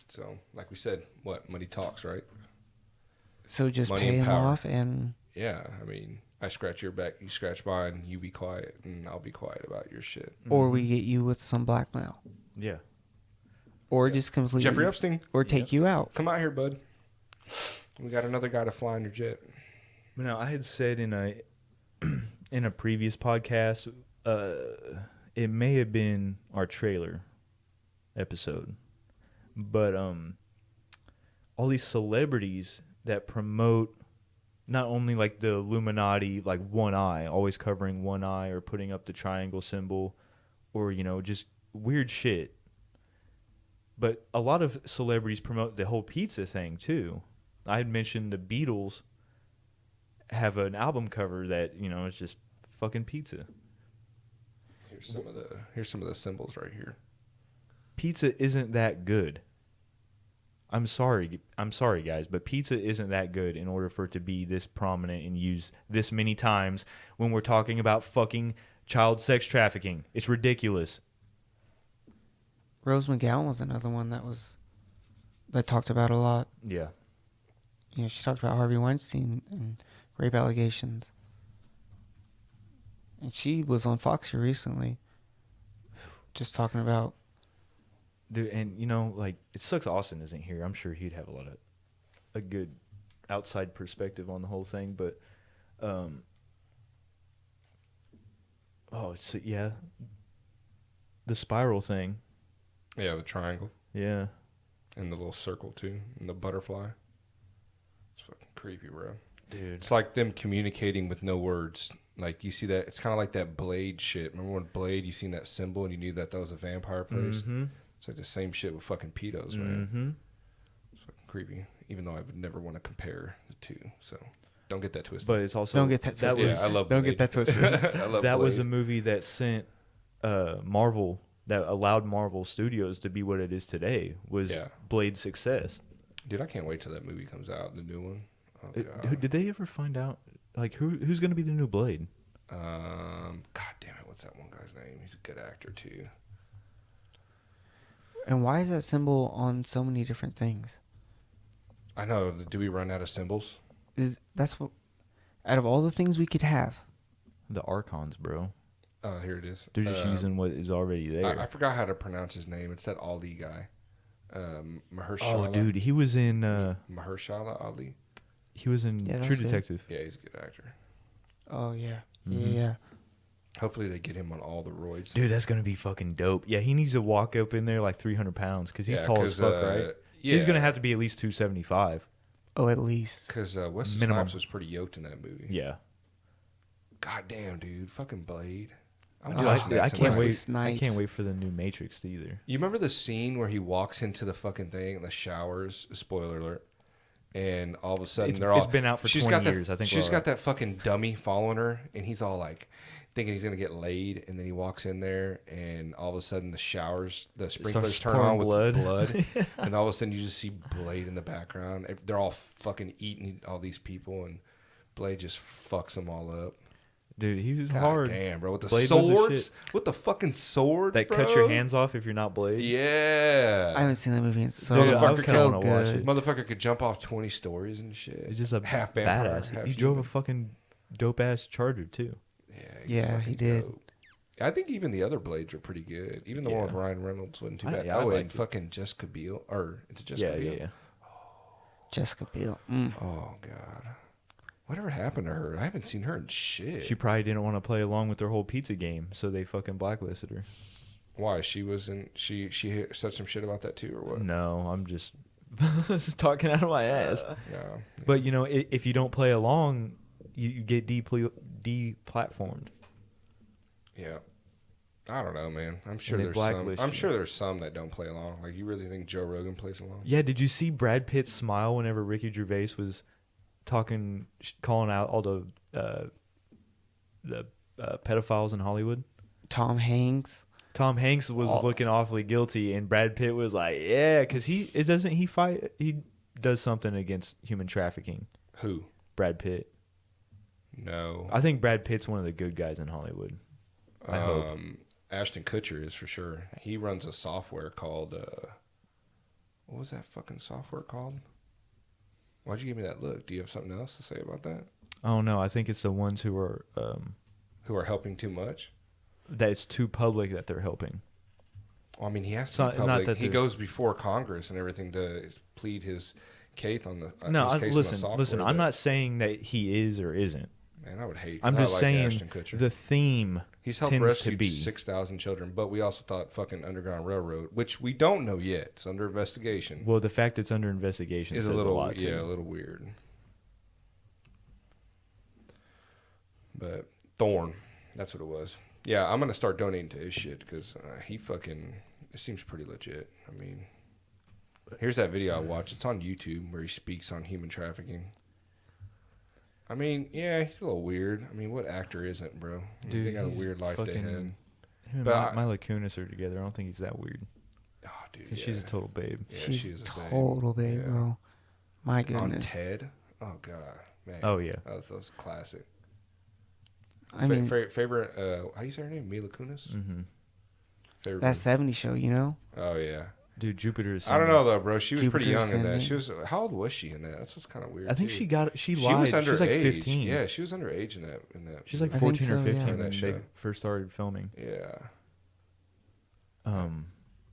So, like we said, money talks, right? So just Money pay and him power. off and Yeah, I mean, I scratch your back, you scratch mine, you be quiet, and I'll be quiet about your shit. or we get you with some blackmail. Yeah. Or just completely Jeffrey Epstein, or take you out. come out here, bud. We got another guy to fly in your jet. Now, I had said in a previous podcast, it may have been our trailer episode, but all these celebrities that promote not only like the Illuminati, like one eye, always covering one eye or putting up the triangle symbol, or just weird shit. But a lot of celebrities promote the whole pizza thing too. I had mentioned the Beatles have an album cover that it's just fucking pizza. Here's some of the symbols right here. Pizza isn't that good. I'm sorry guys, but pizza isn't that good in order for it to be this prominent and used this many times when we're talking about fucking child sex trafficking. It's ridiculous. Rose McGowan was another one that talked about a lot. Yeah. She talked about Harvey Weinstein and rape allegations. And she was on Fox here recently, just talking about. Dude, and like, it sucks Austin isn't here. I'm sure he'd have a good outside perspective on the whole thing, but yeah, the spiral thing. Yeah, the triangle. Yeah. And the little circle, too. And the butterfly. It's fucking creepy, bro. Dude. It's like them communicating with no words. Like, you see that? It's kind of like that Blade shit. Remember when Blade, you seen that symbol and you knew that was a vampire place? Mm-hmm. It's like the same shit with fucking pedos, man. Mm-hmm. It's fucking creepy. Even though I would never want to compare the two. So, don't get that twisted. But it's also... Don't get that twisted. Yeah, I love Don't Blade. get that twisted. I love that was a Blade. movie that sent Marvel, that allowed Marvel Studios to be what it is today, was Blade's success. Dude, I can't wait till that movie comes out, the new one. Oh, God. Did they ever find out, like, who's going to be the new Blade? God damn it, what's that one guy's name? He's a good actor, too. And why is that symbol on so many different things? I know. Do we run out of symbols? That's what, out of all the things we could have. The Archons, bro. Oh, here it is. They're just using what is already there. I forgot how to pronounce his name. It's that Ali guy. Mahershala. Oh, dude, he was in... Mahershala Ali. He was in Yeah, True that's it. Detective. Yeah, he's a good actor. Oh, yeah. Mhm. Yeah. Hopefully they get him on all the roids. Dude, that's gonna be fucking dope. Yeah, he needs to walk up in there like 300 pounds because he's Yeah, tall as fuck, right? Yeah. He's gonna have to be at least 275. Oh, at least. Because Wesley Minimum. Snipes was pretty yoked in that movie. Yeah. God damn, dude. Fucking Blade. I'm Dude, watching that I tonight. can't Wesley wait. I Snipes. can't wait for the new Matrix either. You remember the scene where he walks into the fucking thing in the showers? Spoiler alert. And all of a sudden It's they're it's been out for 20 years. I think she's we're got that fucking dummy following her, and he's all like thinking he's gonna get laid, and then he walks in there, and all of a sudden the sprinklers starts turn pouring on with blood. blood, and all of a sudden you just see Blade in the background. They're all fucking eating all these people, and Blade just fucks them all up. Dude, he was God hard. damn, bro, with the Blade was the swords, shit. with the fucking swords That bro. cuts your hands off if you're not Blade. Yeah, I haven't seen that movie in so Dude, I long. kinda So wanna watch good. it. motherfucker could jump off 20 stories and shit. He's just a half vampire, badass. half He drove a human. fucking dope ass Charger too. Yeah, fucking he did. dope. I think even the other Blades were pretty good. Even the one with Yeah. Ryan Reynolds wasn't too I- bad. yeah, I Oh, and liked it. fucking Jessica Biel, or it's Jessica Yeah, Biel. yeah. Jessica Biel. Oh god, whatever happened to her? I haven't seen her in shit. She probably didn't want to play along with their whole pizza game, so they fucking blacklisted her. Why? She said some shit about that too, or what? No, I'm just talking out of my ass. No. But you know, if you don't play along, you get deplatformed. Yeah. I don't know, man. I'm sure they there's some. blacklist I'm you. sure there's some that don't play along. Like, you really think Joe Rogan plays along? Yeah, did you see Brad Pitt smile whenever Ricky Gervais was calling out all the pedophiles in Hollywood? Tom Hanks. Tom Hanks was looking awfully guilty, and Brad Pitt was like, "Yeah," because he does something against human trafficking. Who? Brad Pitt. No. I think Brad Pitt's one of the good guys in Hollywood. I hope. Ashton Kutcher is for sure. He runs a software called what was that fucking software called? Why'd you give me that look? Do you have something else to say about that? Oh no, I think it's the ones who are Who are helping too much? that it's too public that they're helping. Well, I mean, he has It's to not- be not public. that He they're- goes before Congress and everything to plead his case on the No, his case on the listen. software, I'm but, not saying that he is or isn't. Man, I would hate. I'm I just like saying Ashton Kutcher. the theme He's helped tends rescue to be 6,000 children, but we also thought fucking Underground Railroad, which we don't know yet. It's under investigation. well. The fact it's under investigation Is says a little, lot too. yeah, a little weird. But Thorn, that's what it was. Yeah, I'm gonna start donating to his shit because he fucking. It seems pretty legit. I mean, here's that video I watched. It's on YouTube where he speaks on human trafficking. I mean, yeah, he's a little weird. I mean, what actor isn't, bro? I mean, Dude, they got a he's weird life they fucking- had. Him and But Mila Kunis are together. I don't think he's that weird. Oh, dude, 'Cause she's a total babe. Yeah, She's she is a babe. total babe, Yeah. bro. My On goodness. Ted. Oh god, man. Oh yeah. that was classic. I mean, favorite. How do you say her name? Mila Kunis. Mm-hmm. Favorite. that 70 show, you know? Oh yeah. Dude, Jupiter is. I don't know though, bro. She was pretty Jupiter's young in that. Ascending. She was. How old was she in that? That's what's kind of weird. I think too. she lied. She was She's like underage. 15. Yeah, she was underage in that. She's like I think 14 or so, 15 yeah. when That they show. first started filming. Yeah. Um,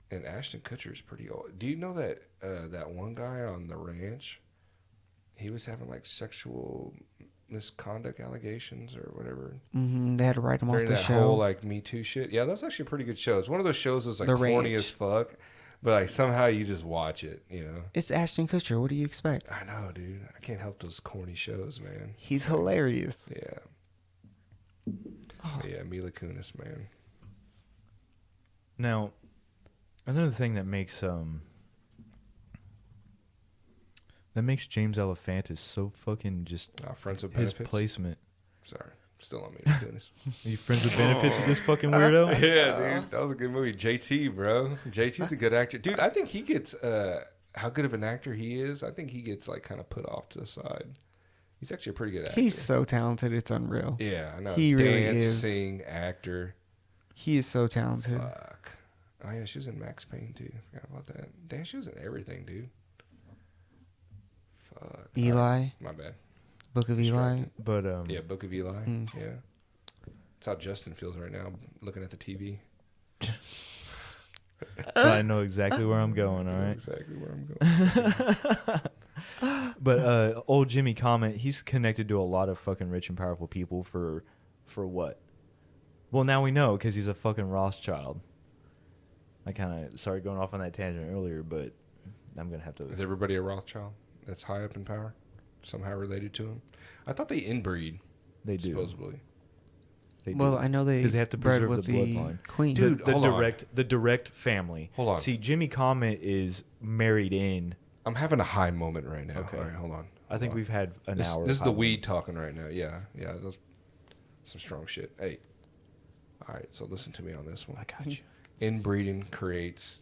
And Ashton Kutcher is pretty old. Do you know that that one guy on the ranch? He was having like sexual misconduct allegations or whatever They had to write him off during the that show. whole like Me Too shit. Yeah, that was actually a pretty good show. It's one of those shows that's like The corny Ranch. as fuck, but like somehow you just watch it. You know. It's Ashton Kutcher. What do you expect? I know, dude. I can't help those corny shows, man. He's hilarious. Yeah. Oh. But yeah, Mila Kunis, man. now, another thing that makes James Alefantis so fucking just Friends with his Benefits. placement. Sorry, still on Mila Kunis. Are you friends with benefits with this fucking weirdo? Yeah, dude, that was a good movie. JT, bro. JT's a good actor, dude. I think he gets how good of an actor he is. I think he gets like kind of put off to the side. He's actually a pretty good actor. He's so talented. It's unreal. Yeah, I know. He really Dance, is. sing, actor. He is so talented. Fuck. Oh yeah, she was in Max Payne too. Forgot about that. Damn, she was in everything, dude. Fuck. Eli, My bad. Book of Eli. Distracted. But Yeah, Book of Eli. Mm. Yeah. That's how Justin feels right now, looking at the TV. I know exactly where I'm going. All I know right. exactly where I'm going. But old Jimmy Comet, he's connected to a lot of fucking rich and powerful people for what? Well, now we know because he's a fucking Rothschild. I kind of started going off on that tangent earlier, but I'm gonna have to. Is everybody a Rothschild that's high up in power, somehow related to him? I thought they inbreed. They do. Supposedly. They Well, do. I know they 'Cause they have to bred preserve with the the bloodline. queen. Dude, the hold on. direct family. Hold on. See, Jimmy Comet is married in. I'm having a high moment right now. Okay. All right, hold on. I think we've had an hour. This is of the high weed talking right now. Yeah, that's some strong shit. Hey, all right. So listen to me on this one. I got you. Inbreeding creates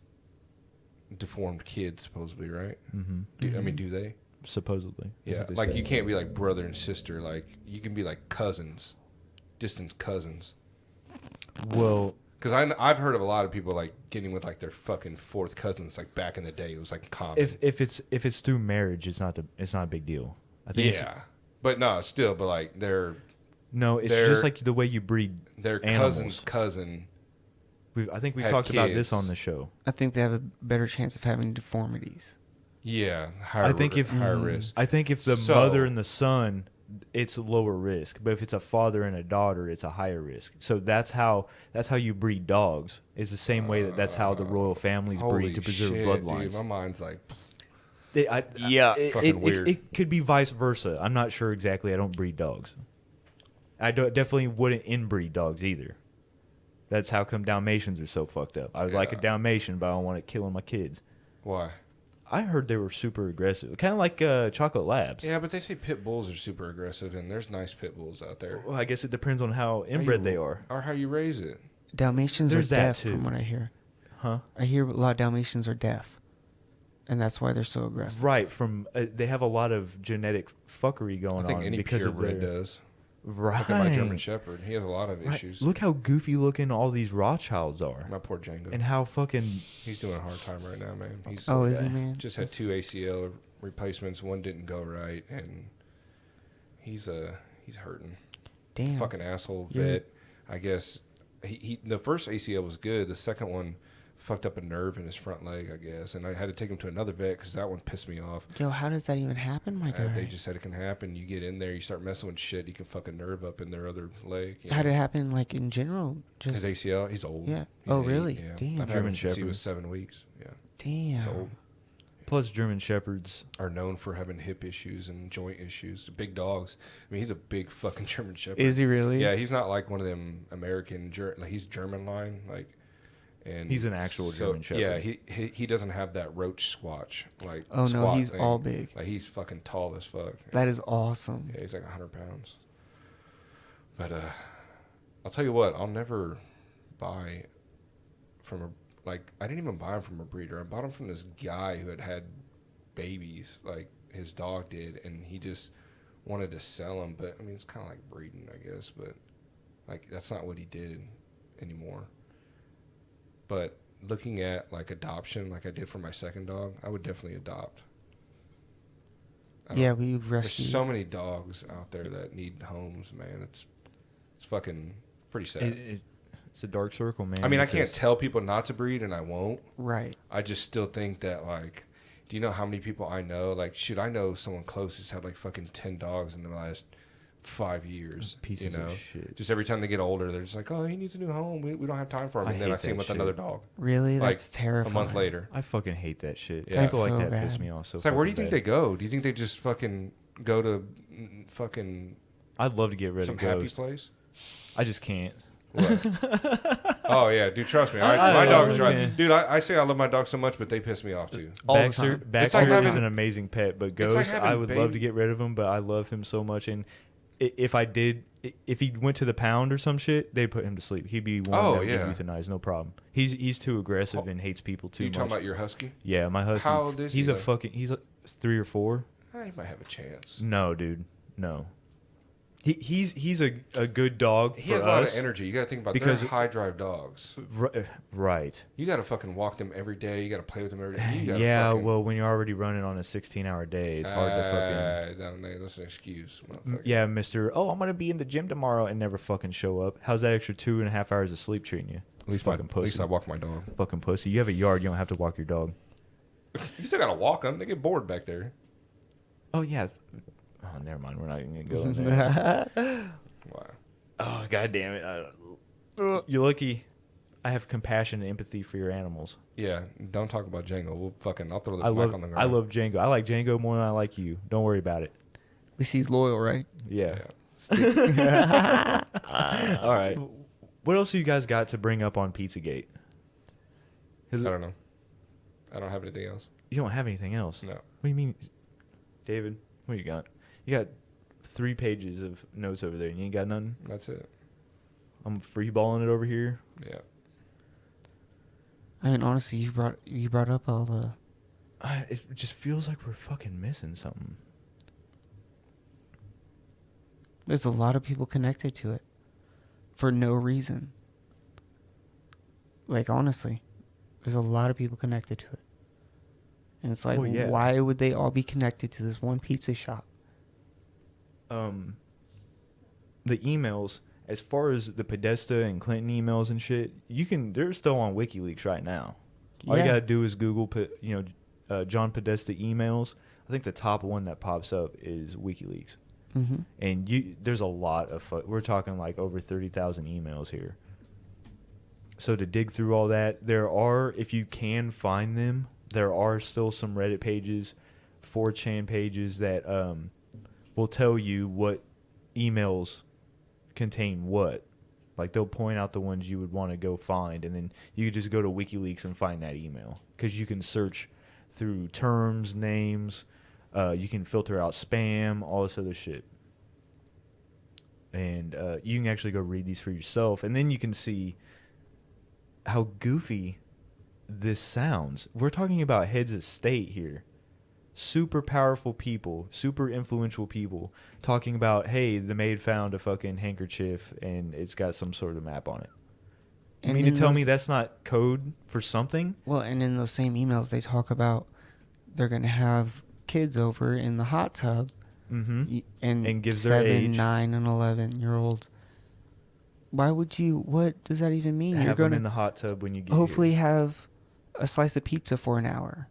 deformed kids, supposedly, right? Mm-hmm. I mean, do they? Supposedly. That's Yeah, what they like say. you can't be like brother and sister. Like you can be like cousins, distant cousins. Well, Because I've heard of a lot of people like getting with like their fucking fourth cousins. Like back in the day, it was like common. if it's through marriage, it's not a big deal. I think. Yeah, but no, still, but like No, it's they're- just like the way you breed. their Animals. cousin's cousin. I think we've had talked about this kids. on the show. I think they have a better chance of having deformities. Yeah, higher. I think if higher risk. I think if the So- mother and the son, it's a lower risk. But if it's a father and a daughter, it's a higher risk. So that's how you breed dogs. It's the same way that's how the royal families Holy breed to preserve shit, bloodlines. dude, my mind's like, It, Fucking weird. It could be vice versa. I'm not sure exactly. I don't breed dogs. Definitely wouldn't inbreed dogs either. That's how come Dalmatians are so fucked up. I would like a Yeah. Dalmatian, but I don't want it killing my kids. why? I heard they were super aggressive, kind of like chocolate labs. Yeah, but they say pit bulls are super aggressive, and there's nice pit bulls out there. Well, I guess it depends on how inbred they are. Or how you raise it. Dalmatians There's are that deaf, too. from what I hear. Huh? I hear a lot of Dalmatians are deaf, and that's why they're so aggressive. Right. From they have a lot of genetic fuckery going I think on any because of purebred their, does. Right. Look at my German Shepherd. He has a lot of Right. issues. Look how goofy looking all these Rothschilds are, My poor Django. and how fucking He's doing a hard time right now, man. He's Oh, is he, guy. man? just had That's- 2 ACL replacements. One didn't go right, and he's hurting. Damn. Fucking asshole Yeah. vet. I guess he the first ACL was good. The second one fucked up a nerve in his front leg, I guess, and I had to take him to another vet because that one pissed me off. Yo, how does that even happen, my guy? They just said it can happen. You get in there, you start messing with shit, you can fuck a nerve up in their other leg. You How did know? it happen, like, in general? His ACL? He's old. Yeah. He's Oh, 8, really? Yeah. Damn. I've had German him since he Shepherd. was 7 weeks. Yeah. Damn. He's old. plus German Shepherds. Are known for having hip issues and joint issues. Big dogs. I mean, he's a big fucking German Shepherd. Is he really? Yeah, he's not like one of them American. Like he's German line. Like, and He's an actual German Shepherd. Yeah, he doesn't have that roach squatch like. Oh, no, squat he's thing. all big. Like he's fucking tall as fuck. That is awesome. Yeah, he's like 100 pounds. But I'll tell you what, I'll never buy from a like. I didn't even buy him from a breeder. I bought him from this guy who had babies, like his dog did, and he just wanted to sell them. But I mean, it's kind of like breeding, I guess. But like that's not what he did anymore. But looking at like adoption, like I did for my second dog, I would definitely adopt. Yeah, we There's rescued. so many dogs out there that need homes, man. It's fucking pretty sad. It's a dark circle, man. I mean, I can't because- tell people not to breed, and I won't. Right. I just still think that, like, do you know how many people I know? Like, should I know someone close who's had like fucking 10 dogs in the last 5 years? Pieces you know, of shit. just every time they get older, they're just like, oh, he needs a new home. We don't have time for him. I And then I hate see him that with shit. another dog. Really? Like, That's terrifying. A month later. I fucking hate that shit. Yeah. People like That's that so piss bad. me off so It's like, where do you fucking think they bad. go? Do you think they just fucking go to fucking I'd love to get rid some of happy ghosts. place? I just can't. What? Oh yeah, dude. Trust me, I my don't dogs know, drive. man. Dude, I say I love my dog so much, but they piss me off too. All the Baxter, time. Baxter like is having- an amazing pet, but like Ghost, having I would love to baby- get rid of him, but I love him so much. And if he went to the pound or some shit, they'd put him to sleep. He'd be one Oh, that would yeah. get euthanized, no problem. He's too aggressive and hates people too You much. talking about your husky? Yeah, my husky. How old is he, he's though? he's 3 or 4. He might have a chance. No, dude, no. He's a good dog He for has a lot of us. energy. You got to think about because- they're high drive dogs. Right. You got to fucking walk them every day. You got to play with them every day. You gotta Yeah, fucking, well, when you're already running on a 16-hour day, it's hard to fucking. That's an excuse. motherfucker. Yeah, Mr. Oh, I'm gonna be in the gym tomorrow and never fucking show up. How's that extra 2.5 hours of sleep treating you? At least, fucking at pussy. least I walk my dog. Fucking pussy. You have a yard. You don't have to walk your dog. You still got to walk them. They get bored back there. Oh yeah. Oh, never mind. We're not even gonna go in there. Wow. Oh god damn it. You're lucky. I have compassion and empathy for your animals. Yeah, don't talk about Django. I'll throw this I mic love on the ground. I love Django. I like Django more than I like you. Don't worry about it. At least he's loyal, right? Yeah. Yeah. All right. What else you guys got to bring up on Pizzagate? I don't know. I don't have anything else. You don't have anything else. No. What do you mean, David? What do you got? You got 3 pages of notes over there, and you ain't got nothing. That's it. I'm freeballing it over here. Yeah. I mean, honestly, you brought up all the. It just feels like we're fucking missing something. There's a lot of people connected to it for no reason. Like, honestly, there's a lot of people connected to it. And it's like, Well, yeah. why would they all be connected to this one pizza shop? The emails, as far as the Podesta and Clinton emails and shit, they're still on WikiLeaks right now. All you Yeah. gotta do is Google, John Podesta emails. I think the top one that pops up is WikiLeaks. Mm-hmm. And there's a lot of we're talking like over 30,000 emails here. So to dig through all that, if you can find them, there are still some Reddit pages, 4chan pages that will tell you what emails contain what. Like, they'll point out the ones you would want to go find, and then you could just go to WikiLeaks and find that email, because you can search through terms, names, you can filter out spam, all this other shit. And you can actually go read these for yourself, and then you can see how goofy this sounds. We're talking about heads of state here. Super powerful people, super influential people, talking about, hey, the maid found a fucking handkerchief and it's got some sort of map on it. You mean to tell me that's not code for something? Well, and in those same emails, they talk about they're going to have kids over in the hot tub. Mm-hmm. And gives their 7, age. 9, and 11-year-olds. Why would you? What does that even mean? Have You're going them in to the hot tub when you get hopefully here. have a slice of pizza for an hour.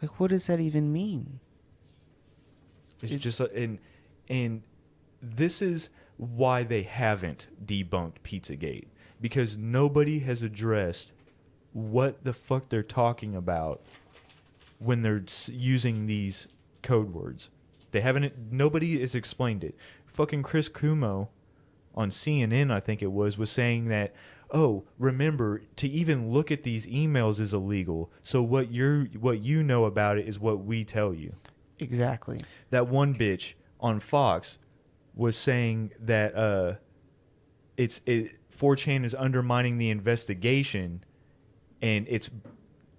Like, what does that even mean? It's just and this is why they haven't debunked Pizzagate, because nobody has addressed what the fuck they're talking about when they're using these code words. Nobody has explained it. Fucking Chris Cuomo on CNN, I think it was saying that, oh, remember, to even look at these emails is illegal. So what you know about it is what we tell you. Exactly. That one bitch on Fox was saying that 4chan is undermining the investigation, and it's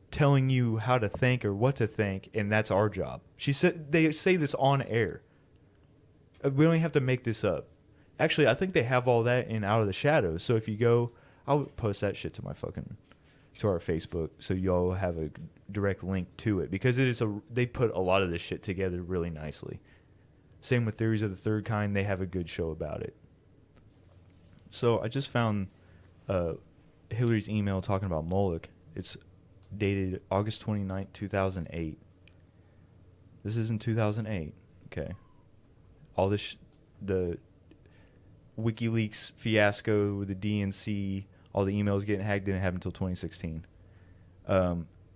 telling you how to think or what to think, and that's our job. She said they say this on air. We don't even have to make this up. Actually, I think they have all that in Out of the Shadows. So if you go, I'll post that shit to our Facebook, so y'all have a direct link to it, because they put a lot of this shit together really nicely. Same with Theories of the Third Kind. They have a good show about it. So I just found Hillary's email talking about Moloch. It's dated August 29th, 2008. This is in 2008. Okay. All this, the WikiLeaks fiasco with the DNC, all the emails getting hacked didn't happen until 2016.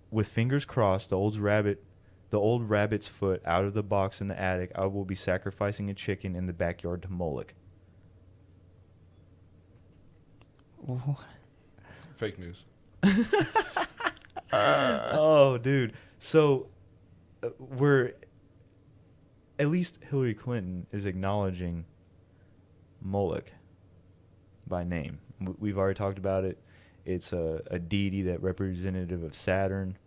With fingers crossed, the old rabbit's foot out of the box in the attic, I will be sacrificing a chicken in the backyard to Moloch. Fake news. Oh, dude. So at least Hillary Clinton is acknowledging Moloch by name. We've already talked about it. It's a deity that representative of Saturn.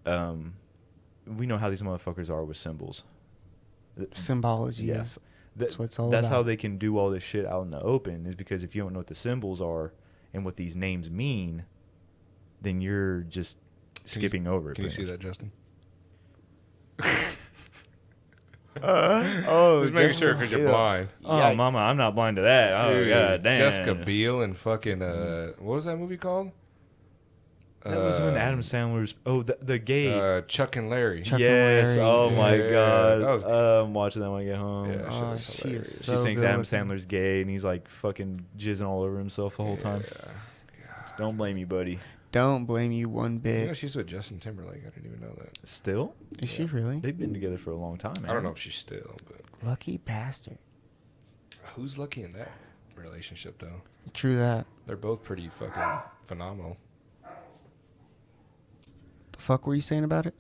We know how these motherfuckers are with symbols. Symbology Yeah. is that's what it's all That's about. how they can do all this shit out in the open, is because if you don't know what the symbols are and what these names mean, then you're just skipping over it. Can you see that, Justin? Just making sure because you're blind. Oh, Yikes. mama, I'm not blind to that. Oh, Dude, god damn. Jessica Biel and fucking what was that movie called? That was when Adam Sandler's. Oh, the gay. Chuck and Larry. Chuck and Yes. Larry. Oh my Yeah, God. that was- I'm watching that when I get home. Yeah, that shit was she is hilarious. She so thinks good Adam looking. Sandler's gay, and he's like fucking jizzing all over himself the whole time. Yeah. Don't blame you, buddy. Don't blame you one You bit. know, she's with Justin Timberlake. I didn't even know that. Still? Is she really? They've been together for a long time. I don't know if she's still, but Lucky bastard. who's lucky in that relationship, though? True that. They're both pretty fucking phenomenal. The fuck were you saying about it?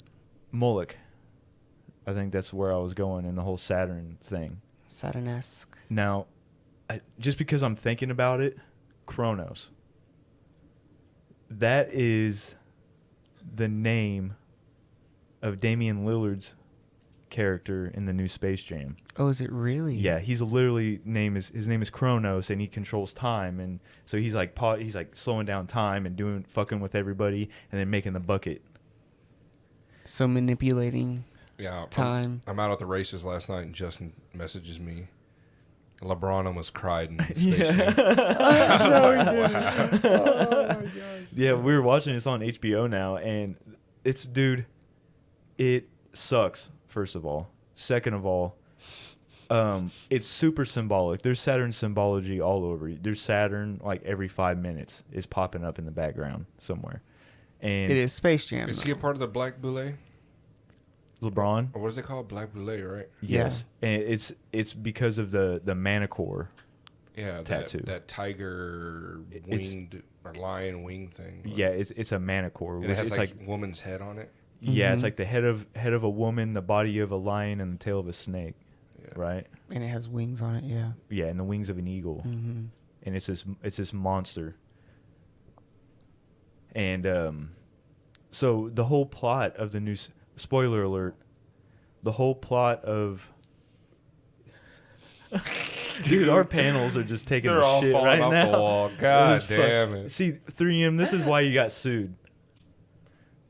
Moloch. I think that's where I was going in the whole Saturn thing. Saturn-esque. Now, just because I'm thinking about it, Kronos. That is the name of Damian Lillard's character in the new Space Jam. Oh, is it really? Yeah, he's literally his name is Kronos, and he controls time, and so he's like slowing down time and fucking with everybody, and then making the bucket. So manipulating Yeah. time. I'm out at the races last night, and Justin messages me. LeBron almost cried in Space Jam. Yeah, we were watching this on HBO now, and it sucks, first of all. Second of all, it's super symbolic. There's Saturn symbology all over. There's Saturn, like, every 5 minutes is popping up in the background somewhere. And It is Space Jam. Is he a part of the Black Boule? LeBron? Or what is it called? Black Boule, right? Yes. And it's because of the manicore. Yeah, Tattoo. that tiger winged or lion wing thing. Yeah, it's a manicore. And it Which has it's like woman's head on it. Yeah, it's Mhm. like the head of a woman, the body of a lion, and the tail of a snake, Yeah. right? And it has wings on it, yeah. Yeah, and the wings of an eagle, Mm-hmm. and it's this monster. And so the whole plot of the new spoiler alert, the whole plot of dude, our panels are just taking They're the all shit falling right off now. the wall. God This is damn it. See, 3M, this is why you got sued.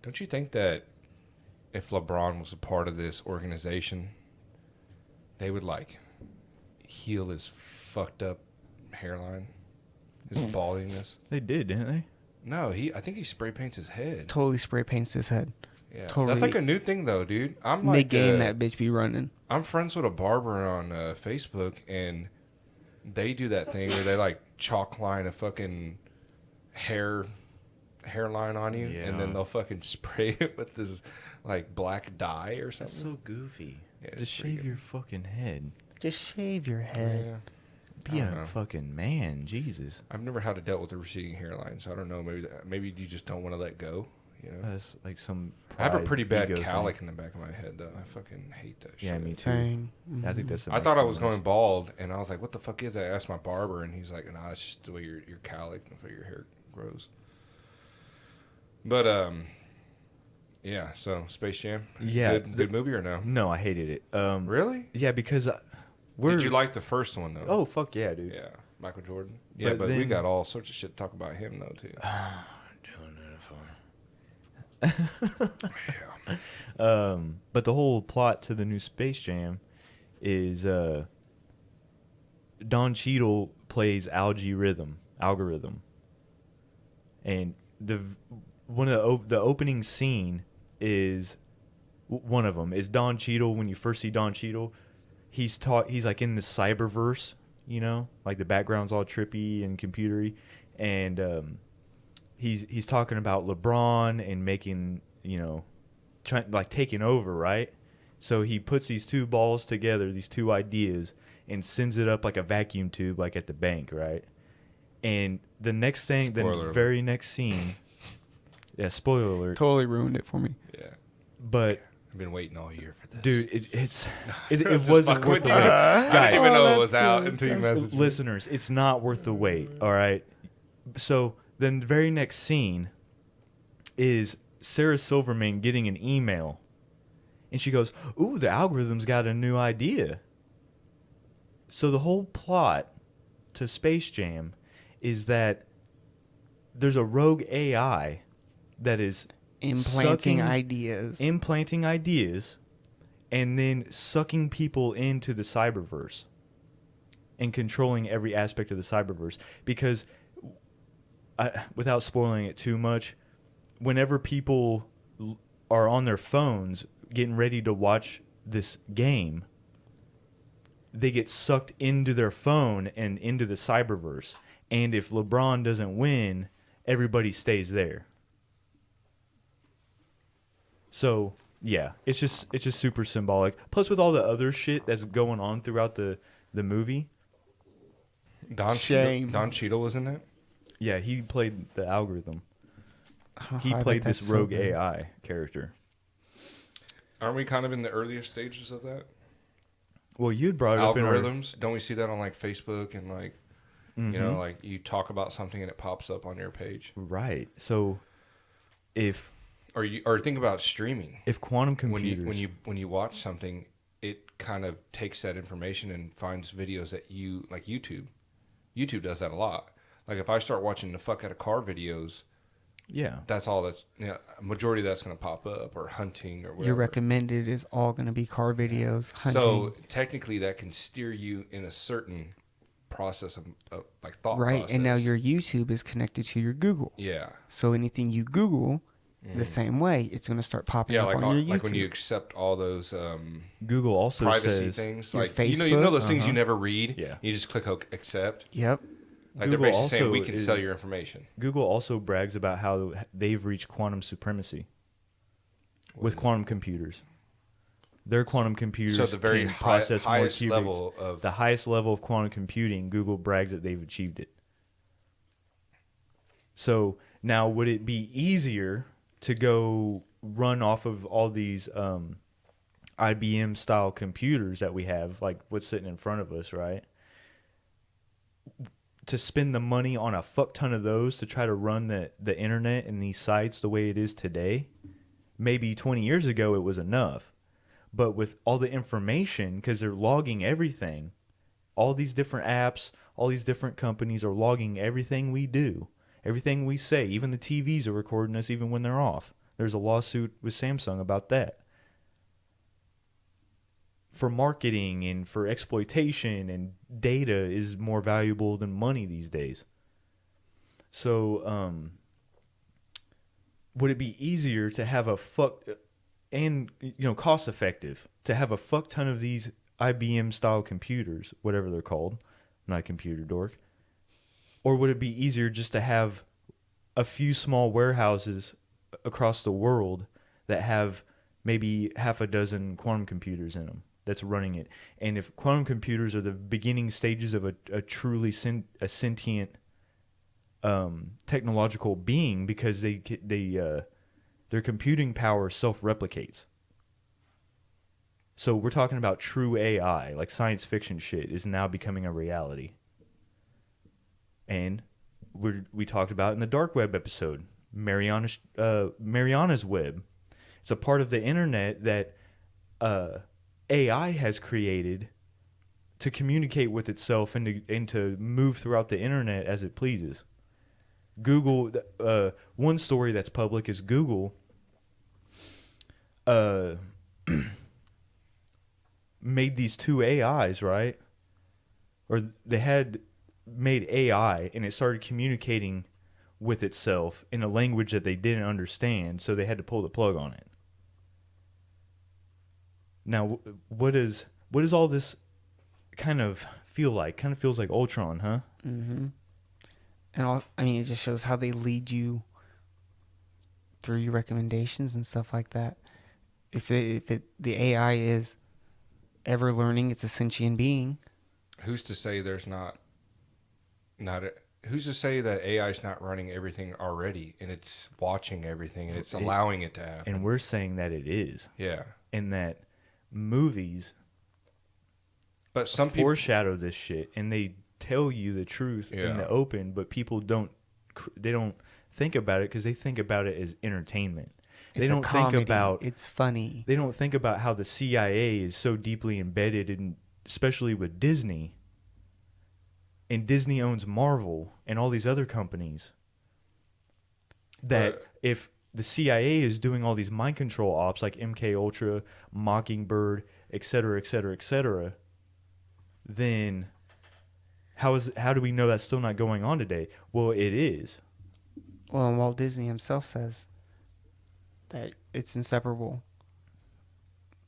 Don't you think that if LeBron was a part of this organization, they would like heal his fucked up hairline, his baldiness? They did, didn't they? No, I think he spray paints his head. Totally spray paints his head. Yeah, totally. that's like a new thing though, dude. I'm like Mid-game, that bitch be running. I'm friends with a barber on Facebook, and they do that thing where they like chalk line a fucking hairline on you, and then Yeah. they'll fucking spray it with this like black dye or something. That's so goofy. Yeah, it's Just pretty shave good. your fucking head. Just shave your head. Yeah. Be I a don't know. fucking man, Jesus. I've never had to deal with a receding hairline, so I don't know. Maybe you just don't want to let go. You know, That's like some. I have a pride, pretty bad ego cowlick thing. in the back of my head, though. I fucking hate that shit. Yeah, me too. Same. I think that's. The I thought I Mexican was ones. going bald, and I was like, "What the fuck is that?" I asked my barber, and he's like, "Nah, it's just the way your cowlick and the way your hair grows." But yeah. So Space Jam, Yeah, good movie or no? No, I hated it. Really? Yeah, because Did you like the first one though? Oh fuck yeah, dude. yeah, Michael Jordan. Yeah, But but we then- got all sorts of shit to talk about him though too. But the whole plot to the new Space Jam is Don Cheadle plays algorithm, and one of the opening scene is one of them is Don Cheadle. When you first see Don Cheadle, he's like in the cyberverse, you know, like the background's all trippy and computery, and he's talking about LeBron and making, you know, taking over, right? So he puts these two balls together, these two ideas, and sends it up like a vacuum tube, like at the bank, right? And the next thing, Spoiler the alert. very next scene, yeah, spoiler alert. Totally ruined it for me. Yeah, But I've been waiting all year for this, dude, it Just wasn't fucking worth with the you. wait, I guys. didn't even know it that's was out good. until you messaged me. Listeners, it's not worth the wait. All right. So then the very next scene is Sarah Silverman getting an email, and she goes, "Ooh, the algorithm's got a new idea." So the whole plot to Space Jam is that there's a rogue AI that is Implanting sucking- ideas. and then sucking people into the cyberverse and controlling every aspect of the cyberverse. Because, without spoiling it too much, whenever people are on their phones getting ready to watch this game, they get sucked into their phone and into the cyberverse. And if LeBron doesn't win, everybody stays there. So yeah, it's just super symbolic. Plus, with all the other shit that's going on throughout the movie, Shame. Don Cheadle was in that? yeah, he played the algorithm. Oh, He I bet played this that's so rogue good. AI character. Aren't we kind of in the earlier stages of that? Well, you'd brought it up in our... Algorithms? Don't we see that on like Facebook and like, you know, like you talk about something and it pops up on your page? Right. So if Or think about streaming. quantum computers... When you watch something, it kind of takes that information and finds videos that you like. YouTube does that a lot. Like if I start watching the fuck out of car videos, yeah. that's all that's, you know, a majority of that's going to pop up, or hunting or whatever. Your recommended is all going to be car videos, hunting. So technically that can steer you in a certain process of like thought right, process. and now your YouTube is connected to your Google. Yeah. So anything you Google the same way, it's going to start popping Yeah, up like on your YouTube. like when you accept all those Google also privacy says... things, your like you know those things you never read. Yeah. You just click accept. Yep. Like Google they're basically saying also we can sell your information. Google also brags about how they've reached quantum supremacy with quantum computers. Their quantum computers So the very can process more highest qubits. level of The highest level of quantum computing, Google brags that they've achieved it. So now, would it be easier to go run off of all these IBM style computers that we have, like what's sitting in front of us, right? To spend the money on a fuck ton of those to try to run the internet and these sites the way it is today? Maybe 20 years ago it was enough. But with all the information, because they're logging everything, all these different apps, all these different companies are logging everything we do, everything we say. Even the TVs are recording us even when they're off. There's a lawsuit with Samsung about that. For marketing and for exploitation, and data is more valuable than money these days. So, would it be easier to have cost effective to have a fuck ton of these IBM style computers, whatever they're called? I'm not a computer dork. Or would it be easier just to have a few small warehouses across the world that have maybe half a dozen quantum computers in them that's running it? And if quantum computers are the beginning stages of a truly sentient technological being, because their computing power self-replicates. So we're talking about true AI, like science fiction shit is now becoming a reality. And we talked about in the dark web episode, Mariana's web. It's a part of the internet that AI has created to communicate with itself and to move throughout the internet as it pleases. Google, one story that's public is Google made these two AIs, right? Or they had made AI, and it started communicating with itself in a language that they didn't understand, so they had to pull the plug on it. Now, what does all this kind of feel like? Kind of feels like Ultron, huh? Mm-hmm. And it just shows how they lead you through your recommendations and stuff like that. If the AI is ever learning, it's a sentient being. Who's to say there's who's to say that AI is not running everything already, and it's watching everything, and it's allowing it to happen? And we're saying that it is. Yeah. And that movies but some people foreshadow this shit, and they tell you the truth in the open, but people don't think about it because they think about it as entertainment. They don't think about it's funny. They don't think about how the CIA is so deeply embedded in, especially with Disney. And Disney owns Marvel and all these other companies. That if the CIA is doing all these mind control ops like MK Ultra, Mockingbird, et cetera, then how do we know that's still not going on today? Well, it is. Well, and Walt Disney himself says that it's inseparable.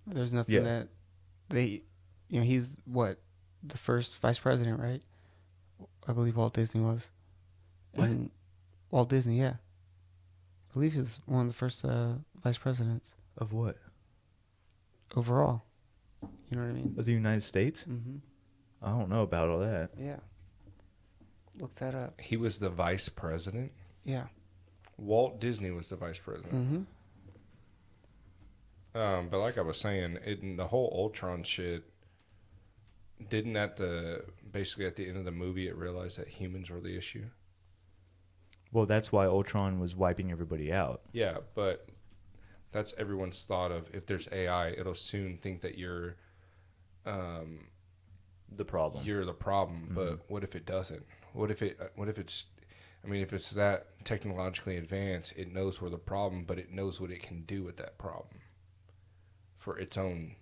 There's nothing Yeah. that they, he's what, the first vice president, right? I believe Walt Disney was. What? And Walt Disney, yeah. I believe he was one of the first vice presidents Of what? overall. You know what I mean? Of the United States? Mm-hmm. I don't know about all that. Yeah. Look that up. He was the vice president. Yeah. Walt Disney was the vice president. Mm-hmm. But like I was saying, the whole Ultron shit, didn't basically at the end of the movie it realized that humans were the issue? Well, that's why Ultron was wiping everybody out. Yeah, but that's everyone's thought of, if there's AI, it'll soon think that you're The problem. you're the problem. Mm-hmm. But what if it doesn't? What if it's, I mean, if it's that technologically advanced, it knows we're the problem, but it knows what it can do with that problem for its own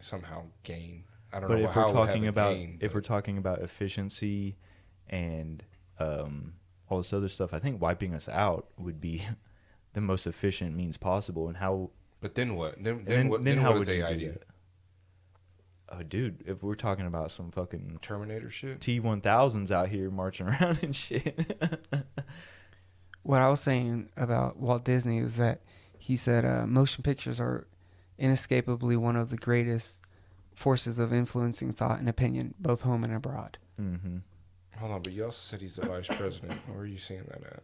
somehow gain. I don't But know if how we're it would have talking a about gain, if but- we're talking about efficiency and all this other stuff, I think wiping us out would be the most efficient means possible. And how? But then what? Then how what would does you AI do do? that? Oh, dude, if we're talking about some fucking Terminator shit? T-1000s out here marching around and shit. What I was saying about Walt Disney was that he said motion pictures are inescapably one of the greatest forces of influencing thought and opinion, both home and abroad. Mm-hmm. Hold on, but you also said he's the vice president. Where are you seeing that at?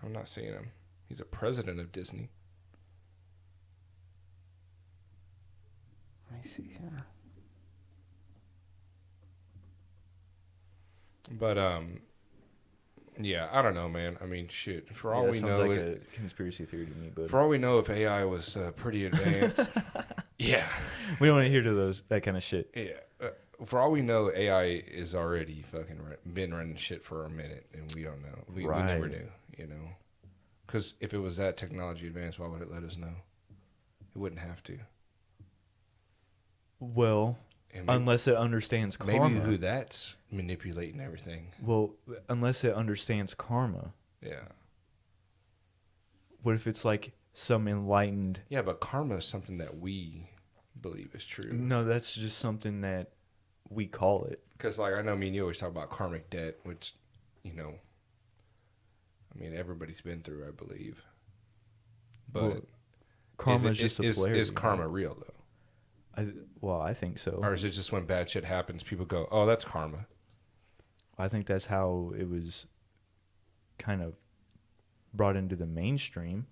I'm not seeing him. He's a president of Disney. Let me see here. But yeah, I don't know, man. I mean, shit. For all that we sounds know, like a conspiracy theory to me, but for all we know, if AI was pretty advanced, yeah, we don't want to hear to that kind of shit. yeah. For all we know, AI is already fucking been running shit for a minute, and we don't know. We never Right. knew, you know. Because if it was that technology advanced, why would it let us know? It wouldn't have to. Well, And maybe, unless it understands karma. maybe who that's manipulating everything. Well, unless it understands karma. Yeah. What if it's like some enlightened? Yeah, but karma is something that we believe is true. No, that's just something that we call it. Because, like, I know me and you always talk about karmic debt, which, you know, I mean, everybody's been through, I believe. But Well, karma is just a polarity. Is karma real, though? I think so. Or is it just when bad shit happens, people go, oh, that's karma? I think that's how it was kind of brought into the mainstream.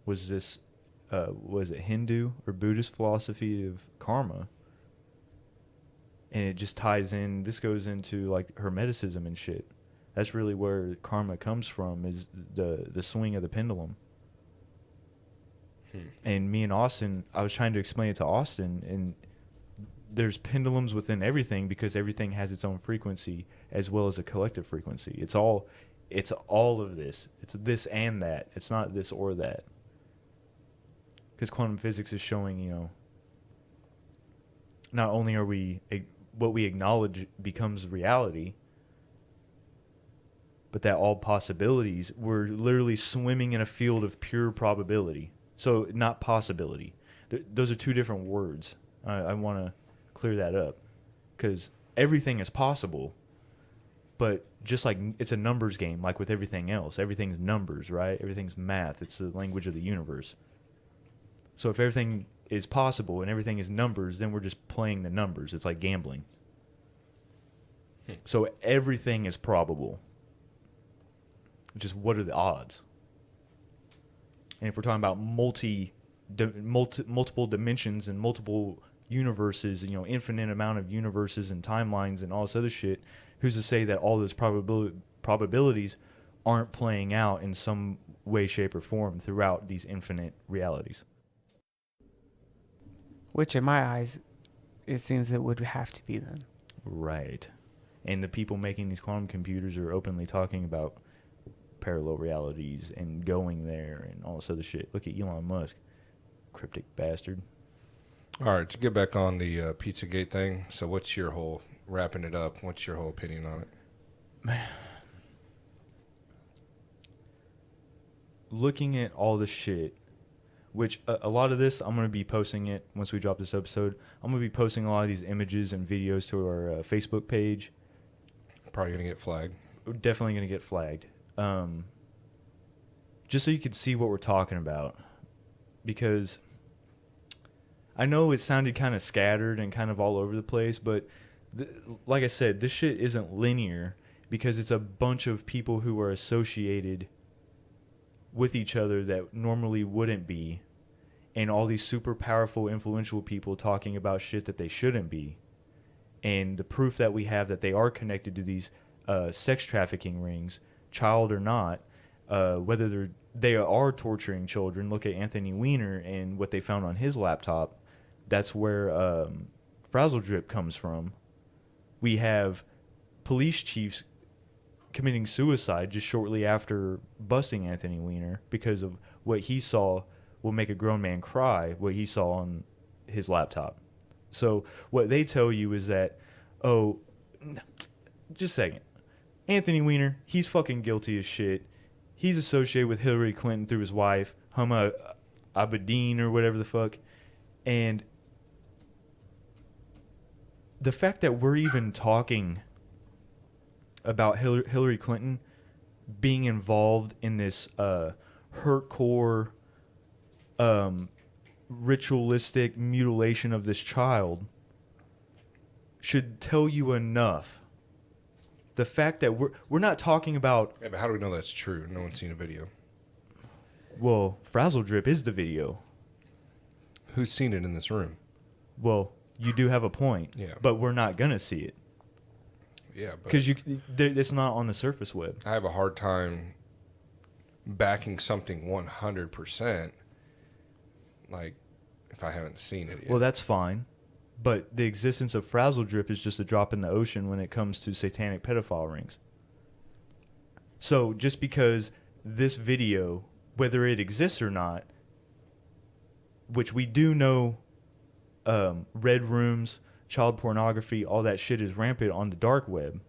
Was this, was it Hindu or Buddhist philosophy of karma? And it just ties in, this goes into like Hermeticism and shit. That's really where karma comes from, is the swing of the pendulum. And me and Austin, I was trying to explain it to Austin, and there's pendulums within everything because everything has its own frequency as well as a collective frequency. It's all of this. It's this and that. It's not this or that. Because quantum physics is showing, you know, not only are what we acknowledge becomes reality, but that all possibilities, we're literally swimming in a field of pure probability. So not possibility. Those are two different words. I want to clear that up because everything is possible, but just like it's a numbers game, like with everything else, everything's numbers, right? Everything's math. It's the language of the universe. So if everything is possible and everything is numbers, then we're just playing the numbers. It's like gambling. So everything is probable. Just what are the odds? And if we're talking about multiple dimensions and multiple universes, you know, infinite amount of universes and timelines and all this other shit, who's to say that all those probabilities aren't playing out in some way, shape, or form throughout these infinite realities? Which, in my eyes, it seems it would have to be then. Right. And the people making these quantum computers are openly talking about parallel realities and going there and all this other shit. Look at Elon Musk. Cryptic bastard. All right, to get back on the Pizzagate thing, so what's your whole, wrapping it up, what's your whole opinion on it? looking at all the shit, which a lot of this, I'm going to be posting it once we drop this episode. I'm going to be posting a lot of these images and videos to our Facebook page. Probably going to get flagged. We're definitely going to get flagged. Just so you can see what we're talking about. Because I know it sounded kind of scattered and kind of all over the place, but like I said, this shit isn't linear because it's a bunch of people who are associated with each other that normally wouldn't be, and all these super powerful, influential people talking about shit that they shouldn't be. And the proof that we have that they are connected to these sex trafficking rings, child or not, whether they are torturing children. Look at Anthony Weiner and what they found on his laptop. That's where Frazzle Drip comes from. We have police chiefs committing suicide just shortly after busting Anthony Weiner because of what he saw will make a grown man cry, what he saw on his laptop. So what they tell you is that, oh, just a second. Anthony Weiner, he's fucking guilty as shit. He's associated with Hillary Clinton through his wife, Huma Abedin or whatever the fuck. And the fact that we're even talking about Hillary Clinton being involved in this hurtcore, ritualistic mutilation of this child should tell you enough. The fact that we're not talking about... Yeah, but how do we know that's true? No one's seen a video. Well, Frazzle Drip is the video. Who's seen it in this room? Well, you do have a point. Yeah. But we're not going to see it. Yeah, but... Because it's not on the surface web. I have a hard time backing something 100%, like, if I haven't seen it yet. Well, that's fine. But the existence of Frazzle Drip is just a drop in the ocean when it comes to satanic pedophile rings. So just because this video, whether it exists or not, which we do know, red rooms, child pornography, all that shit is rampant on the dark web.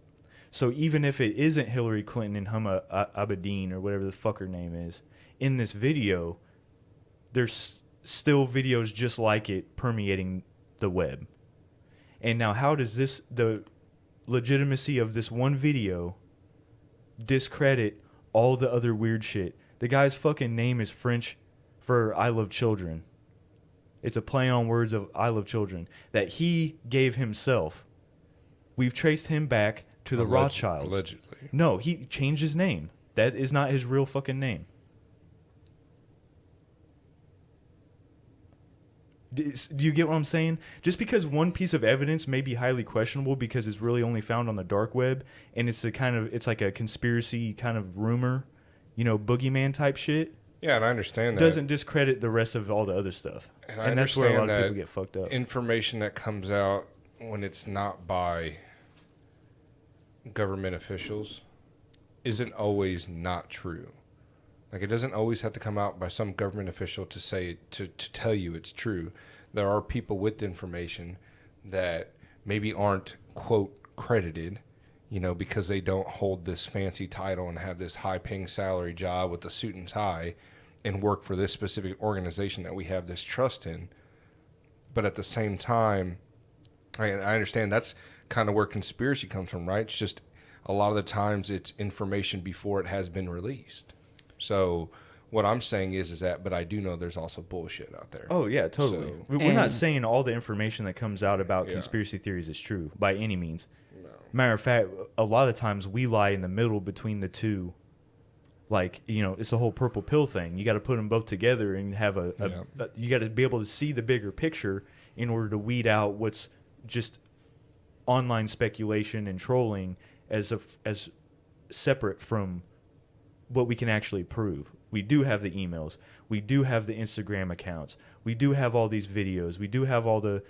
So even if it isn't Hillary Clinton and Huma Abedin or whatever the fuck her name is in this video, there's still videos just like it permeating the web. And now how does the legitimacy of this one video discredit all the other weird shit? The guy's fucking name is French for I love children. It's a play on words of I love children that he gave himself. We've traced him back to the Rothschilds. Allegedly. No, he changed his name. That is not his real fucking name. Do you get what I'm saying? Just because one piece of evidence may be highly questionable because it's really only found on the dark web and it's like a conspiracy kind of rumor, boogeyman type shit. Yeah, and I understand that. Doesn't discredit the rest of all the other stuff. And that's where a lot that of people get fucked up. Information that comes out when it's not by government officials isn't always not true. Like, it doesn't always have to come out by some government official to say to tell you it's true. There are people with information that maybe aren't, quote, credited, because they don't hold this fancy title and have this high-paying salary job with a suit and tie and work for this specific organization that we have this trust in. But at the same time, I understand that's kind of where conspiracy comes from, right? It's just a lot of the times it's information before it has been released. So what I'm saying is that, but I do know there's also bullshit out there. Oh, yeah, totally. So, We're not saying all the information that comes out about conspiracy theories is true by any means. No. Matter of fact, a lot of times we lie in the middle between the two. Like, it's the whole purple pill thing. You got to put them both together and have you got to be able to see the bigger picture in order to weed out what's just online speculation and trolling as separate from what we can actually prove. We do have the emails. We do have the Instagram accounts. We do have all these videos. We do have all the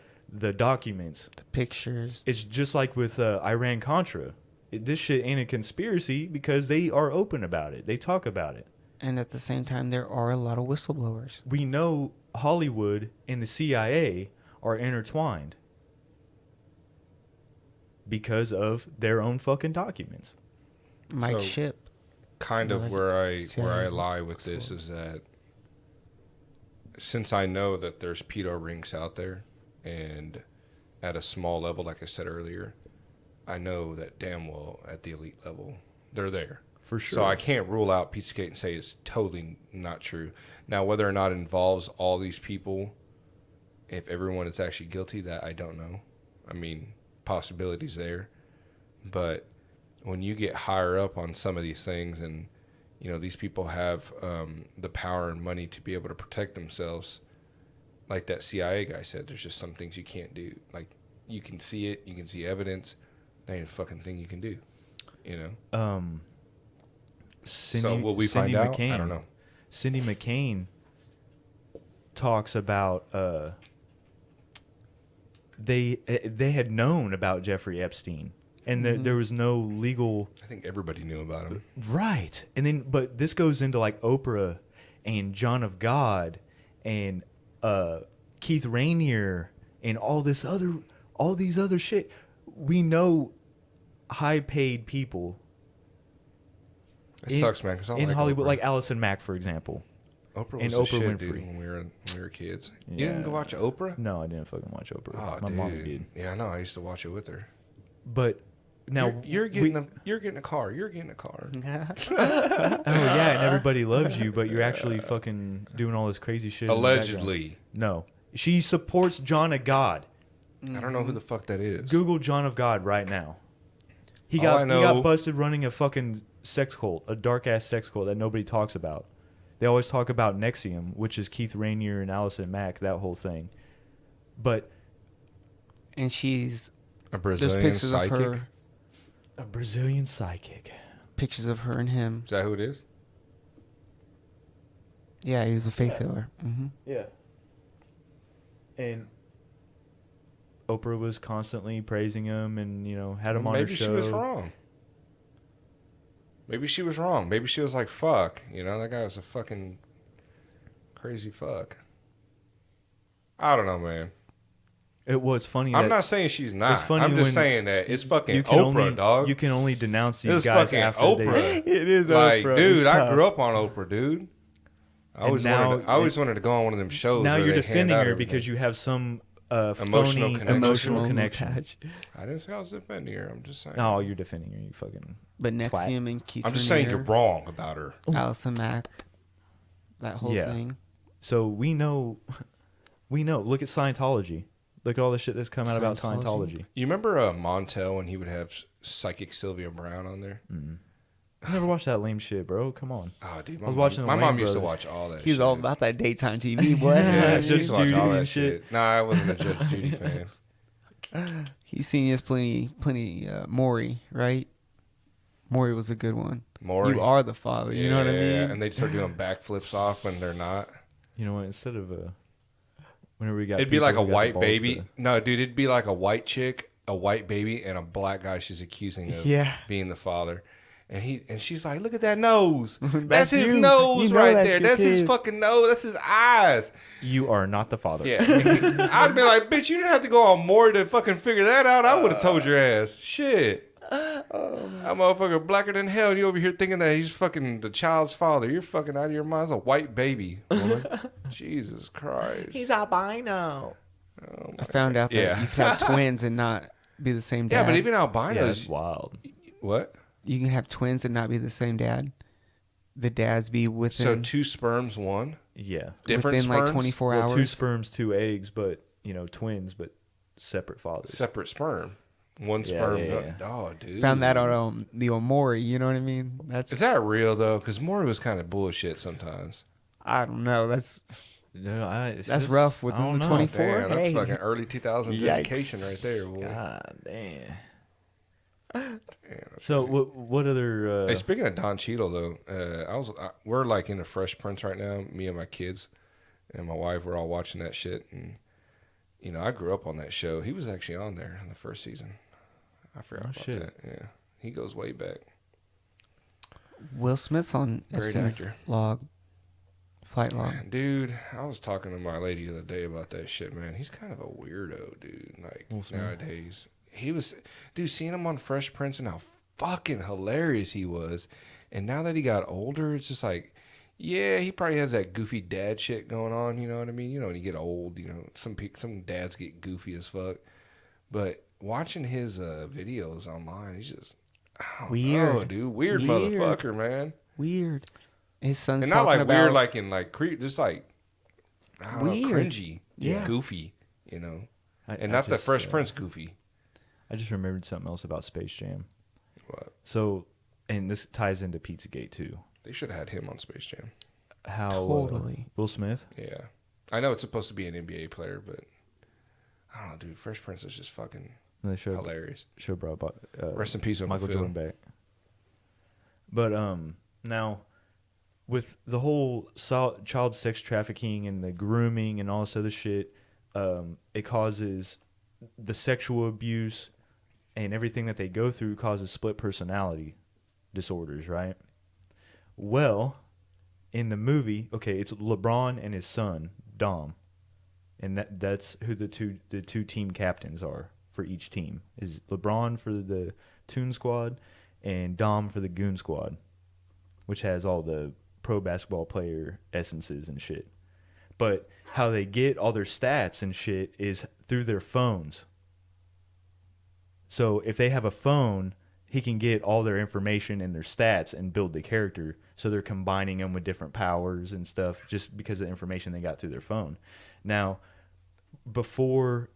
documents. The pictures. It's just like with Iran-Contra. This shit ain't a conspiracy because they are open about it. They talk about it. And at the same time, there are a lot of whistleblowers. We know Hollywood and the CIA are intertwined because of their own fucking documents. Mike Shipp. kind of Like where I CIA lie with this is that since I know that there's pedo rings out there, and at a small level, like I said earlier, I know that damn well at the elite level they're there. For sure. So I can't rule out Pizzagate and say it's totally not true. Now, whether or not it involves all these people, if everyone is actually guilty, that I don't know. I mean, possibilities there. But when you get higher up on some of these things and, you know, these people have the power and money to be able to protect themselves, like that CIA guy said, there's just some things you can't do. Like, you can see it, you can see evidence, there ain't a fucking thing you can do, you know? So will we find out? I don't know. Cindy McCain talks about they had known about Jeffrey Epstein, and there was no legal. I think everybody knew about him. Right, and then but this goes into like Oprah and John of God and Keith Rainier and all these other shit. We know high paid people. It sucks, man. Because I in like Hollywood, Oprah. like Allison Mack, for example. Oprah and was the Oprah shit, Winfrey. dude. When we were kids, Yeah. you didn't go watch Oprah? No, I didn't fucking watch Oprah. Oh, My dude. mom did. Yeah, I know. I used to watch it with her. But now you're getting a car. You're getting a car. Oh yeah, and everybody loves you, but you're actually fucking doing all this crazy shit. Allegedly. No, she supports John of God. I don't know who the fuck that is. Google John of God right now. He All I know- got busted running a fucking sex cult, a dark ass sex cult that nobody talks about. They always talk about Nexium, which is Keith Rainier and Allison Mack, that whole thing. But And she's A there's Brazilian pictures psychic? of her, a Brazilian psychic. pictures of her and him. Is that who it is? Yeah, he's a faith healer. Mm-hmm. Yeah. And Oprah was constantly praising him, and had him on her Maybe show. she was wrong. Maybe she was wrong. Maybe she was like, fuck. That guy was a fucking crazy fuck. I don't know, man. It was funny. I'm that not saying she's not. It's funny I'm just when saying that it's fucking you can Oprah, dog. You can only denounce these It's guys fucking after Oprah. they. It is like, Oprah. dude, It's I tough. grew up on Oprah, dude. I always wanted to go on one of them shows. Now where you're they defending hand out her everything. because you have some Emotional phony connection. emotional connection. attach. I didn't say I was defending her. I'm just saying. No, you're defending her. You fucking. But Twat. Nexium and Keith I'm just saying Rainier, you're wrong about her. Allison Mack, that whole Yeah. thing. So we know. Look at Scientology. Look at all the shit that's come out about Scientology? Scientology. You remember Montel when he would have psychic Sylvia Brown on there? I never watched that lame shit, bro. Come on. Oh, dude, I was watching the my mom Wayne used to Brothers. watch all that. He was shit. all about that daytime TV, boy. Yeah, she Judge used to watch Judy all that and shit. shit. Nah, I wasn't a Judge Judy fan. He's seen us plenty. Maury, right? Maury was a good one. Maury. You are the father. You know what I mean? Yeah, and they'd start doing backflips off when they're not. You know what? Instead of whenever we got, It'd be people like a who got the white balls baby. to- No, dude, it'd be like a white chick, a white baby, and a black guy she's accusing of Yeah. being the father. And she's like, look at that nose. That's That's his you. nose You know right that's there. your That's his kid. fucking nose. That's his eyes. You are not the father. Yeah. I'd be like, bitch, you didn't have to go on more to fucking figure that out. I would have told your ass. Shit. That motherfucker blacker than hell. You over here thinking that he's fucking the child's father. You're fucking out of your mind. It's a white baby, woman. Jesus Christ. albino. Oh I found out that Yeah. you could have twins and not be the same dad. Yeah, but even Yeah, albinos. that's wild. What? you can have twins and not be the same dad. The dads be So within two sperms, one? Yeah. Different within like sperms? 24 Well, hours. 2 sperms, 2 eggs, but twins, but separate fathers. Separate sperm. One Yeah, sperm. yeah. Oh, dude. Found that on the Omori. You know what I mean? That's Is that real, though? Because Maury was kind of bullshit sometimes. I don't know. That's That's rough I within don't the know. 24. Damn, that's Hey. fucking early 2000 Yikes. dedication right there, boy. God damn. Damn, that's So crazy. what other? Hey, speaking of Don Cheadle, though, we're like in a Fresh Prince right now. Me and my kids and my wife, we're all watching that shit, and I grew up on that show. He was actually on there in the first season. I forgot about shit. that. Yeah, he goes way back. Will Smith's on Great Epstein's actor. flight log. Man, dude, I was talking to my lady the other day about that shit, man. He's kind of a weirdo, dude. Like Will Smith. nowadays, seeing him on Fresh Prince and how fucking hilarious he was. And now that he got older, it's just like, yeah, he probably has that goofy dad shit going on. You know what I mean? You know, when you get old, you know, some dads get goofy as fuck. But watching his videos online, he's just, I don't know, dude. Weird motherfucker, man. Weird. His son's and not talking like about weird, like in like creep, just like I don't know, weird. cringy, Yeah. goofy, you know, I not the just, Fresh Prince goofy. I just remembered something else about Space Jam. What? So, and this ties into Pizzagate too. They should have had him on Space Jam. How Totally. Will Smith? Yeah, I know it's supposed to be an NBA player, but I don't know, dude. Fresh Prince is just fucking They should hilarious. have brought Rest in peace, Uncle Michael Phil. Jordan back. But now with the whole child sex trafficking and the grooming and all this other shit, it causes the sexual abuse and everything that they go through causes split personality disorders, right? Well, in the movie, okay, it's LeBron and his son Dom, and that's who the two team captains are for each team. Is LeBron for the Toon Squad and Dom for the Goon Squad, which has all the pro basketball player essences and shit. But how they get all their stats and shit is through their phones. So if they have a phone, he can get all their information and their stats and build the character. So they're combining them with different powers and stuff just because of the information they got through their phone. Now, before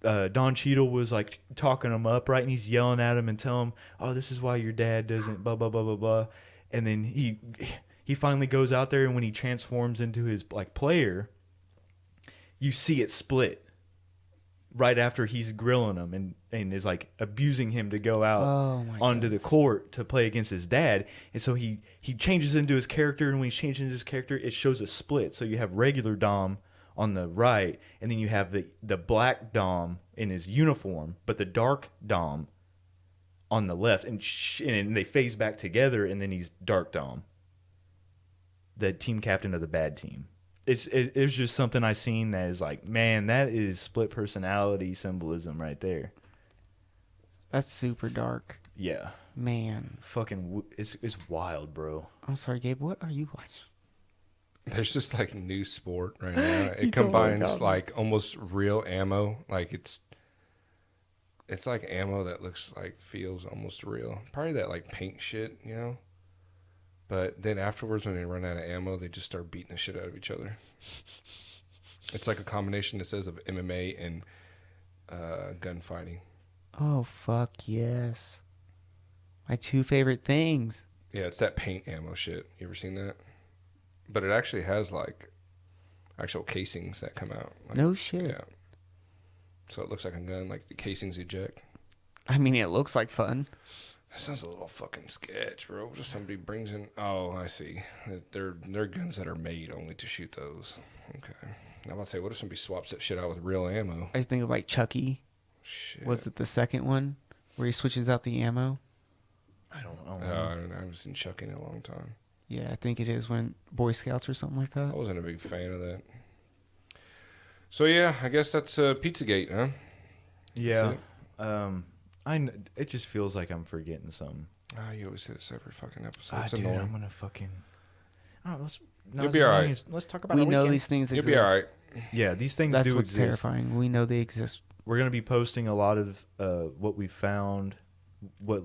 Don Cheadle was like talking him up, right? And he's yelling at him and telling him, oh, this is why your dad doesn't blah, blah, blah, blah, blah. And then he finally goes out there, and when he transforms into his like player, you see it split right after he's grilling him and is like abusing him to go out onto the court to play against his dad. And so he changes into his character, and when he's changing into his character, it shows a split. So you have regular Dom on the right, and then you have the black Dom in his uniform, but the dark Dom on the left, and they phase back together, and then he's dark Dom, the team captain of the bad team. It was just something I seen that is like, man, that is split personality symbolism right there. That's super dark. Yeah, man. Fucking, it's wild, bro. I'm sorry, Gabe. What are you watching? There's just like new sport right now. It combines like almost real ammo. Like it's like ammo that feels almost real. Probably that like paint shit, you know. But then afterwards, when they run out of ammo, they just start beating the shit out of each other. It's like a combination, it says, of MMA and gunfighting. Oh, fuck yes. My two favorite things. Yeah, it's that paint ammo shit. You ever seen that? But it actually has like actual casings that come out. Like, no shit. Yeah. So it looks like a gun, like the casings eject. I mean, it looks like fun. That sounds a little fucking sketch, bro. Just somebody brings in. Oh, I see. They're guns that are made only to shoot those. Okay. I'm about to say, what if somebody swaps that shit out with real ammo? I think of like Chucky. Shit. Was it the second one where he switches out the ammo? I don't know. I haven't seen Chucky in a long time. Yeah, I think it is when Boy Scouts or something like I that. wasn't a big fan of that. So yeah, I guess that's Pizzagate, huh? Yeah. It just feels like I'm forgetting something. You always say this every fucking episode. It's Dude, annoying. I'm gonna fucking. Oh, You'll be all right. Let's talk about. We our know weekend. these things You'll exist. be all right. Yeah, these things That's do what's exist. terrifying. We know they exist. We're gonna be posting a lot of what we found, what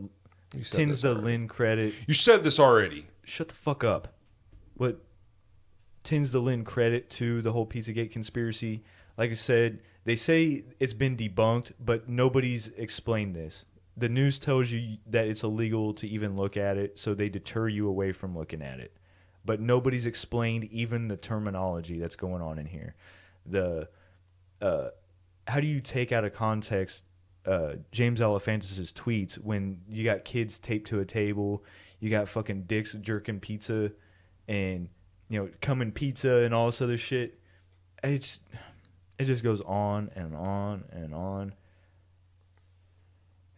You said tends this to already. lend credit. You said this already. Shut the fuck up. What tends to lend credit to the whole Pizzagate conspiracy. Like I said, they say it's been debunked, but nobody's explained this. The news tells you that it's illegal to even look at it, so they deter you away from looking at it. But nobody's explained even the terminology that's going on in here. How do you take out of context James Alefantis' tweets when you got kids taped to a table, you got fucking dicks jerking pizza, and coming pizza and all this other shit? It just goes on and on and on.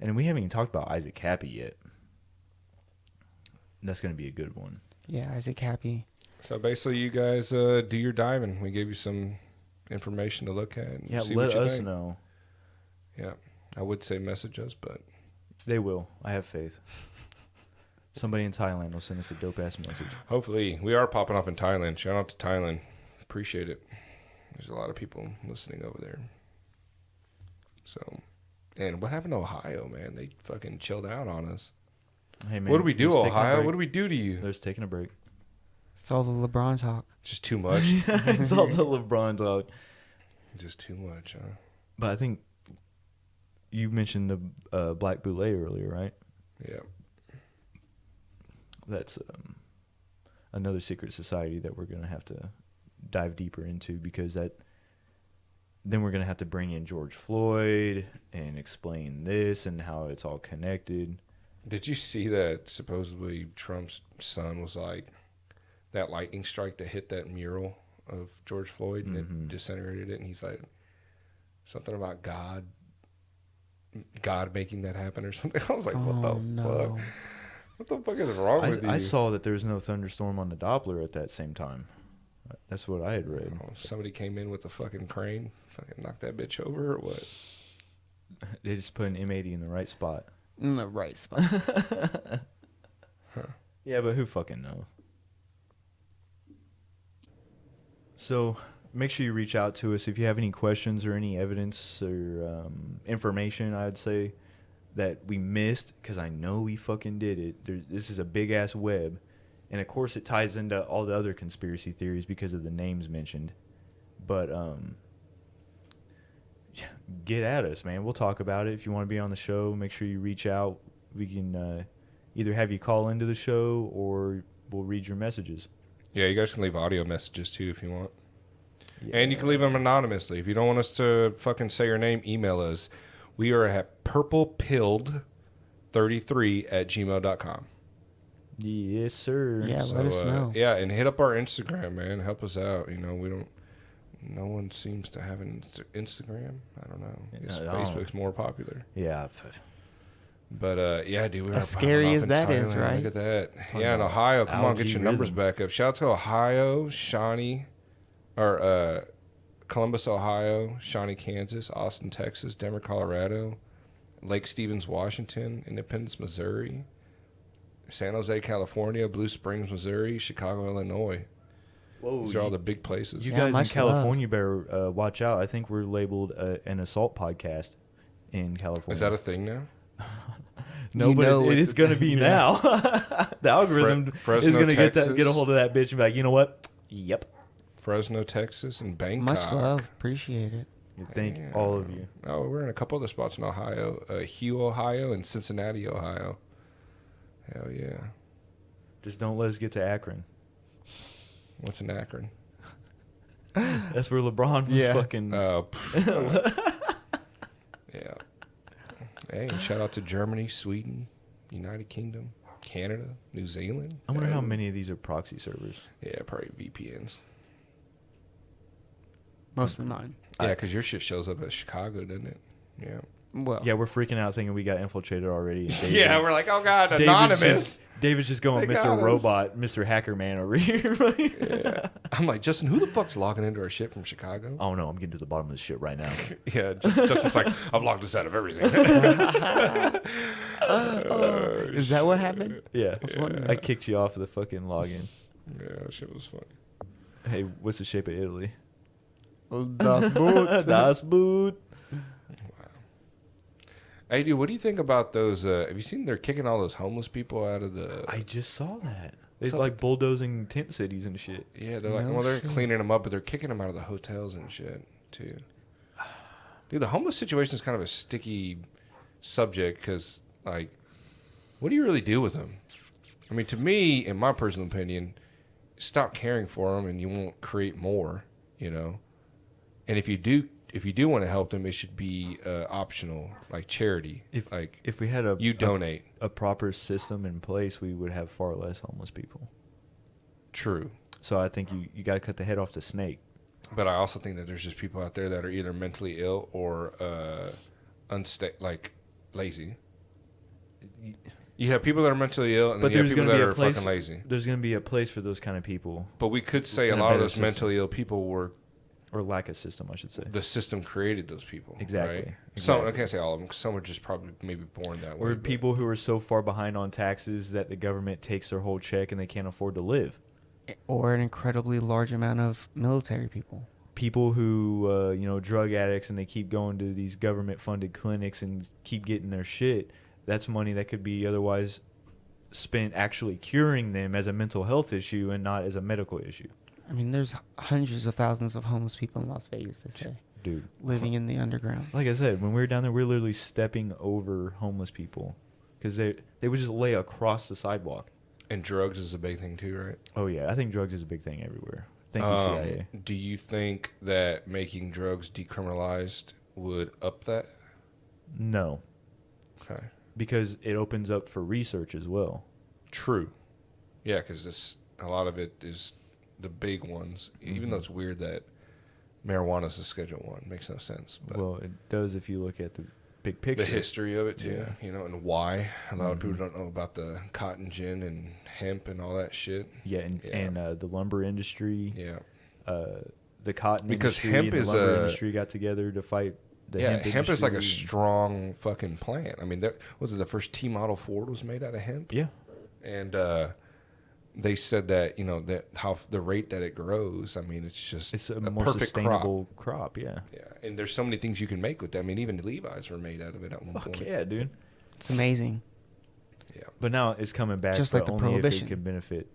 And we haven't even talked about Isaac Cappy yet. That's going to be a good one. Yeah, Isaac Happy. So basically, you guys do your diving. We gave you some information to look at. And Yeah, see let what you us think. know. Yeah, I would say message us, but They will. I have faith. Somebody in Thailand will send us a dope-ass message. Hopefully. We are popping off in Thailand. Shout out to Thailand. Appreciate it. There's a lot of people listening over there. So, and what happened to Ohio, man? They fucking chilled out on us. Hey, man. What do we do, they're just taking a Ohio? break. What do we do to you? They're just taking a break. It's all the LeBron talk. Just too much? It's all the LeBron talk. Just too much, huh? But I think you mentioned the Black Boule earlier, right? Yeah. That's another secret society that we're going to have to dive deeper into, because then we're going to have to bring in George Floyd and explain this and how it's all connected. Did you see that supposedly Trump's son was like, that lightning strike that hit that mural of George Floyd and it disintegrated it, and he's like, something about God making that happen or something. I was like, what the fuck? What the fuck is wrong with you? I saw that there was no thunderstorm on the Doppler at that same time. That's what I had read. Oh, somebody came in with a fucking crane, fucking knocked that bitch over or what? They just put an M80 in the right spot. In the right spot. Yeah, but who fucking knows? So make sure you reach out to us if you have any questions or any evidence or information, I'd say, that we missed, because I know we fucking did it. This is a big-ass web. And, of course, it ties into all the other conspiracy theories because of the names mentioned. But get at us, man. We'll talk about it. If you want to be on the show, make sure you reach out. We can either have you call into the show or we'll read your messages. Yeah, you guys can leave audio messages too if you want. Yeah. And you can leave them anonymously. If you don't want us to fucking say your name, email us. We are at purplepilled33@gmail.com. Yes, sir. Yeah, let us know. Yeah, and hit up our Instagram, man. Help us out. You know, no one seems to have an Instagram. I don't know. I guess Facebook's more popular. Yeah. But, yeah, dude. As scary as that is, right? Look at that. Yeah, in Ohio. Come on, get your numbers back up. Shout out to Ohio, Shawnee, or Columbus, Ohio, Shawnee, Kansas, Austin, Texas, Denver, Colorado, Lake Stevens, Washington, Independence, Missouri, San Jose, California, Blue Springs, Missouri, Chicago, Illinois. Whoa, These are all the big places. You Yeah, guys in much California better watch out. I think we're labeled an assault podcast in California. Is that a thing now? No, You but know it it's is going to be now. The algorithm Fresno, is going to get Texas. a hold of that bitch and be like, you know what? Yep. Fresno, Texas, and Bangkok. Much love. Appreciate it. You thank all of you. Oh, we're in a couple other spots in Ohio. Hugh, Ohio, and Cincinnati, Ohio. Hell yeah. Just don't let us get to Akron. What's in Akron? That's where LeBron was fucking. Yeah. Hey, and shout out to Germany, Sweden, United Kingdom, Canada, New Zealand. I wonder how many of these are proxy servers. Yeah, probably VPNs. Most of mine. Yeah, because your shit shows up at Chicago, doesn't it? Yeah. Well, Yeah, we're freaking out thinking we got infiltrated already. And Yeah, we're like, oh God, David's anonymous. David's just going They Mr. got us. Robot, Mr. Hacker Man over here. Yeah. I'm like, Justin, who the fuck's logging into our shit from Chicago? Oh no, I'm getting to the bottom of this shit right now. Yeah, Justin's like, I've logged us out of everything. is that what happened? Yeah. was wondering. I kicked you off of the fucking login. Yeah, that shit was funny. Hey, what's the shape of Italy? Das Boot. Das Boot. Hey, dude, what do you think about those? Have you seen they're kicking all those homeless people out of the? I just saw that. They're So- like bulldozing tent cities and shit. Yeah, they're like, No well, they're shit. cleaning them up, but they're kicking them out of the hotels and shit too. Dude, the homeless situation is kind of a sticky subject because, like, what do you really do with them? I mean, to me, in my personal opinion, stop caring for them, and you won't create more. You know, and if you do want to help them, it should be optional, like charity. If we had You donate. a proper system in place, we would have far less homeless people. True. So I think you got to cut the head off the snake. But I also think that there's just people out there that are either mentally ill or like lazy. You have people that are mentally ill, and But then you have there's people going to that be a are place. fucking lazy. There's going to be a place for those kind of people. But we could say a in a lot of better those system. mentally ill people were or lack of system, I should say. The system created those people. Exactly. Right? Exactly. Some, I can't say all of them. 'Cause some were just probably maybe born that way. Or but- people who are so far behind on taxes that the government takes their whole check and they can't afford to live. Or an incredibly large amount of military people. People who, drug addicts and they keep going to these government-funded clinics and keep getting their shit. That's money that could be otherwise spent actually curing them as a mental health issue and not as a medical issue. I mean, there's hundreds of thousands of homeless people in Las Vegas, they say, Dude. living in the underground. Like I said, when we were down there, we were literally stepping over homeless people because they would just lay across the sidewalk. And drugs is a big thing too, right? Oh, yeah. I think drugs is a big thing everywhere. Thank you, CIA. Do you think that making drugs decriminalized would up that? No, Okay. because it opens up for research as well. True. Yeah, because a lot of it is the big ones. Even though it's weird that marijuana is a Schedule 1. Makes no sense. But Well, it does if you look at the big picture. the history of it too, Yeah. and why. A lot of people don't know about the cotton gin and hemp and all that shit. Yeah, and the lumber industry, Yeah. the cotton Because industry hemp and the is lumber a- industry got together to fight the Yeah, hemp hemp is like a industry. strong fucking plant. I mean, was it the first T model Ford was made out of hemp? Yeah. And they said that that how the rate that it grows. I mean, it's just It's a a more perfect sustainable crop. Yeah. Yeah, and there's so many things you can make with that. I mean, even Levi's were made out of it at one Fuck point. yeah, dude. It's amazing. Yeah, But now it's coming back, Just but like the only prohibition. if it can benefit,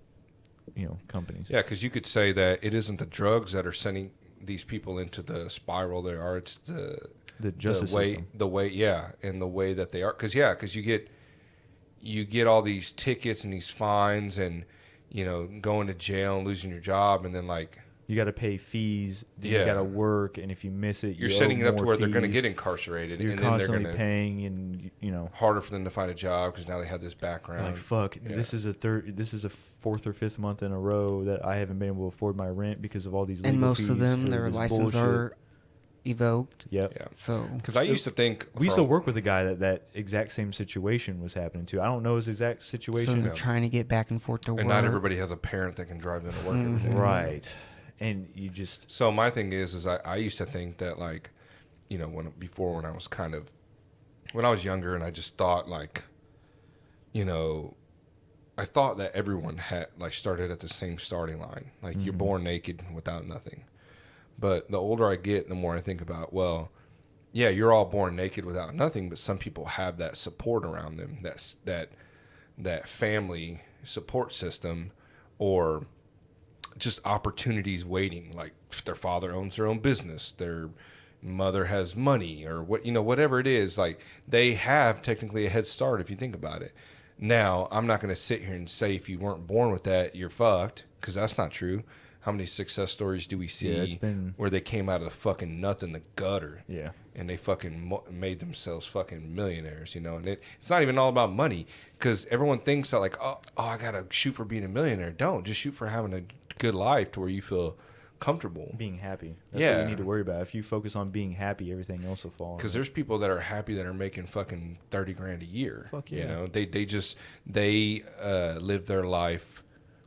companies. yeah, because you could say that it isn't the drugs that are sending these people into the spiral they are. It's The justice the way, system. the way, yeah, and the way that they are. Because you get all these tickets and these fines and going to jail and losing your job, and then like You got to pay fees. Then Yeah. You got to work, and if you miss it, you're you setting owe it up to more where they're going to fees. get incarcerated, You're and then they're constantly going to paying, and harder for them to find a job because now they have this background. like fuck. Yeah. This is a fourth or fifth month in a row that I haven't been able to afford my rent because of all these. And legal most of fees them, for their this license bullshit. are evoked. Yep. Yeah, So because I used to think We used to work with a guy that exact same situation was happening to. I don't know his exact so situation. they're trying to get back and forth to work. and not everybody has a parent that can drive them to work every day. Right. And you just So my thing is I used to think that like, when I was when I was younger, and I just thought like, I thought that everyone had like started at the same starting line. Like you're born naked without nothing. But the older I get, the more I think about, well, yeah, you're all born naked without nothing, but some people have that support around them, that family support system, or just opportunities waiting. Like if their father owns their own business, their mother has money, or whatever it is. Like they have technically a head start if you think about it. Now, I'm not going to sit here and say if you weren't born with that, you're fucked, because that's not true. How many success stories do we see it's been- where they came out of the fucking nothing, the gutter, yeah. and they fucking made themselves fucking millionaires, and it's not even all about money, because everyone thinks that like, oh, I gotta shoot for being a millionaire. Don't just shoot for having a good life to where you feel comfortable. Being happy. That's what Yeah. you need to worry about. If you focus on being happy, everything else will fall. Because there's people that are happy that are making fucking $30,000 a year. Fuck yeah. They live their life.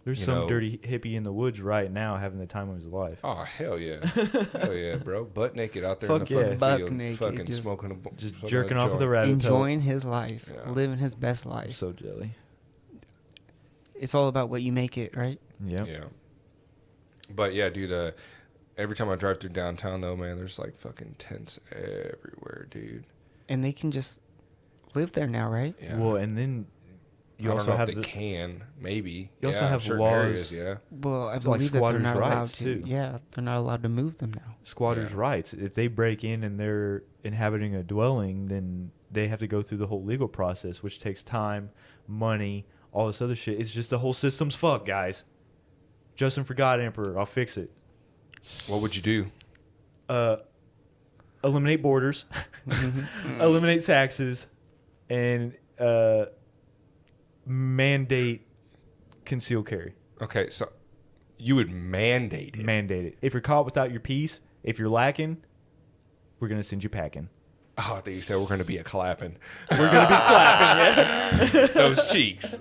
There's some dirty hippie in the woods right now having the time of his life. Oh hell yeah, hell yeah, bro! Butt naked out there Fuck in the yeah. fucking Buck field, naked, fucking just smoking, Just smoking jerking a off with a joint. rabbit enjoying his life, Yeah. living his best I'm life. so jelly. It's all about what you make it, right? Yep. Yeah. But yeah, dude. Every time I drive through downtown, though, man, there's like fucking tents everywhere, dude. And they can just live there now, right? Yeah. Well, and then you I also don't know have if they the, can, maybe. You also Yeah, have certain laws- areas, yeah. Well, I So, like, believe that they're squatters' not allowed rights, to. too. Yeah, they're not allowed to move them now. squatters' Yeah. rights. If they break in and they're inhabiting a dwelling, then they have to go through the whole legal process, which takes time, money, all this other shit. It's just the whole system's fucked, guys. Justin forgot Emperor. I'll fix it. What would you do? Eliminate borders, eliminate taxes, and mandate concealed carry. Okay, so you would mandate it. Mandate it. If you're caught without your piece, if you're lacking, we're gonna send you packing. Oh, I think you said we're going to be a clapping. We're gonna be clapping, yeah. Those cheeks.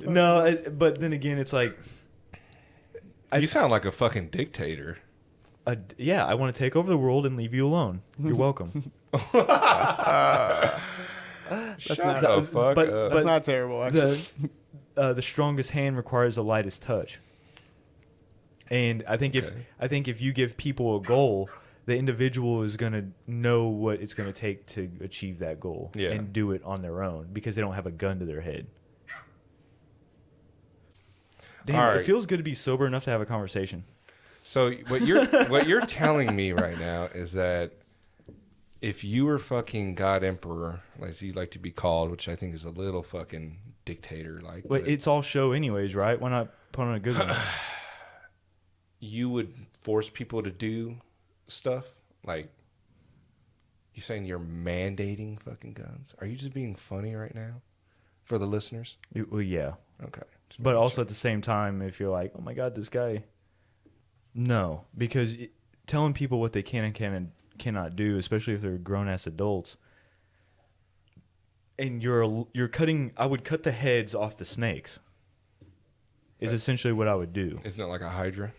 No, but then again, it's like You sound like a fucking dictator. Yeah, I want to take over the world and leave you alone. You're welcome. Shut not- the fuck but- up. That's not terrible, actually. The strongest hand requires the lightest touch. And I think Okay. if you give people a goal, the individual is going to know what it's going to take to achieve that goal and do it on their own because they don't have a gun to their head. Damn, All right. it feels good to be sober enough to have a conversation. So what you're telling me right now is that if you were fucking God Emperor, as you like to be called, which I think is a little fucking dictator like, But it's all show anyways, right? Why not put on a good one? you would force people to do stuff like you saying you're mandating fucking guns. Are you just being funny right now for the listeners? Well, yeah. Okay. Just But making also sure. at the same time, if you're like, oh my God, this guy. No, because telling people what they can and cannot do, especially if they're grown-ass adults, and you're cutting, I would cut the heads off the snakes, is essentially what I would do. Isn't it like a hydra?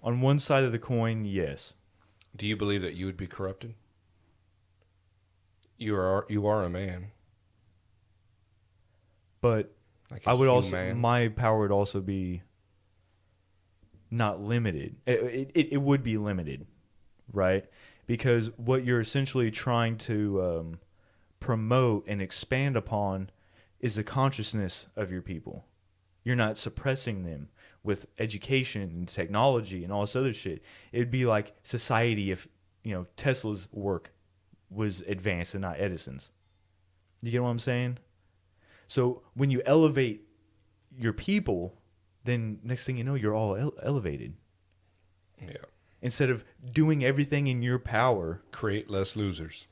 On one side of the coin, yes. Do you believe that you would be corrupted? You are a man. But Like a I would also, human. my power would also be not limited. It would be limited, right? Because what you're essentially trying to promote and expand upon is the consciousness of your people. You're not suppressing them with education and technology and all this other shit. It'd be like society if, Tesla's work was advanced and not Edison's. You get what I'm saying? So when you elevate your people, then next thing you know, you're all elevated. Yeah. Instead of doing everything in your power, Create less losers.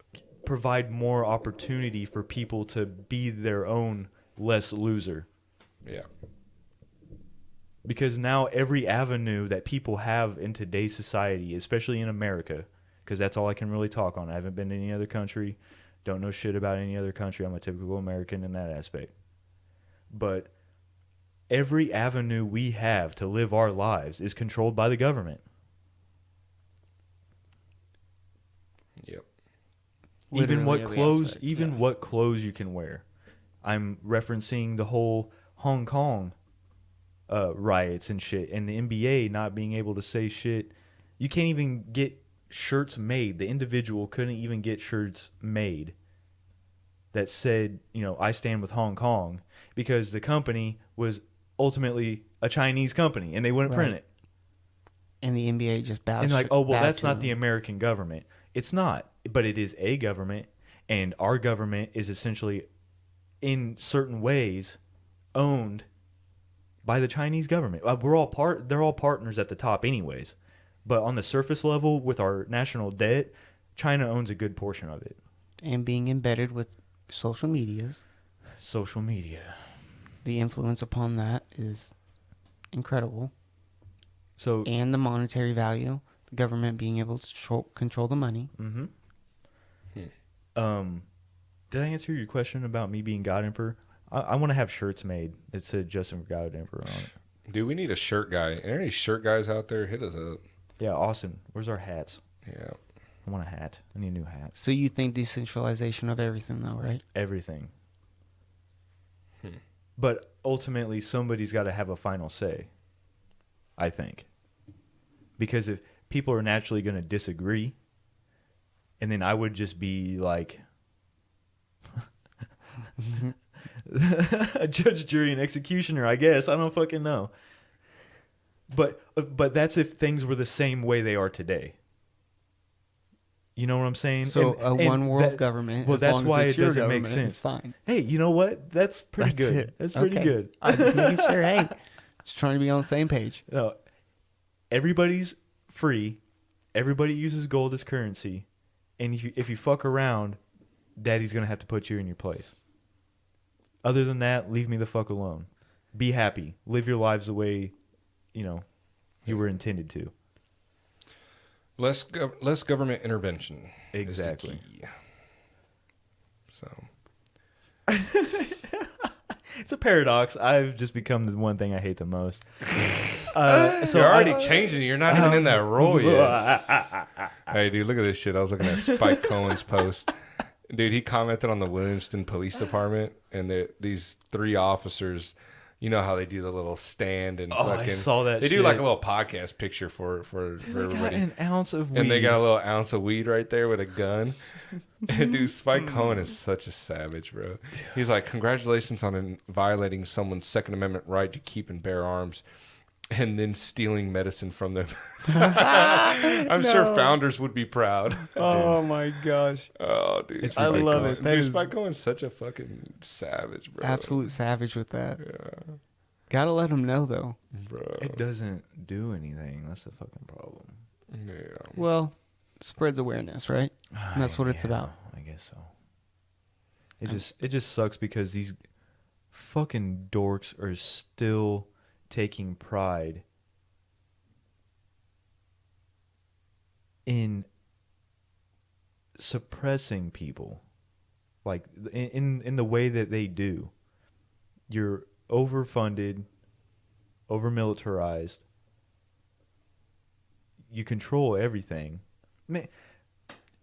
provide more opportunity for people to be their own less loser. Yeah. Because now every avenue that people have in today's society, especially in America, because that's all I can really talk on. I haven't been to any other country. Don't know shit about any other country. I'm a typical American in that aspect. But every avenue we have to live our lives is controlled by the government. Yep. Even Literally every aspect, what clothes you can wear. I'm referencing the whole Hong Kong riots and shit, and the NBA not being able to say shit. You can't even get shirts made. The individual couldn't even get shirts made that said, I stand with Hong Kong, because the company was ultimately a Chinese company and they wouldn't print Right. it. And the NBA just bowed. And like, oh, well, bowed that's to not the them. American government. It's not, but it is a government, and our government is essentially, in certain ways, owned by the Chinese government. They're all partners at the top anyways. But on the surface level, with our national debt, China owns a good portion of it. And being embedded with social medias, Social media. the influence upon that is incredible. So, And the monetary value, the government being able to control the money. mm-hmm. Did I answer your question about me being God Emperor? I want to have shirts made that said Justin for God Emperor on it. Dude, we need a shirt guy. Are there any shirt guys out there? Hit us up. Yeah, Austin, where's our hats? Yeah. I want a hat. I need a new hat. So you think decentralization of everything, though, right? Everything. But ultimately, somebody's got to have a final say, I think. Because if people are naturally going to disagree, and then I would just be like a judge, jury, and executioner, I guess. I don't fucking know. But that's if things were the same way they are today. You know what I'm saying? So a one world that- government. Well, as that's long as why it's it your doesn't make government, sense. It's fine. Hey, you know what? That's pretty That's good. it. That's pretty Okay. good. I'm just making sure. Hey, just trying to be on the same page. No, everybody's free. Everybody uses gold as currency, and if you fuck around, Daddy's gonna have to put you in your place. Other than that, leave me the fuck alone. Be happy. Live your lives the way, you were intended to. Less government intervention. Exactly. Is the key. So It's a paradox. I've just become the one thing I hate the most. You're already changing. You're not even in that role yet. Hey, dude, look at this shit. I was looking at Spike Cohen's post. Dude, he commented on the Williamston Police Department, and these 3 officers. You know how they do the little stand and fucking. I saw that. They shit. do like a little podcast picture for Dude, everybody. got an ounce of weed, and they got a little ounce of weed right there with a gun. And dude, Spike Cohen is such a savage, bro. He's like, congratulations on violating someone's Second Amendment right to keep and bear arms, and then stealing medicine from them. I'm sure founders would be proud. Oh my gosh. Oh, dude, I love it. That Dude, is Spike Cohen's such a fucking savage, bro. absolute savage with that. Yeah, Gotta let him know though. bro. It doesn't do anything. That's the fucking problem. Yeah. Well, spreads awareness, right? And that's what it's about. I guess so. It just sucks because these fucking dorks are still taking pride in suppressing people, like in the way that they do. You're overfunded, over militarized. You control everything. Man,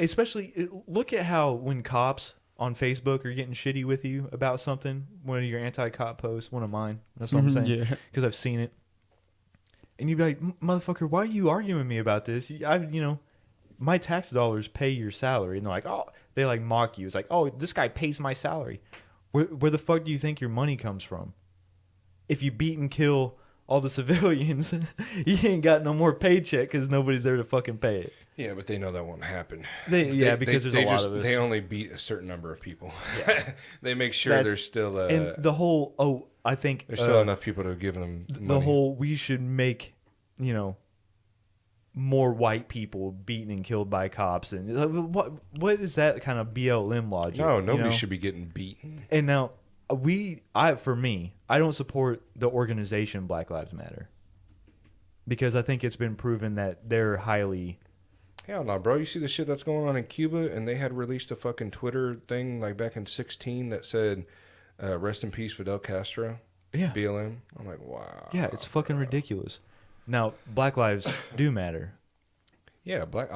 especially look at how when cops on Facebook are getting shitty with you about something, one of your anti-cop posts, one of mine. That's what I'm saying. Yeah. Because I've seen it. And you'd be like, motherfucker, why are you arguing with me about this? My tax dollars pay your salary. And they're like, oh, they like mock you. It's like, oh, this guy pays my salary. Where the fuck do you think your money comes from? If you beat and kill all the civilians, you ain't got no more paycheck because nobody's there to fucking pay it. Yeah, but they know that won't happen. Because there's a lot of us. They only beat a certain number of people. Yeah. They make sure there's still and the whole, I think there's still enough people to give them money. The whole we should make, more white people beaten and killed by cops, and what is that kind of BLM logic? No, nobody should be getting beaten. And now for me, I don't support the organization Black Lives Matter because I think it's been proven that they're highly. Hell no, bro. You see the shit that's going on in Cuba, and they had released a fucking Twitter thing like back in 2016 that said, rest in peace, Fidel Castro. Yeah. BLM. I'm like, wow. Yeah, it's fucking ridiculous. Now, Black lives do matter. Yeah, Black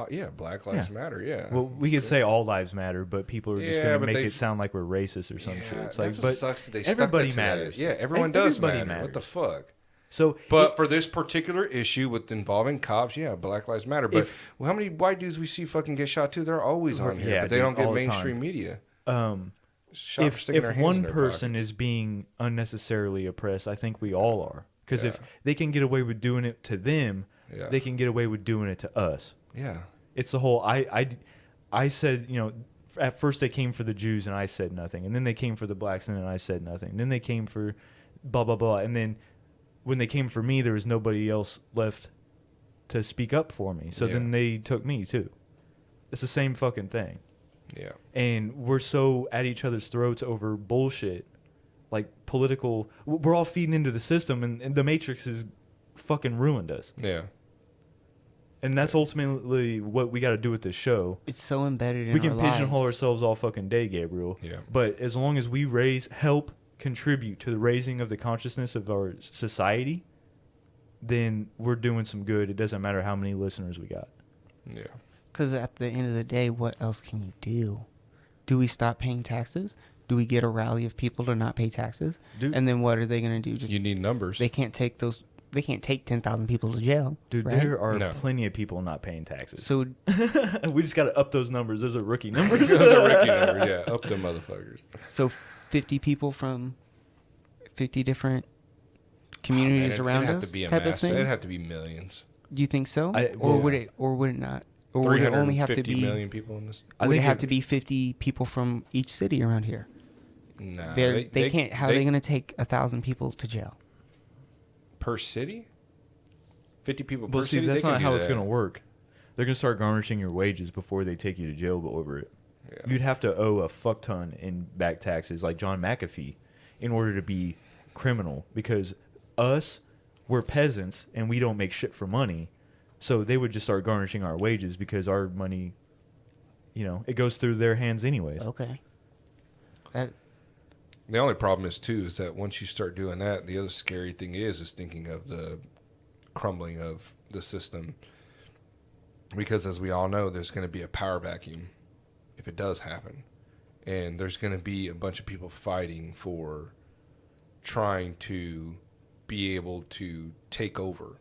Lives Matter, yeah. Well, we could say all lives matter, but people are just going to make it sound like we're racist or some shit. It's like, but sucks that they everybody stuck that matters. Yeah, everyone does Everybody matter. What the fuck? So, but for this particular issue with involving cops, yeah, Black Lives Matter. But how many white dudes we see fucking get shot too? They're always on here, but they don't get mainstream media. If one person is being unnecessarily oppressed, I think we all are. Because if they can get away with doing it to them, they can get away with doing it to us. Yeah. It's the whole, I said, at first they came for the Jews and I said nothing. And then they came for the blacks and then I said nothing. And then they came for blah, blah, blah. And then when they came for me, there was nobody else left to speak up for me. So then they took me too. It's the same fucking thing. Yeah. And we're so at each other's throats over bullshit. Like political, we're all feeding into the system, and the Matrix has fucking ruined us. Yeah. And that's ultimately what we got to do with this show. It's so embedded in we can our lives. pigeonhole ourselves all fucking day, Gabriel. Yeah. But as long as we help contribute to the raising of the consciousness of our society, then we're doing some good. It doesn't matter how many listeners we got. Yeah. Because at the end of the day, what else can you do? Do we stop paying taxes? Do we get a rally of people to not pay taxes? Dude, and then what are they going to do? You need numbers. They can't take 10,000 people to jail. Dude, right? there are plenty of people not paying taxes. So we just got to up those numbers. Those are rookie numbers. Those are rookie numbers, yeah. Up them motherfuckers. So 50 people from 50 different communities around us type of thing? It'd have to be millions. Do you think so? Would it not? Or would it only have to be million people in this? Would it have to be 50 people from each city around here? No, they can't. How are they going to take 1,000 people to jail per city? 50 people per well, see, city. That's not how it's going to work. They're going to start garnishing your wages before they take you to jail over it. Yeah. You'd have to owe a fuck ton in back taxes, like John McAfee, in order to be criminal. Because we're peasants and we don't make shit for money. So they would just start garnishing our wages because our money, it goes through their hands anyways. Okay. The only problem is too is that once you start doing that, the other scary thing is thinking of the crumbling of the system, because as we all know, there's going to be a power vacuum if it does happen, and there's going to be a bunch of people fighting for trying to be able to take over.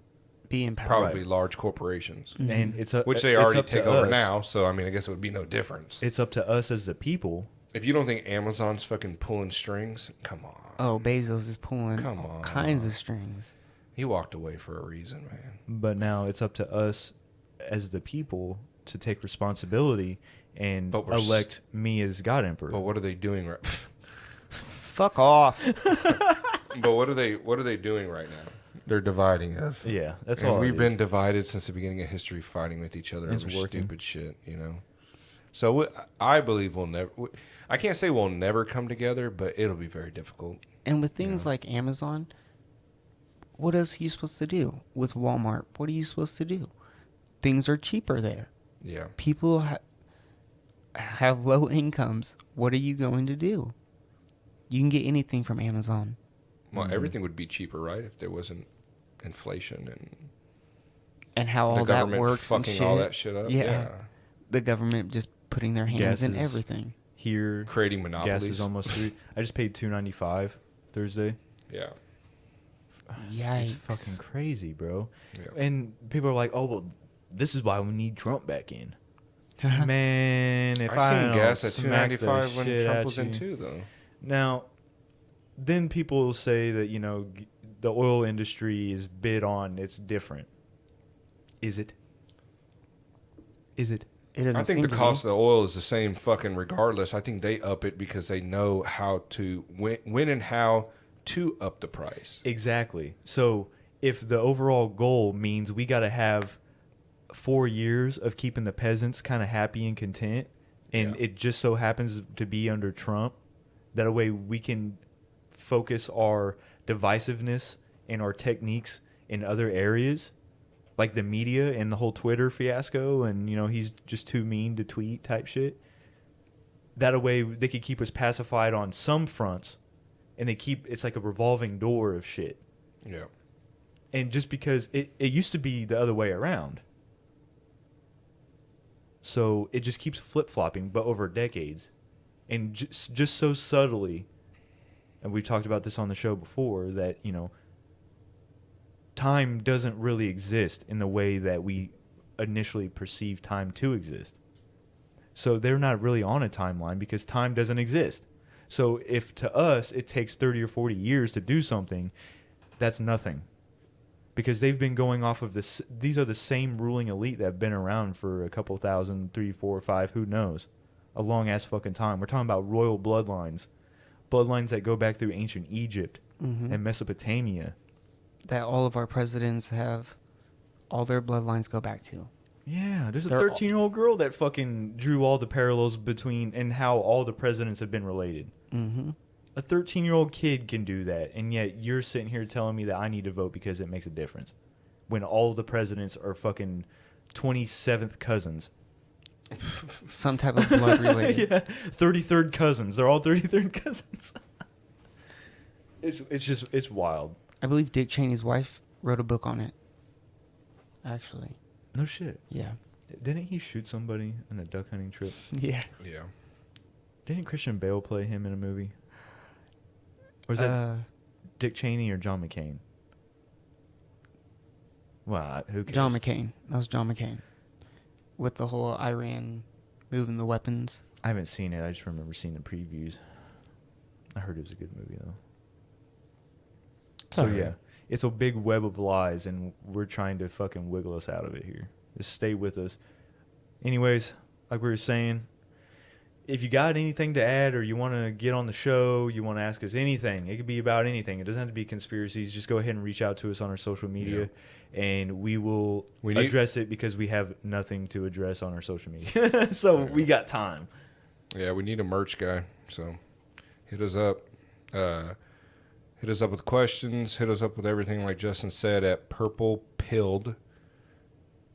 Be empowered. Probably large corporations, And which they already take over now. So I mean, I guess it would be no difference. It's up to us as the people. If you don't think Amazon's fucking pulling strings, come on. Oh, Bezos is pulling Come all on. kinds of strings. He walked away for a reason, man. But now it's up to us as the people to take responsibility and elect me as God Emperor. But what are they doing right? Fuck off. But what are they doing right now? They're dividing us. Yeah, that's and all. We've been divided since the beginning of history, fighting with each other over stupid shit. You know. So I believe we'll never. I can't say we'll never come together, but it'll be very difficult. And with things like Amazon, what else are you supposed to do? With Walmart, what are you supposed to do? Things are cheaper there. Yeah. People have low incomes. What are you going to do? You can get anything from Amazon. Well, everything would be cheaper, right? If there wasn't inflation and how all that works and shit. All that shit up. Yeah. The government just putting their hands in everything. Here, creating monopolies. Gas is almost $3. I just paid $2.95 Thursday. Yeah. Yikes. It's fucking crazy, bro. Yeah. And people are like, "Oh, well, this is why we need Trump back in." Man, if I seen gas at $2.95 when Trump was in too, though. Now, then people will say that the oil industry is bid on. It's different. Is it? Is it? I think the cost of the oil is the same fucking regardless. I think they up it because they know how to when and how to up the price. Exactly. So if the overall goal means we got to have 4 years of keeping the peasants kind of happy and content, and it just so happens to be under Trump, that way we can focus our divisiveness and our techniques in other areas, like the media and the whole Twitter fiasco, and he's just too mean to tweet type shit. That way they could keep us pacified on some fronts, and it's like a revolving door of shit. Yeah. And just because it used to be the other way around. So it just keeps flip-flopping, but over decades. And just so subtly, and we've talked about this on the show before, that, time doesn't really exist in the way that we initially perceive time to exist. So they're not really on a timeline because time doesn't exist. So if to us it takes 30 or 40 years to do something, that's nothing. Because they've been going off of this. These are the same ruling elite that have been around for a couple thousand, 3, 4, 5, who knows, a long ass fucking time. We're talking about royal bloodlines that go back through ancient Egypt and Mesopotamia. That all of our presidents have, all their bloodlines go back to. Yeah, there's a 13-year-old girl that fucking drew all the parallels between and how all the presidents have been related. Mm-hmm. A 13-year-old kid can do that, and yet you're sitting here telling me that I need to vote because it makes a difference, when all the presidents are fucking 27th cousins. Some type of blood related. Yeah, 33rd cousins. They're all 33rd cousins. It's wild. I believe Dick Cheney's wife wrote a book on it. Actually. No shit. Yeah. Didn't he shoot somebody on a duck hunting trip? Yeah. Yeah. Didn't Christian Bale play him in a movie? Or was that Dick Cheney or John McCain? Well, who cares? John McCain. That was John McCain. With the whole Iran moving the weapons. I haven't seen it. I just remember seeing the previews. I heard it was a good movie, though. So, yeah, it's a big web of lies, and we're trying to fucking wiggle us out of it here. Just stay with us. Anyways, like we were saying, if you got anything to add or you want to get on the show, you want to ask us anything, it could be about anything. It doesn't have to be conspiracies. Just go ahead and reach out to us on our social media, and we will address it because we have nothing to address on our social media. So we got time. Yeah, we need a merch guy, so hit us up. Hit us up with questions. Hit us up with everything, like Justin said, at Purple Pilled.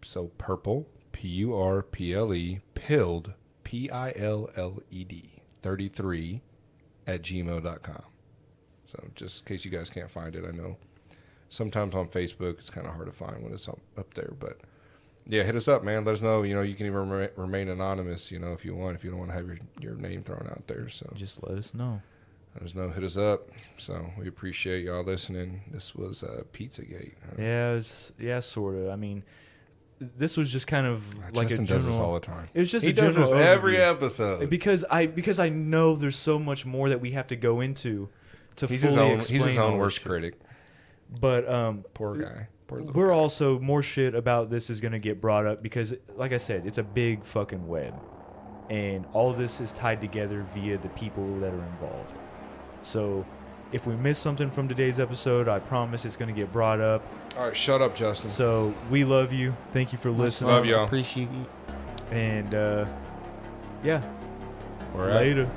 So Purple, Purple, Pilled, PILLED 33 gmail.com. So just in case you guys can't find it, I know sometimes on Facebook it's kind of hard to find when it's up there. But yeah, hit us up, man. Let us know. You know, you can even remain anonymous, you know, if you want. If you don't want to have your name thrown out there. So Just let us know. let us know. Hit us up. So we appreciate y'all listening. This was Pizzagate. Yeah, sort of. I mean, this was just kind of like Justin a general. does this all the time. It was just He a does general this every overview. episode. Because I know there's so much more that we have to go into to He's fully his explain all own this worst shit. critic. But Poor guy. Poor little we're guy. also more shit about this is gonna get brought up because, like I said, it's a big fucking web, and all of this is tied together via the people that are involved. So, if we miss something from today's episode, I promise it's gonna get brought up. All right, shut up, Justin. So we love you. Thank you for listening. Love y'all. Appreciate you. And yeah, We're out. later.